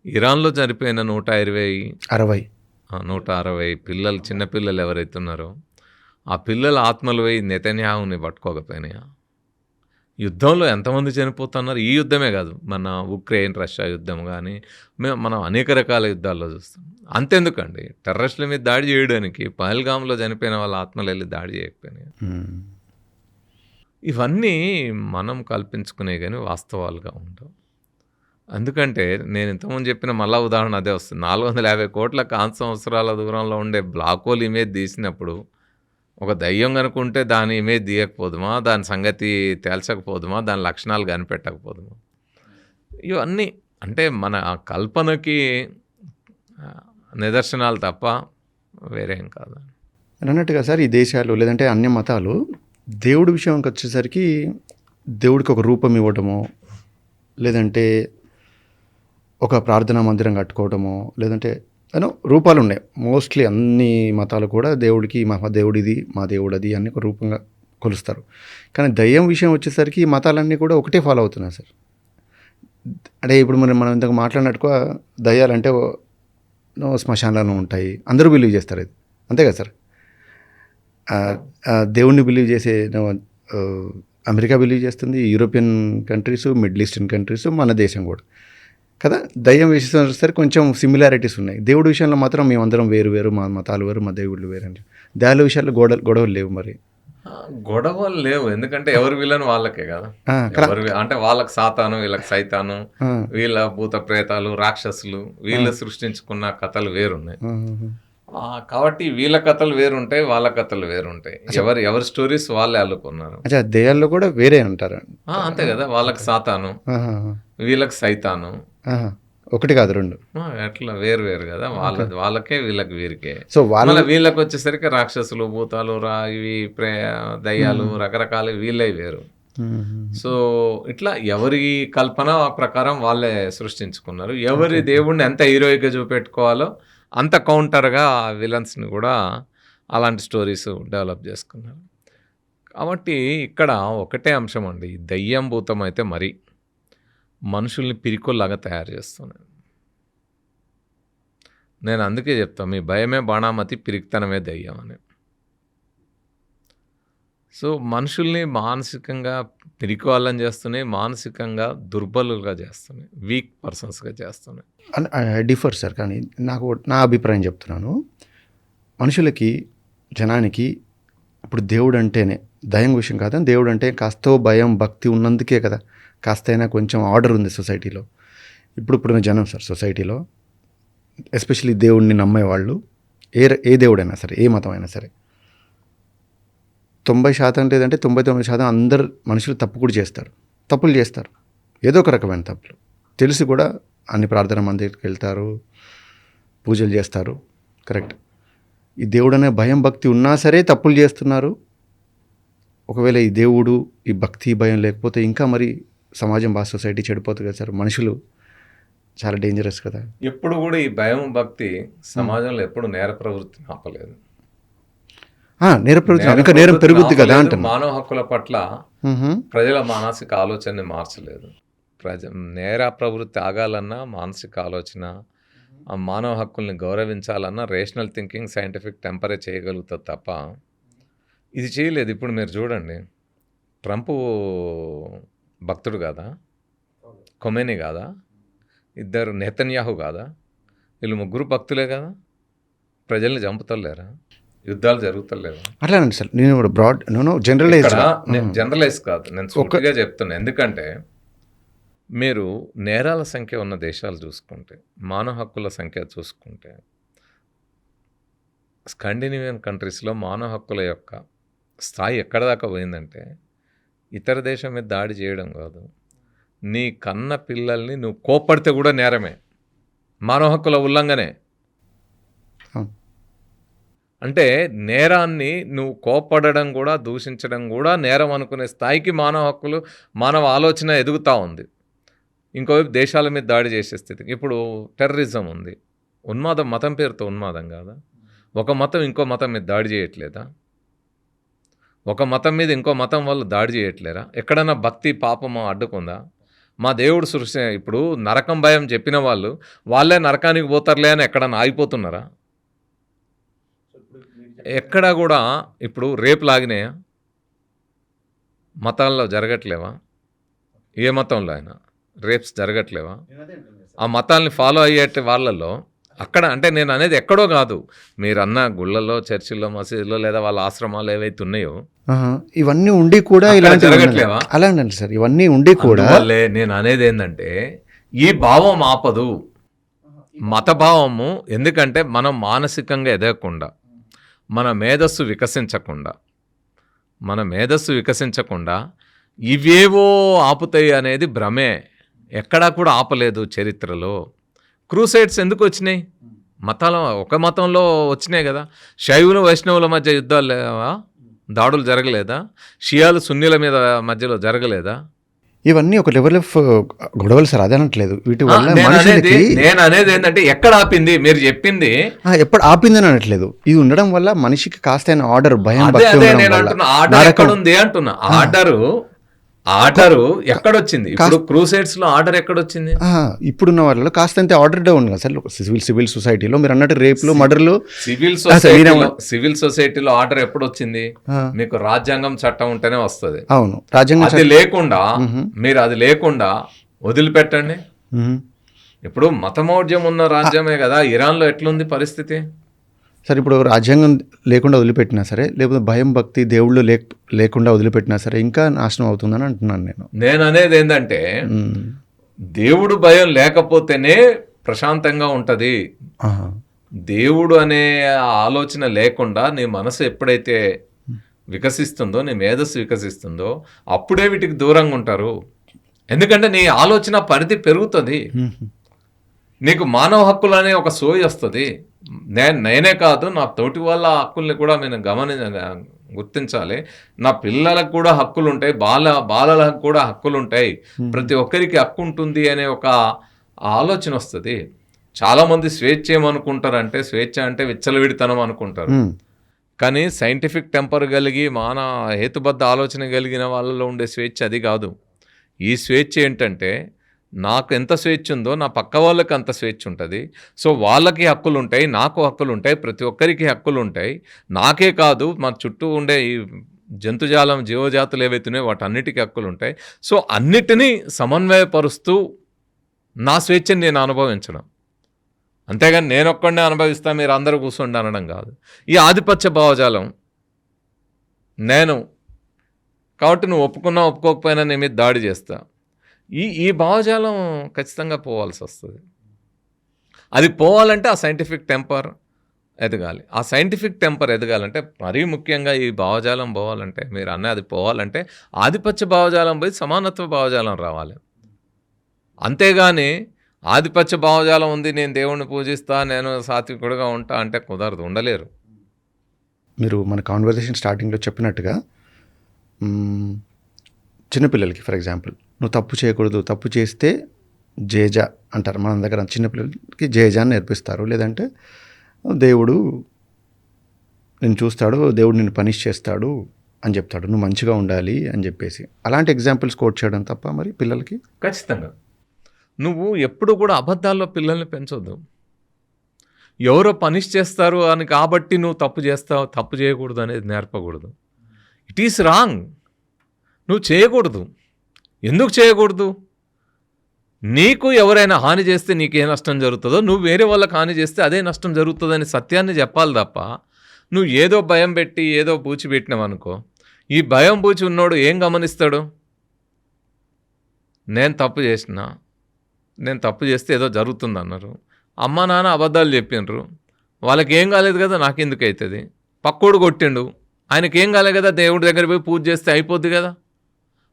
ఇరాన్లో చనిపోయిన 160 పిల్లలు, చిన్నపిల్లలు ఎవరైతే ఉన్నారో ఆ పిల్లల ఆత్మలు పోయి నెతన్యాహుని పట్టుకోకపోయినాయా? యుద్ధంలో ఎంతమంది చనిపోతున్నారు? ఈ యుద్ధమే కాదు, మన ఉక్రెయిన్, రష్యా యుద్ధం కానీ మనం అనేక రకాల యుద్ధాల్లో చూస్తాం. అంతెందుకండి, టెర్రరిస్టుల మీద దాడి చేయడానికి పహల్గామ్లో చనిపోయిన వాళ్ళ ఆత్మలు వెళ్ళి దాడి చేయకపోయినాయి. ఇవన్నీ మనం కల్పించుకునే కానీ వాస్తవాలుగా ఉండవు. ఎందుకంటే నేను ఇంతకుముందు చెప్పిన మళ్ళా ఉదాహరణ అదే వస్తుంది. 450 కోట్ల కాంతి సంవత్సరాల దూరంలో ఉండే బ్లాక్ హోల్ ఇమేజ్ తీసినప్పుడు ఒక దయ్యం కనుకుంటే దాని ఇమేజ్ తీయకపోదుమా, దాని సంగతి తేల్చకపోదుమా, దాని లక్షణాలు కనిపెట్టకపోదుమా? ఇవన్నీ అంటే మన కల్పనకి నిదర్శనాలు తప్ప వేరేం కాదు. అన్నట్టుగా సార్, ఈ దేశాలు లేదంటే అన్య మతాలు దేవుడి విషయంకి వచ్చేసరికి దేవుడికి ఒక రూపం ఇవ్వటము, లేదంటే ఒక ప్రార్థనా మందిరం కట్టుకోవటము, లేదంటే రూపాలు ఉన్నాయి. మోస్ట్లీ అన్ని మతాలు కూడా దేవుడికి మా దేవుడిది, మా దేవుడు అది అని ఒక రూపంగా కొలుస్తారు. కానీ దయ్యం విషయం వచ్చేసరికి ఈ మతాలన్నీ కూడా ఒకటే ఫాలో అవుతున్నాయి సార్. అంటే ఇప్పుడు మనం ఇంతకు మాట్లాడినట్టుగా దయ్యాలంటే శ్మశానాలు ఉంటాయి, అందరూ బిలీవ్ చేస్తారు. ఇది అంతే కదా సార్. దేవుణ్ణి బిలీవ్ చేసే అమెరికా బిలీవ్ చేస్తుంది, European countries, middle eastern countries, మన దేశం కూడా కదా. దయ్యం విషయం సరే కొంచెం సిమిలారిటీస్ ఉన్నాయి. దేవుడి విషయంలో మాత్రం మేమందరం వేరు వేరు, మా మతాలు వేరు, మా దేవుళ్ళు వేరు అని. దయాల విషయాల్లో గొడవలు లేవు. మరి గొడవలు లేవు, ఎందుకంటే ఎవరి విలన్ వాళ్ళకే కదా. అంటే వాళ్ళకి సాతాను, వీళ్ళకి సైతాను, వీళ్ళ భూత ప్రేతాలు, రాక్షసులు, వీళ్ళు సృష్టించుకున్న కథలు వేరున్నాయి. కాబట్టి వీళ్ళ కథలు వేరుంటాయి, వాళ్ళ కథలు వేరుంటాయి. ఎవరి స్టోరీస్ వాళ్ళే అల్లుకున్నారు. దయాల్లో కూడా వేరే అంటారు. అంతే కదా, వాళ్ళకి సాతాను, వీళ్ళకి సైతాను. ఒకటి కాదు, రెండు. అట్లా వేరు వేరు కదా, వాళ్ళకే వీళ్ళకి వీరికే. సో వీళ్ళకి వచ్చేసరికి రాక్షసులు, భూతాలు, ఇవి దయ్యాలు, రకరకాల వీళ్ళే వేరు. సో ఇట్లా ఎవరి కల్పన ప్రకారం వాళ్ళే సృష్టించుకున్నారు. ఎవరి దేవుణ్ణి ఎంత హీరోయిక్గా చూపెట్టుకోవాలో అంత కౌంటర్గా విలన్స్ని కూడా అలాంటి స్టోరీస్ డెవలప్ చేసుకున్నారు. కాబట్టి ఇక్కడ ఒకటే అంశం అండి, దయ్యం భూతం అయితే మరి మనుషుల్ని పిరికొల్లాగా తయారు చేస్తున్నాయి. నేను అందుకే చెప్తాను, మీ భయమే బాణామతి, పిరికితనమే దయ్యం అని. సో మనుషుల్ని మానసికంగా పిరికోవాలని చేస్తున్నాయి, మానసికంగా దుర్బలుగా చేస్తున్నాయి, వీక్ పర్సన్స్గా చేస్తున్నాయి. Differ sir. కానీ నా అభిప్రాయం చెప్తున్నాను. మనుషులకి, జనానికి ఇప్పుడు దేవుడు అంటేనే దయం విషయం కాదని, దేవుడు అంటే కాస్తో భయం, భక్తి ఉన్నందుకే కదా కాస్తైనా కొంచెం ఆర్డర్ ఉంది సొసైటీలో. ఇప్పుడున్న జనం సార్ సొసైటీలో, ఎస్పెషల్లీ దేవుడిని నమ్మేవాళ్ళు, ఏ దేవుడైనా సరే, ఏ మతం అయినా సరే, 90% లేదంటే 99% అందరు మనుషులు తప్పులు చేస్తారు. ఏదో ఒక రకమైన తప్పులు తెలిసి కూడా అన్ని ప్రార్థన మందిరికి వెళ్తారు, పూజలు చేస్తారు. కరెక్ట్. ఈ దేవుడు అనే భయం, భక్తి ఉన్నా సరే తప్పులు చేస్తున్నారు. ఒకవేళ ఈ దేవుడు, ఈ భక్తి, భయం లేకపోతే ఇంకా మరి సమాజం, సొసైటీ చెడిపోతుంది కదా సార్. మనుషులు చాలా డేంజరస్ కదా. ఎప్పుడు కూడా ఈ భయం, భక్తి సమాజంలో ఎప్పుడు నేర ప్రవృత్తిని ఆపలేదు. ఇంకా నేరం పెరుగుద్ది కదా అంటే. మానవ హక్కుల పట్ల ప్రజల మానసిక ఆలోచనని మార్చలేదు. నేర ప్రవృత్తి ఆగాలన్నా మానసిక ఆలోచన, ఆ మానవ హక్కుల్ని గౌరవించాలన్నా రేషనల్ థింకింగ్, సైంటిఫిక్ టెంపరే చేయగలుగుతుంది తప్ప ఇది చేయలేదు. ఇప్పుడు మీరు చూడండి, ట్రంప్ భక్తుడు కాదా, ఖొమేనీ కాదా, ఇద్దరు నెతన్యాహు కాదా, వీళ్ళు ముగ్గురు భక్తులే కదా. ప్రజల్ని చంపుతలేరా, యుద్ధాలు జరుగుతలేవా? అట్లానండి సార్. నేను జనరలైజ్ కాదు, నేను సూటిగా చెప్తున్నా. ఎందుకంటే మీరు నేరాల సంఖ్య ఉన్న దేశాలు చూసుకుంటే, మానవ హక్కుల సంఖ్య చూసుకుంటే, స్కాండినేవియన్ కంట్రీస్లో మానవ హక్కుల యొక్క స్థాయి ఎక్కడ దాకా పోయిందంటే, ఇతర దేశం మీద దాడి చేయడం కాదు, నీ కన్న పిల్లల్ని నువ్వు కోప్పడితే కూడా నేరమే, మానవ హక్కుల ఉల్లంఘనే. అంటే నేరాన్ని నువ్వు కోప్పడడం కూడా, దూషించడం కూడా నేరం అనుకునే స్థాయికి మానవ హక్కులు, మానవ ఆలోచన ఎదుగుతూ ఉంది. ఇంకోవైపు దేశాల మీద దాడి చేసే స్థితికి. ఇప్పుడు టెర్రరిజం ఉంది, ఉన్మాదం, మతం పేరుతో ఉన్మాదం కాదా? ఒక మతం ఇంకో మతం మీద దాడి చేయట్లేదా? ఒక మతం మీద ఇంకో మతం వాళ్ళు దాడి చేయట్లేరా? ఎక్కడన్నా భక్తి, పాపమో అడ్డుకుందా? మా దేవుడు సృష్టి, ఇప్పుడు నరకం భయం చెప్పిన వాళ్ళే నరకానికి పోతారులే అని ఎక్కడన్నా ఆగిపోతున్నారా? ఎక్కడా కూడా ఇప్పుడు రేపు లాగినాయా? మతాల్లో జరగట్లేవా? ఏ మతంలో అయినా రేప్స్ జరగట్లేవా? ఆ మతాల్ని ఫాలో అయ్యే వాళ్ళలో అక్కడ అంటే నేను అనేది ఎక్కడో కాదు, మీరన్న గుళ్ళల్లో, చర్చిల్లో, మసీదుల్లో లేదా వాళ్ళ ఆశ్రమాలు ఏవైతే ఉన్నాయో ఇవన్నీ ఉండి కూడా అక్కడ ఇలాంటి జరగట్లేవా? అలాంటి సార్ ఇవన్నీ ఉండి కూడా అందువల్లే నేను అనేది ఏంటంటే ఈ భావం ఆపదు, మత భావము. ఎందుకంటే మనం మానసికంగా ఎదగకుండా, మన మేధస్సు వికసించకుండా ఇవేవో ఆపుతాయి అనేది భ్రమే. ఎక్కడా కూడా ఆపలేదు చరిత్రలో. క్రూసైడ్స్ ఎందుకు వచ్చినాయి? ఒక మతంలో వచ్చినాయి కదా. శైవులు వైష్ణవుల మధ్య యుద్ధాలు లేవా? దాడులు జరగలేదా? షియాలు సున్నీల మీద మధ్యలో జరగలేదా? ఇవన్నీ ఒక లెవెల్ ఆఫ్ గొడవలు సార్, అదే అనట్లేదు. వీటి వల్ల నేను అనేది ఏంటంటే ఎక్కడ ఆపింది? మీరు చెప్పింది ఎప్పుడు ఆపిందని అనట్లేదు. ఇది ఉండడం వల్ల మనిషికి కాస్త ఆర్డర్, భయం, నేను అంటున్నా ఆర్డర్ ఎక్కడ ఉంది అంటున్నా. ఆర్డర్ ఎక్కడొచ్చింది? ఇప్పుడు క్రూసైడ్స్ లో ఆర్డర్ ఎక్కడొచ్చింది? ఇప్పుడున్న వాళ్ళలో కాస్తంత ఆర్డర్ డౌన్ కదా సార్. సివిల్ సొసైటీలో మీరు అన్నట్టు రేపులు, మర్డర్లు, సివిల్ సొసైటీలో ఆర్డర్ ఎప్పుడు వచ్చింది? మీకు రాజ్యాంగం చట్టం ఉంటేనే వస్తుంది. అవును, రాజ్యాంగం అది లేకుండా వదిలిపెట్టండి. ఇప్పుడు మతమౌఢ్యం ఉన్న రాజ్యమే కదా. ఇరాన్లో ఎట్లుంది పరిస్థితి? సరే, ఇప్పుడు రాజ్యాంగం లేకుండా వదిలిపెట్టినా సరే, లేకపోతే భయం, భక్తి, దేవుళ్ళు లేకుండా వదిలిపెట్టినా సరే ఇంకా నాశనం అవుతుందని అంటున్నాను నేను అనేది ఏంటంటే దేవుడు భయం లేకపోతేనే ప్రశాంతంగా ఉంటుంది. దేవుడు అనే ఆలోచన లేకుండా నీ మనసు ఎప్పుడైతే వికసిస్తుందో, నీ మేధస్సు వికసిస్తుందో అప్పుడే వీటికి దూరంగా ఉంటారు. ఎందుకంటే నీ ఆలోచన పరిధి పెరుగుతుంది. నీకు మానవ హక్కులు అనే ఒక సోయి వస్తుంది. నేనే కాదు, నా తోటి వాళ్ళ హక్కుల్ని కూడా నేను గుర్తించాలి. నా పిల్లలకు కూడా హక్కులు ఉంటాయి, బాలలకు కూడా హక్కులు ఉంటాయి, ప్రతి ఒక్కరికి హక్కు ఉంటుంది అనే ఒక ఆలోచన వస్తుంది. చాలామంది స్వేచ్ఛ ఏమనుకుంటారంటే, స్వేచ్ఛ అంటే విచ్చలవిడితనం అనుకుంటారు. కానీ సైంటిఫిక్ టెంపర్ కలిగి హేతుబద్ధ ఆలోచన కలిగిన వాళ్ళలో ఉండే స్వేచ్ఛ అది కాదు. ఈ స్వేచ్ఛ ఏంటంటే, నాకు ఎంత స్వేచ్ఛ ఉందో నా పక్క వాళ్ళకి అంత స్వేచ్ఛ ఉంటుంది. సో వాళ్ళకి హక్కులు ఉంటాయి, నాకు హక్కులు ఉంటాయి, ప్రతి ఒక్కరికి హక్కులు ఉంటాయి. నాకే కాదు, మన చుట్టూ ఉండే ఈ జంతుజాలం, జీవజాతులు ఏవైతున్నాయో వాటన్నిటికీ హక్కులు ఉంటాయి. సో అన్నిటినీ సమన్వయపరుస్తూ నా స్వేచ్ఛని నేను అనుభవించడం, అంతేగాని నేను ఒక్కడే అనుభవిస్తా మీరు అందరూ కూర్చోండి అనడం కాదు. ఈ ఆధిపత్య భావజాలం, నేను కాబట్టి నువ్వు ఒప్పుకున్నా ఒప్పుకోకపోయినా నీ మీద దాడి చేస్తా, ఈ భావజాలం ఖచ్చితంగా పోవాల్సి వస్తుంది. అది పోవాలంటే ఆ సైంటిఫిక్ టెంపర్ ఎదగాలి. ఆ సైంటిఫిక్ టెంపర్ ఎదగాలంటే మరీ ముఖ్యంగా ఈ భావజాలం పోవాలంటే, మీరు అది పోవాలంటే ఆధిపత్య భావజాలం పోయి సమానత్వ భావజాలం రావాలి. అంతేగాని ఆధిపత్య భావజాలం ఉంది, నేను దేవుణ్ణి పూజిస్తా, నేను సాత్వికుడుగా ఉంటా అంటే కుదరదు, ఉండలేరు. మీరు మన కాన్వర్జేషన్ స్టార్టింగ్లో చెప్పినట్టుగా చిన్నపిల్లలకి ఫర్ ఎగ్జాంపుల్ నువ్వు తప్పు చేయకూడదు, తప్పు చేస్తే జేజా అంటారు మన దగ్గర. చిన్నపిల్లలకి జేజా అని నేర్పిస్తారు. లేదంటే దేవుడు నేను చూస్తాడు, దేవుడు నిన్ను పనిష్ చేస్తాడు అని చెప్తాడు, నువ్వు మంచిగా ఉండాలి అని చెప్పేసి. అలాంటి ఎగ్జాంపుల్స్ కోట్ చేయడం తప్ప మరి పిల్లలకి ఖచ్చితంగా నువ్వు ఎప్పుడు కూడా అబద్ధాల్లో పిల్లల్ని పెంచొద్దు. ఎవరో పనిష్ చేస్తారు అని కాబట్టి నువ్వు తప్పు చేస్తావు, తప్పు చేయకూడదు అనేది నేర్పకూడదు. It is wrong. నువ్వు చేయకూడదు. ఎందుకు చేయకూడదు? నీకు ఎవరైనా హాని చేస్తే నీకే నష్టం జరుగుతుందో, నువ్వు వేరే వాళ్ళకి హాని చేస్తే అదే నష్టం జరుగుతుందని సత్యాన్ని చెప్పాలి తప్ప నువ్వు ఏదో భయం పెట్టి ఏదో పూచి పెట్టినావు అనుకో, ఈ భయం పూచి ఉన్నోడు ఏం గమనిస్తాడు? నేను తప్పు చేస్తే ఏదో జరుగుతుంది అన్నారు, అమ్మ నాన్న అబద్ధాలు చెప్పినరు, వాళ్ళకి ఏం కాలేదు కదా, నాకెందుకు అవుతుంది? పక్కోడు కొట్టిండు, ఆయనకేం కాలేదు కదా, దేవుడి దగ్గర పోయి పూజ చేస్తే అయిపోద్ది కదా,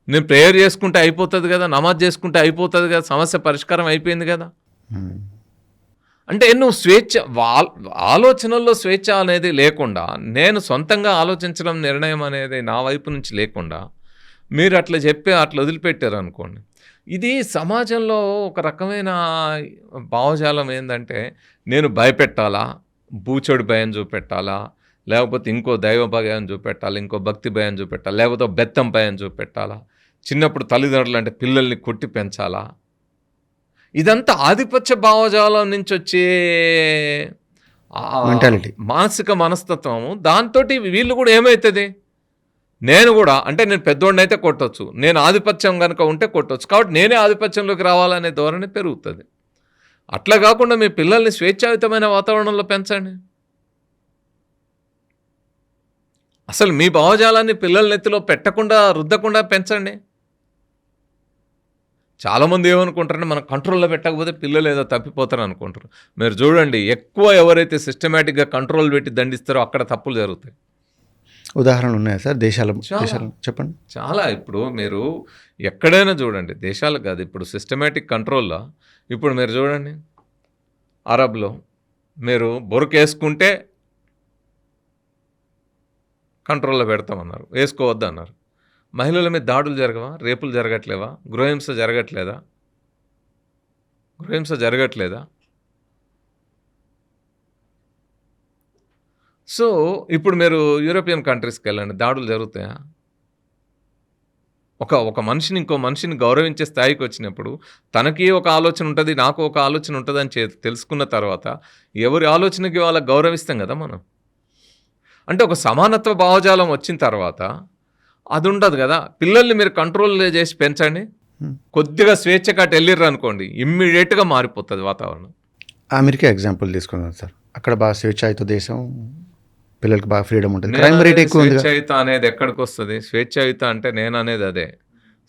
నేను ప్రేయర్ చేసుకుంటే అయిపోతుంది కదా, నమాజ్ చేసుకుంటే అయిపోతుంది కదా, సమస్య పరిష్కారం అయిపోయింది కదా. అంటే నువ్వు స్వేచ్ఛ, ఆలోచనల్లో స్వేచ్ఛ అనేది లేకుండా, నేను సొంతంగా ఆలోచించడం నిర్ణయం అనేది నా వైపు నుంచి లేకుండా మీరు అట్లా అట్లా వదిలిపెట్టారు అనుకోండి, ఇది సమాజంలో ఒక రకమైన భావజాలం ఏంటంటే, నేను భయపెట్టాలా, బూచోడి భయం చూపెట్టాలా, లేకపోతే ఇంకో దైవ భయం చూపెట్టాలి, ఇంకో భక్తి భయం చూపెట్టాలి, లేకపోతే బెత్తం భయం చూపెట్టాలా, చిన్నప్పుడు తల్లిదండ్రులు అంటే పిల్లల్ని కొట్టి పెంచాలా. ఇదంతా ఆధిపత్య భావజాలం నుంచి వచ్చే మెంటాలిటీ, మానసిక మనస్తత్వము. దాంతో వీళ్ళు కూడా ఏమవుతుంది, నేను కూడా అంటే నేను పెద్దోడిని అయితే కొట్టొచ్చు, నేను ఆధిపత్యం కనుక ఉంటే కొట్టొచ్చు, కాబట్టి నేనే ఆధిపత్యంలోకి రావాలనే ధోరణి పెరుగుతుంది. అట్లా కాకుండా మీ పిల్లల్ని స్వేచ్ఛాయుతమైన వాతావరణంలో పెంచండి. అసలు మీ భావజాలాన్ని పిల్లల నెత్తిలో పెట్టకుండా రుద్దకుండా పెంచండి. చాలామంది ఏమనుకుంటారంటే మనం కంట్రోల్లో పెట్టకపోతే పిల్లలు ఏదో తప్పిపోతారు అనుకుంటారు. మీరు చూడండి, ఎక్కువ ఎవరైతే సిస్టమేటిక్గా కంట్రోల్ పెట్టి దండిస్తారో అక్కడ తప్పులు జరుగుతాయి. ఉదాహరణలు ఉన్నాయా సార్ దేశాలు చెప్పండి. చాలా. ఇప్పుడు మీరు ఎక్కడైనా చూడండి, దేశాలకు కాదు, ఇప్పుడు సిస్టమేటిక్ కంట్రోల్లో ఇప్పుడు మీరు చూడండి, అరబ్లో మీరు బొరకేసుకుంటే కంట్రోల్లో పెడతామన్నారు, వేసుకోవద్దు అన్నారు. మహిళల మీద దాడులు జరగవా? రేపులు జరగట్లేవా? గృహహింస జరగట్లేదా? సో ఇప్పుడు మీరు యూరోపియన్ కంట్రీస్కి వెళ్ళండి, దాడులు జరుగుతాయా? ఒక మనిషిని ఇంకో మనిషిని గౌరవించే స్థాయికి వచ్చినప్పుడు తనకి ఒక ఆలోచన ఉంటుంది, నాకు ఒక ఆలోచన ఉంటుంది అని తెలుసుకున్న తర్వాత ఎవరి ఆలోచనకి వాళ్ళకి గౌరవిస్తాం కదా మనం. అంటే ఒక సమానత్వ భావజాలం వచ్చిన తర్వాత అది ఉండదు కదా. పిల్లల్ని మీరు కంట్రోల్ చేసి పెంచండి, కొద్దిగా స్వేచ్ఛగా వెళ్ళిర్రు అనుకోండి, ఇమ్మీడియట్గా మారిపోతుంది వాతావరణం. అమెరికా ఎగ్జాంపుల్ తీసుకున్నాను సార్, అక్కడ బాగా స్వేచ్ఛాయుత దేశం, పిల్లలకి బాగా ఫ్రీడమ్ ఉంటుంది, క్రైమ్ రేట్ ఎక్కువ ఉంది. స్వేచ్ఛాయుత అనేది ఎక్కడికి వస్తుంది? స్వేచ్ఛాయుత అంటే నేను అనేది అదే.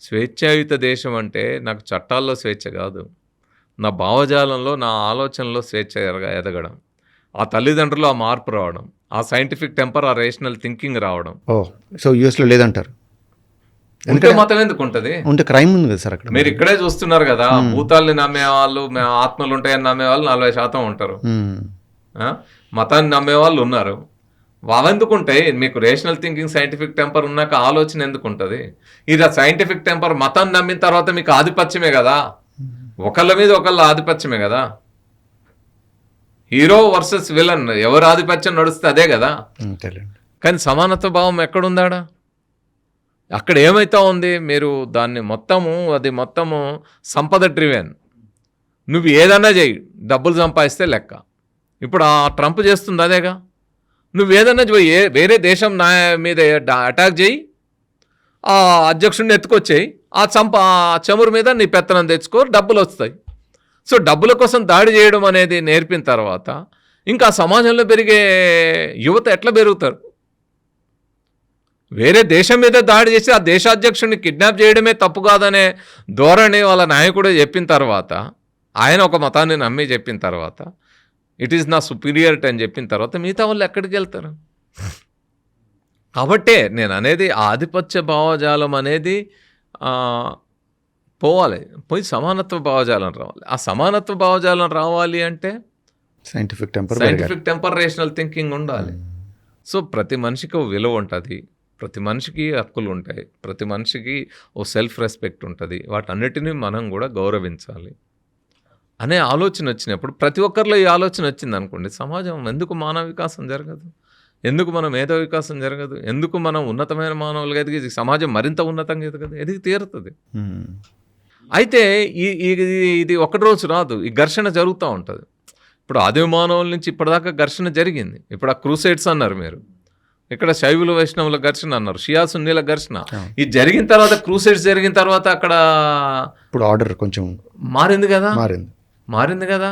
స్వేచ్ఛాయుత దేశం అంటే నాకు చట్టాల్లో స్వేచ్ఛ కాదు, నా భావజాలంలో నా ఆలోచనలో స్వేచ్ఛ ఎదగడం, ఆ తల్లిదండ్రులు ఆ మార్పు రావడం, ఆ సైంటిఫిక్ టెంపర్, ఆ రేషనల్ థింకింగ్ రావడం. సో యూఎస్లో లేదంటారు. ఉంటే మతం ఎందుకు ఉంటుంది? ఉంటే క్రైమ్ ఉంది కదా సార్ అక్కడ. మీరు ఇక్కడే చూస్తున్నారు కదా, భూతాల్ని నమ్మేవాళ్ళు, ఆత్మలు ఉంటాయని నమ్మేవాళ్ళు 40% ఉంటారు, మతాన్ని నమ్మేవాళ్ళు ఉన్నారు. అవెందుకు ఉంటాయి? మీకు రేషనల్ థింకింగ్, సైంటిఫిక్ టెంపర్ ఉన్నాక ఆలోచన ఎందుకు ఉంటుంది? ఇది ఆ సైంటిఫిక్ టెంపర్ మతాన్ని నమ్మిన తర్వాత మీకు ఆధిపత్యమే కదా, ఒకళ్ళ మీద ఒకళ్ళ ఆధిపత్యమే కదా. హీరో వర్సెస్ విలన్, ఎవరు ఆధిపత్యం నడుస్తే అదే కదా. కానీ సమానత్వ భావం ఎక్కడుందాడా? అక్కడ ఏమైతా ఉంది? మీరు దాన్ని అది మొత్తము సంపద డ్రివెన్. నువ్వు ఏదన్నా చేయి, డబ్బులు సంపాదిస్తే లెక్క. ఇప్పుడు ఆ ట్రంప్ చేస్తుంది అదేగా. నువ్వు ఏదన్నా వేరే దేశం మీద అటాక్ చేయి, ఆ అధ్యక్షుడిని ఎత్తుకొచ్చేయి, ఆ చమురు మీద నీ పెత్తనం తెచ్చుకో, డబ్బులు వస్తాయి. సో డబ్బుల కోసం దాడి చేయడం అనేది నేర్పిన తర్వాత ఇంకా సమాజంలో పెరిగే యువత ఎట్లా పెరుగుతారు? వేరే దేశం మీద దాడి చేసి ఆ దేశాధ్యక్షుడిని కిడ్నాప్ చేయడమే తప్పు కాదనే ధోరణి వాళ్ళ నాయకుడే చెప్పిన తర్వాత, ఆయన ఒక మతాన్ని నమ్మి చెప్పిన తర్వాత, ఇట్ ఈస్ నా సుపీరియరిటీ అని చెప్పిన తర్వాత మిగతా వాళ్ళు ఎక్కడికి వెళ్తారు? కాబట్టే నేను అనేది ఆధిపత్య భావజాలం అనేది పోయి సమానత్వ భావజాలం రావాలి. ఆ సమానత్వ భావజాలం రావాలి అంటే సైంటిఫిక్ టెంపర్, రేషనల్ థింకింగ్ ఉండాలి. సో ప్రతి మనిషికి ఓ విలువ ఉంటుంది, ప్రతి మనిషికి హక్కులు ఉంటాయి, ప్రతి మనిషికి ఓ సెల్ఫ్ రెస్పెక్ట్ ఉంటుంది. వాటన్నిటినీ మనం కూడా గౌరవించాలి అనే ఆలోచన వచ్చినప్పుడు, ప్రతి ఒక్కరిలో ఈ ఆలోచన వచ్చింది అనుకోండి, సమాజం ఎందుకు మానవ వికాసం జరగదు? ఎందుకు మన మేధో వికాసం జరగదు? ఎందుకు మనం ఉన్నతమైన మానవులుగా ఎదిగి సమాజం మరింత ఉన్నతంగా ఎదిగి తీరుతుంది. అయితే ఇది ఒకటి రోజు రాదు, ఈ ఘర్షణ జరుగుతూ ఉంటుంది. ఇప్పుడు ఆదిమ మానవుల నుంచి ఇప్పటిదాకా ఘర్షణ జరిగింది. ఇప్పుడు ఆ క్రూసైడ్స్ అన్నారు మీరు, ఇక్కడ శైవుల వైష్ణవుల ఘర్షణ అన్నారు, షియా సున్నీల ఘర్షణ. ఇది జరిగిన తర్వాత, క్రూసైడ్స్ జరిగిన తర్వాత అక్కడ ఇప్పుడు ఆర్డర్ కొంచెం మారింది కదా.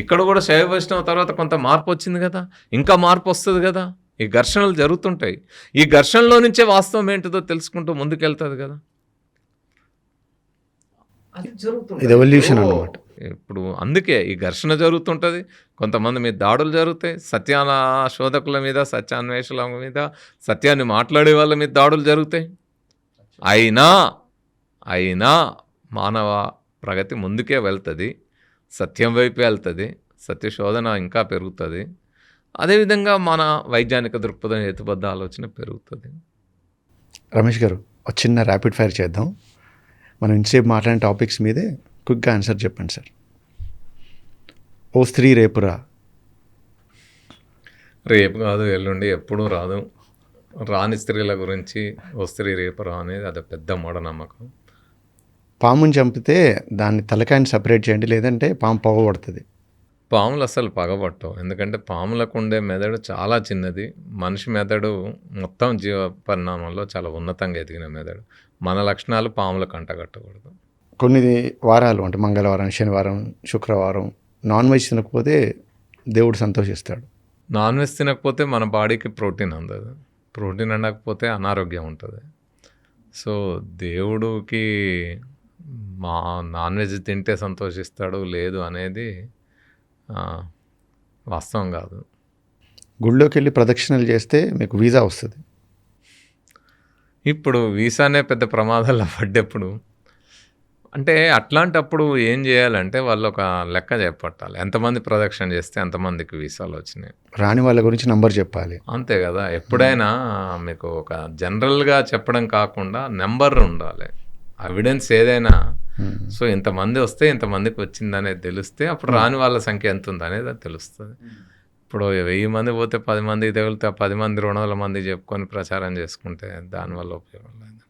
ఇక్కడ కూడా శైవ వైష్ణవ తర్వాత కొంత మార్పు వచ్చింది కదా, ఇంకా మార్పు వస్తుంది కదా. ఈ ఘర్షణలు జరుగుతుంటాయి. ఈ ఘర్షణలో నుంచే వాస్తవం ఏంటిదో తెలుసుకుంటూ ముందుకెళ్తుంది కదా. అది జరుగుతుంది. ఇప్పుడు అందుకే ఈ ఘర్షణ జరుగుతుంటుంది. కొంతమంది మీద దాడులు జరుగుతాయి, సత్యాన శోధకుల మీద, సత్యాన్వేషుల మీద, సత్యాన్ని మాట్లాడే వాళ్ళ మీద దాడులు జరుగుతాయి. అయినా మానవ ప్రగతి ముందుకే వెళ్తుంది, సత్యం వైపే వెళ్తుంది, సత్య శోధన ఇంకా పెరుగుతుంది. అదేవిధంగా మన వైజ్ఞానిక దృక్పథం, హేతుబద్ధ ఆలోచన పెరుగుతుంది. రమేష్ గారు, ఒక చిన్న ర్యాపిడ్ ఫైర్ చేద్దాం. మనం ఇంతసేపు మాట్లాడిన టాపిక్స్ మీదే క్విక్గా ఆన్సర్ చెప్పండి సార్. ఓ స్త్రీ రేపురా? రేపు కాదు, ఎల్లుండి, ఎప్పుడూ రాదు. రాని స్త్రీల గురించి ఓ స్త్రీ రేపురా అనేది అది పెద్ద మూఢనమ్మకం. పాముని చంపితే దాన్ని తలకాయని సపరేట్ చేయండి, లేదంటే పాము పొగబడుతుంది. పాములు అస్సలు పగబట్టవు. ఎందుకంటే పాములకు ఉండే మెదడు చాలా చిన్నది. మనిషి మెదడు మొత్తం జీవ పరిణామంలో చాలా ఉన్నతంగా ఎదిగిన మెదడు. మన లక్షణాలు పాములకు అంటగట్టకూడదు. కొన్ని వారాలు అంటే మంగళవారం, శనివారం, శుక్రవారం నాన్ వెజ్ తినకపోతే దేవుడు సంతోషిస్తాడు. నాన్ వెజ్ తినకపోతే మన బాడీకి ప్రోటీన్ అందదు. ప్రోటీన్ అందకపోతే అనారోగ్యం ఉంటుంది. సో దేవుడికి నాన్ వెజ్ తింటే సంతోషిస్తాడు లేదు అనేది వాస్తవం కాదు. గుళ్ళోకి వెళ్ళి ప్రదక్షిణలు చేస్తే మీకు వీసా వస్తుంది. ఇప్పుడు వీసానే పెద్ద ప్రమాదాల్లో పడ్డప్పుడు అంటే అట్లాంటప్పుడు ఏం చేయాలంటే వాళ్ళు ఒక లెక్క చేపట్టాలి. ఎంతమంది ప్రదక్షిణ చేస్తే ఎంతమందికి వీసాలు వచ్చినాయి. రాని వాళ్ళ గురించి నంబర్ చెప్పాలి. అంతే కదా. ఎప్పుడైనా మీకు ఒక జనరల్గా చెప్పడం కాకుండా నెంబర్ ఉండాలి. ఎవిడెన్స్ ఏదైనా సో ఇంతమంది వస్తే ఇంతమందికి వచ్చింది అనేది తెలిస్తే అప్పుడు రాని వాళ్ళ సంఖ్య ఎంత ఉంది అనేది తెలుస్తుంది. ఇప్పుడు 1000 మంది పోతే 10 మందికి తగిలితే 10 మంది 200 మంది చెప్పుకొని ప్రచారం చేసుకుంటే దానివల్ల ఉపయోగం లేదు.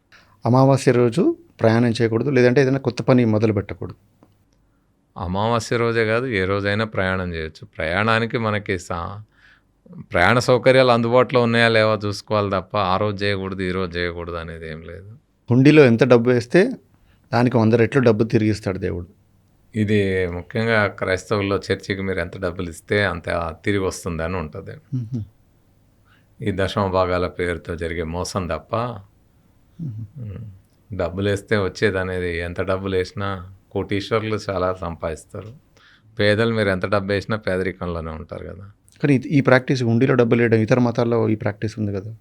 అమావాస్య రోజు ప్రయాణం చేయకూడదు, లేదంటే ఏదైనా కొత్త పని మొదలు పెట్టకూడదు. అమావాస్య రోజే కాదు, ఏ రోజైనా ప్రయాణం చేయొచ్చు. ప్రయాణానికి మనకి ప్రయాణ సౌకర్యాలు అందుబాటులో ఉన్నాయా లేవా చూసుకోవాలి తప్ప ఆ రోజు చేయకూడదు ఈ రోజు చేయకూడదు అనేది ఏం లేదు. హుండీలో ఎంత డబ్బు వేస్తే దానికి 100 రెట్లు డబ్బు తిరిగిస్తాడు దేవుడు. ఇది ముఖ్యంగా క్రైస్తవుల్లో చర్చికి మీరు ఎంత డబ్బులు ఇస్తే అంత తిరిగి వస్తుంది అని ఉంటుంది. ఈ దశమ భాగాల పేరుతో జరిగే మోసం తప్ప డబ్బులు వేస్తే వచ్చేది అనేది ఎంత డబ్బులు వేసినా కోటీశ్వర్లు చాలా సంపాదిస్తారు. పేదలు మీరు ఎంత డబ్బు వేసినా పేదరికంలోనే ఉంటారు కదా. కానీ ఈ ప్రాక్టీస్ హుండీలో డబ్బులు వేయడం ఇతర మతాల్లో ఈ ప్రాక్టీస్ ఉంది కదా.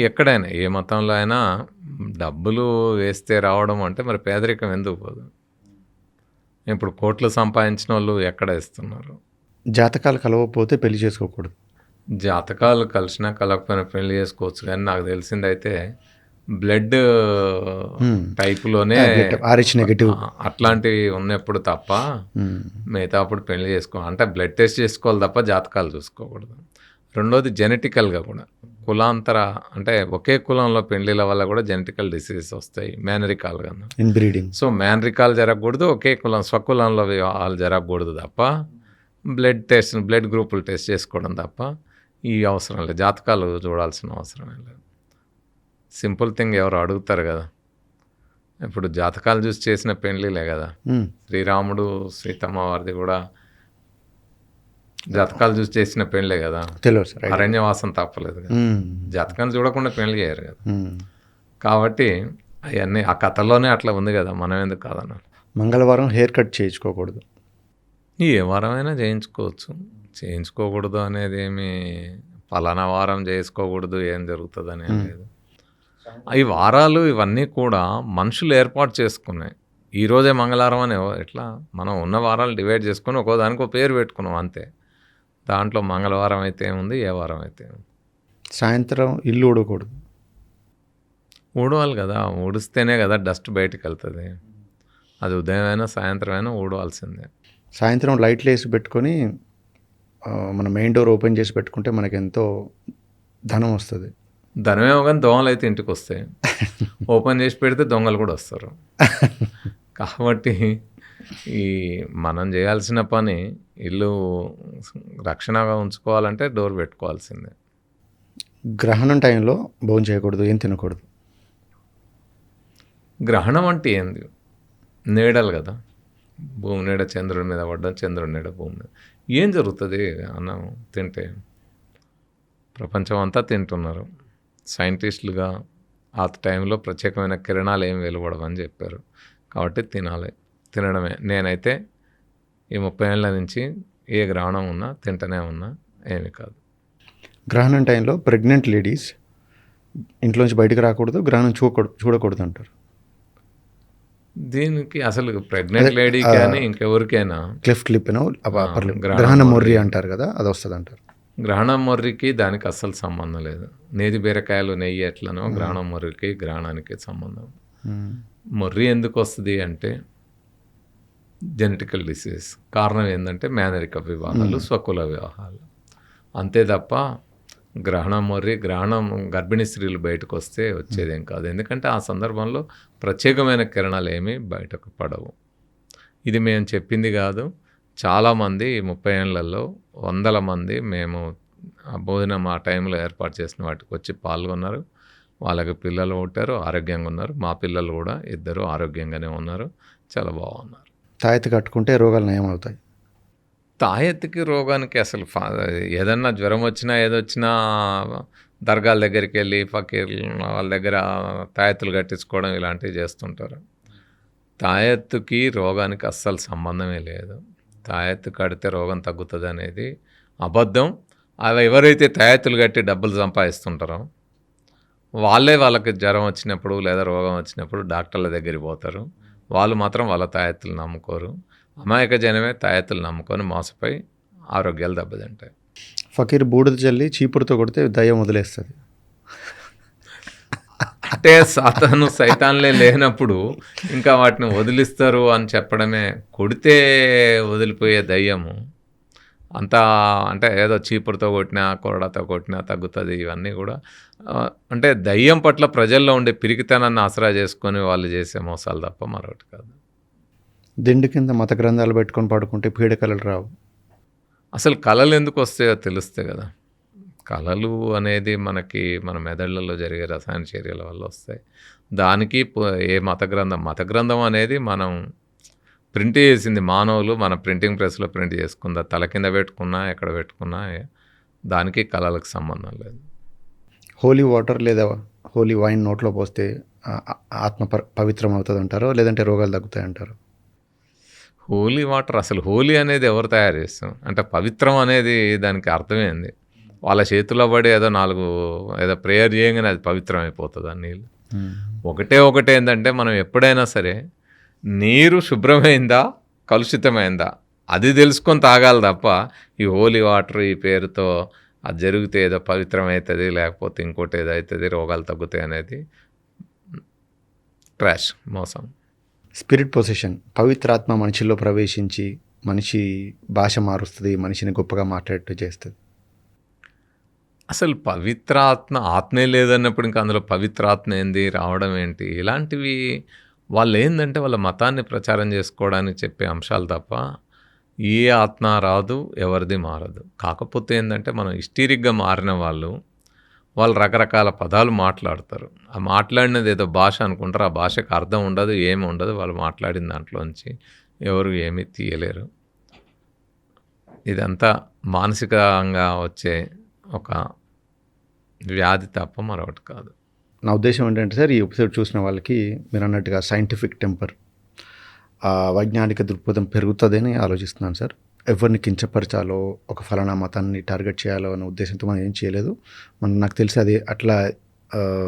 ఎక్కడైనా ఏ మతంలో అయినా డబ్బులు వేస్తే రావడం అంటే మరి పేదరికం ఎందుకు పోదు. ఇప్పుడు కోట్లు సంపాదించిన వాళ్ళు ఎక్కడ ఇస్తున్నారు. జాతకాలు కలవకపోతే పెళ్లి చేసుకోకూడదు. జాతకాలు కలిసినా కలవకపోయినా పెళ్లి చేసుకోవచ్చు. కానీ నాకు తెలిసిందైతే బ్లడ్ టైప్లోనే RH నెగటివ్ అట్లాంటివి ఉన్నప్పుడు తప్ప మిగతా అప్పుడు పెళ్లి అంటే బ్లడ్ టెస్ట్ చేసుకోవాలి తప్ప జాతకాలు చూసుకోకూడదు. రెండోది జెనెటికల్గా కూడా కులాంతర అంటే ఒకే కులంలో పెళ్లిల వల్ల కూడా జెనెటికల్ డిసీజెస్ వస్తాయి మేనరికాలుగా. ఇన్బ్రీడింగ్. సో మేనరికాలు జరగకూడదు, ఒకే కులం స్వకులంలో వివాహాలు జరగకూడదు తప్ప బ్లడ్ గ్రూపులు టెస్ట్ చేసుకోవడం తప్ప ఈ అవసరం లేదు. జాతకాలు చూడాల్సిన అవసరం లేదు. సింపుల్ థింగ్ ఎవరు అడుగుతారు కదా. ఇప్పుడు జాతకాలు చూసి చేసిన పెళ్ళిలే కదా. శ్రీరాముడు సీతమ్మ వారిది కూడా జాతకాలు చూసి చేసిన పెళ్ళే కదా. అరణ్యవాసం తప్పలేదు కదా. జాతకాలు చూడకుండా పెళ్లి చేయరు కదా. కాబట్టి అవన్నీ ఆ కథలోనే అట్లా ఉంది కదా. మనం ఎందుకు కాదన్నా. మంగళవారం హెయిర్ కట్ చేయించుకోకూడదు. ఏ వారమైనా చేయించుకోవచ్చు. చేయించుకోకూడదు అనేది ఏమి పలానా వారం చేసుకోకూడదు ఏం జరుగుతుంది అనేది లేదు. ఈ వారాలు ఇవన్నీ కూడా మనుషులు ఏర్పాటు చేసుకున్నాయి. ఈరోజే మంగళవారం అని ఎట్లా మనం ఉన్న వారాలు డివైడ్ చేసుకుని ఒక్కో దానికి ఒక పేరు పెట్టుకున్నాం అంతే. దాంట్లో మంగళవారం అయితే ఏముంది, ఏ వారం అయితే ఏముంది. సాయంత్రం ఇల్లు ఊడకూడదు. ఊడవాలి కదా. ఊడిస్తేనే కదా డస్ట్ బయటకు వెళ్తుంది. అది ఉదయం అయినా సాయంత్రం అయినా ఊడవాల్సిందే. సాయంత్రం లైట్లు వేసి పెట్టుకొని మన మెయిన్ డోర్ ఓపెన్ చేసి పెట్టుకుంటే మనకి ఎంతో ధనం వస్తుంది. ధనమేమో కానీ దొంగలు అయితే ఇంటికి వస్తాయి. ఓపెన్ చేసి పెడితే దొంగలు కూడా వస్తారు. కాబట్టి ఈ మనం చేయాల్సిన పని ఇల్లు రక్షణగా ఉంచుకోవాలంటే డోర్ పెట్టుకోవాల్సిందే. గ్రహణం టైంలో భోజనం చేయకూడదు, ఏం తినకూడదు. గ్రహణం అంటే ఏంది? నీడలు కదా. భూమి నీడ చంద్రుడి మీద పడ్డం, చంద్రుడి నీడ భూమి మీద. ఏం జరుగుతుంది అన్నం తింటే? ప్రపంచం అంతా తింటున్నారు. సైంటిస్టులుగా ఆ టైంలో ప్రత్యేకమైన కిరణాలు ఏం వెలువడవని చెప్పారు. కాబట్టి తినడమే. నేనైతే ఈ 30 ఏళ్ళ నుంచి ఏ గ్రహణం ఉన్నా తింటూనే ఉన్నా, ఏమీ కాదు. గ్రహణం టైంలో ప్రెగ్నెంట్ లేడీస్ ఇంట్లోంచి బయటకు రాకూడదు, గ్రహణం చూడకూడదు అంటారు. దీనికి అసలు ప్రెగ్నెంట్ లేడీ కానీ ఇంకెవరికైనా క్లెఫ్ట్ లిప్ గ్రహణం మొర్రి అంటారు కదా, అది వస్తుంది అంటారు. గ్రహణం మొర్రికి దానికి అస్సలు సంబంధం లేదు. నేతి బీరకాయలు నెయ్యి ఎట్లనో గ్రహణం మొర్రికి గ్రహణానికి సంబంధం. మొర్రి ఎందుకు వస్తుంది అంటే జెనెటికల్ డిసీజ్. కారణం ఏంటంటే మేనరిక వివాహాలు, స్వకుల వివాహాలు. అంతే తప్ప గ్రహణం మొర్రి గ్రహణం గర్భిణీ స్త్రీలు బయటకు వస్తే వచ్చేదేం కాదు. ఎందుకంటే ఆ సందర్భంలో ప్రత్యేకమైన కిరణాలు ఏమీ బయటకు పడవు. ఇది మేము చెప్పింది కాదు. చాలామంది 30 ఏళ్లలో వందల మంది మేము భోజనం ఆ టైంలో ఏర్పాటు చేసిన వాటికి వచ్చి పాల్గొన్నారు. వాళ్ళకి పిల్లలు పుట్టారు, ఆరోగ్యంగా ఉన్నారు. మా పిల్లలు కూడా ఇద్దరు ఆరోగ్యంగానే ఉన్నారు, చాలా బాగున్నారు. తాయెత్తు కట్టుకుంటే రోగాలు నయమవుతాయి. తాయెత్తుకి రోగానికి అసలు ఏదన్నా జ్వరం వచ్చినా ఏదొచ్చినా దర్గాల దగ్గరికి వెళ్ళి ఫకీర్లు వాళ్ళ దగ్గర తాయెత్తులు కట్టించుకోవడం ఇలాంటివి చేస్తుంటారు. తాయెత్తుకి రోగానికి అస్సలు సంబంధమే లేదు. తాయెత్తు కడితే రోగం తగ్గుతుంది అనేది అబద్ధం. అవి ఎవరైతే తాయెత్తులు కట్టి డబ్బులు సంపాదిస్తుంటారో వాళ్ళకి జ్వరం వచ్చినప్పుడు లేదా రోగం వచ్చినప్పుడు డాక్టర్ల దగ్గరికి పోతారు. వాళ్ళు మాత్రం వాళ్ళ తాయెత్తులు నమ్ముకోరు. అమాయక జనమే తాయెత్తులు నమ్ముకొని మోసపోయి ఆరోగ్యాలు దెబ్బతింటాయి. ఫకీర్ బూడిద చల్లి చీపురుతో కొడితే దయ్యం వదిలేస్తుంది. అంటే సాతాను సైతాన్లే లేనప్పుడు ఇంకా వాటిని వదిలిస్తారు అని చెప్పడమే. కొడితే వదిలిపోయే దయ్యము అంతా అంటే ఏదో చీపురుతో కొట్టినా కొరడాతో కొట్టినా తగ్గుతుంది. ఇవన్నీ కూడా అంటే దయ్యం పట్ల ప్రజల్లో ఉండే పిరికితనాన్ని ఆసరా చేసుకొని వాళ్ళు చేసే మోసాలు తప్ప మరొకటి కాదు. దిండు కింద మత గ్రంథాలు పెట్టుకొని పడుకుంటే పీడకలలు రావు. అసలు కళలు ఎందుకు వస్తాయో తెలుస్తే కదా. కళలు అనేది మన మెదళ్ళలో జరిగే రసాయన చర్యల వల్ల వస్తాయి. దానికి ఏ మత గ్రంథం అనేది మనం ప్రింట్ చేసింది మానవులు, మన ప్రింటింగ్ ప్రెస్లో ప్రింట్ చేసుకుందా, తల కింద పెట్టుకున్నా ఎక్కడ పెట్టుకున్నా దానికి కళలకు సంబంధం లేదు. హోలీ వాటర్ లేదా హోలీ వైన్ నోట్లో పోస్తే ఆత్మ పవిత్రం అవుతుంది అంటారో, లేదంటే రోగాలు తగ్గుతాయి అంటారు? హోలీ వాటర్ అసలు హోలీ అనేది ఎవరు తయారు చేస్తాం అంటే పవిత్రం అనేది దానికి అర్థమైంది. వాళ్ళ చేతిలో పడి ఏదో ప్రేయర్ చేయగానే అది పవిత్రం అయిపోతుంది ఆ నీళ్ళు. ఒకటే ఏంటంటే మనం ఎప్పుడైనా సరే నీరు శుభ్రమైందా కలుషితమైందా అది తెలుసుకొని తాగాలి తప్ప ఈ హోలీ వాటర్ ఈ పేరుతో అది జరిగితే ఏదో పవిత్రం అవుతుంది లేకపోతే ఇంకోటి ఏదో అవుతుంది రోగాలు తగ్గుతాయి అనేది ట్రాష్, మోసం. స్పిరిట్ పొజిషన్, పవిత్రాత్మ మనిషిలో ప్రవేశించి మనిషి భాష మారుస్తుంది, మనిషిని గొప్పగా మాట్లాడేట్టు చేస్తుంది. అసలు ఆత్మే లేదన్నప్పుడు ఇంకా అందులో పవిత్రాత్మ ఏంది, రావడం ఏంటి, ఇలాంటివి వాళ్ళు ఏంటంటే వాళ్ళ మతాన్ని ప్రచారం చేసుకోవడానికి చెప్పే అంశాలు తప్ప ఏ ఆత్మ రాదు, ఎవరిది మారదు. కాకపోతే ఏంటంటే మనం హిస్టీరిక్గా మారిన వాళ్ళు రకరకాల పదాలు మాట్లాడతారు. ఆ మాట్లాడినది ఏదో భాష అనుకుంటారు. ఆ భాషకు అర్థం ఉండదు, ఏమి ఉండదు. వాళ్ళు మాట్లాడిన దాంట్లోంచి ఎవరు ఏమీ తీయలేరు. ఇదంతా మానసికంగా వచ్చే ఒక వ్యాధి తప్ప మరొకటి కాదు. నా ఉద్దేశం ఏంటంటే సార్, ఈ ఎపిసోడ్ చూసిన వాళ్ళకి మీరు అన్నట్టుగా సైంటిఫిక్ టెంపర్, వైజ్ఞానిక దృక్పథం పెరుగుతుందని ఆలోచిస్తున్నాను సార్. ఎవరిని కించపరచాలో, ఒక ఫలానా మతాన్ని టార్గెట్ చేయాలో అనే ఉద్దేశంతో మనం ఏం చేయలేదు. నాకు తెలిసి అది అట్లా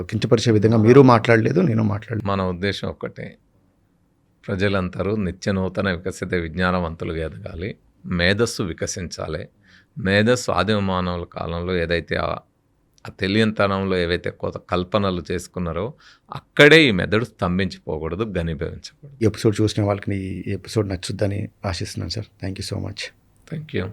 కించపరిచే విధంగా మీరు మాట్లాడలేదు, నేను మాట్లాడలేదు. మన ఉద్దేశం ఒక్కటే, ప్రజలందరూ నిత్య నూతన వికసిత విజ్ఞానవంతులుగా ఎదగాలి, మేధస్సు వికసించాలి. మేధస్సు ఆదిమ మానవుల కాలంలో ఏదైతే ఆ తెలియనితనంలో ఏవైతే కొత్త కల్పనలు చేసుకున్నారో అక్కడే ఈ మెదడు స్తంభించిపోకూడదు, ఘనీభవించకూడదు. ఎపిసోడ్ చూసిన వాళ్ళకి ఈ ఎపిసోడ్ నచ్చుద్దని ఆశిస్తున్నాను sir. Thank you so much. Thank you.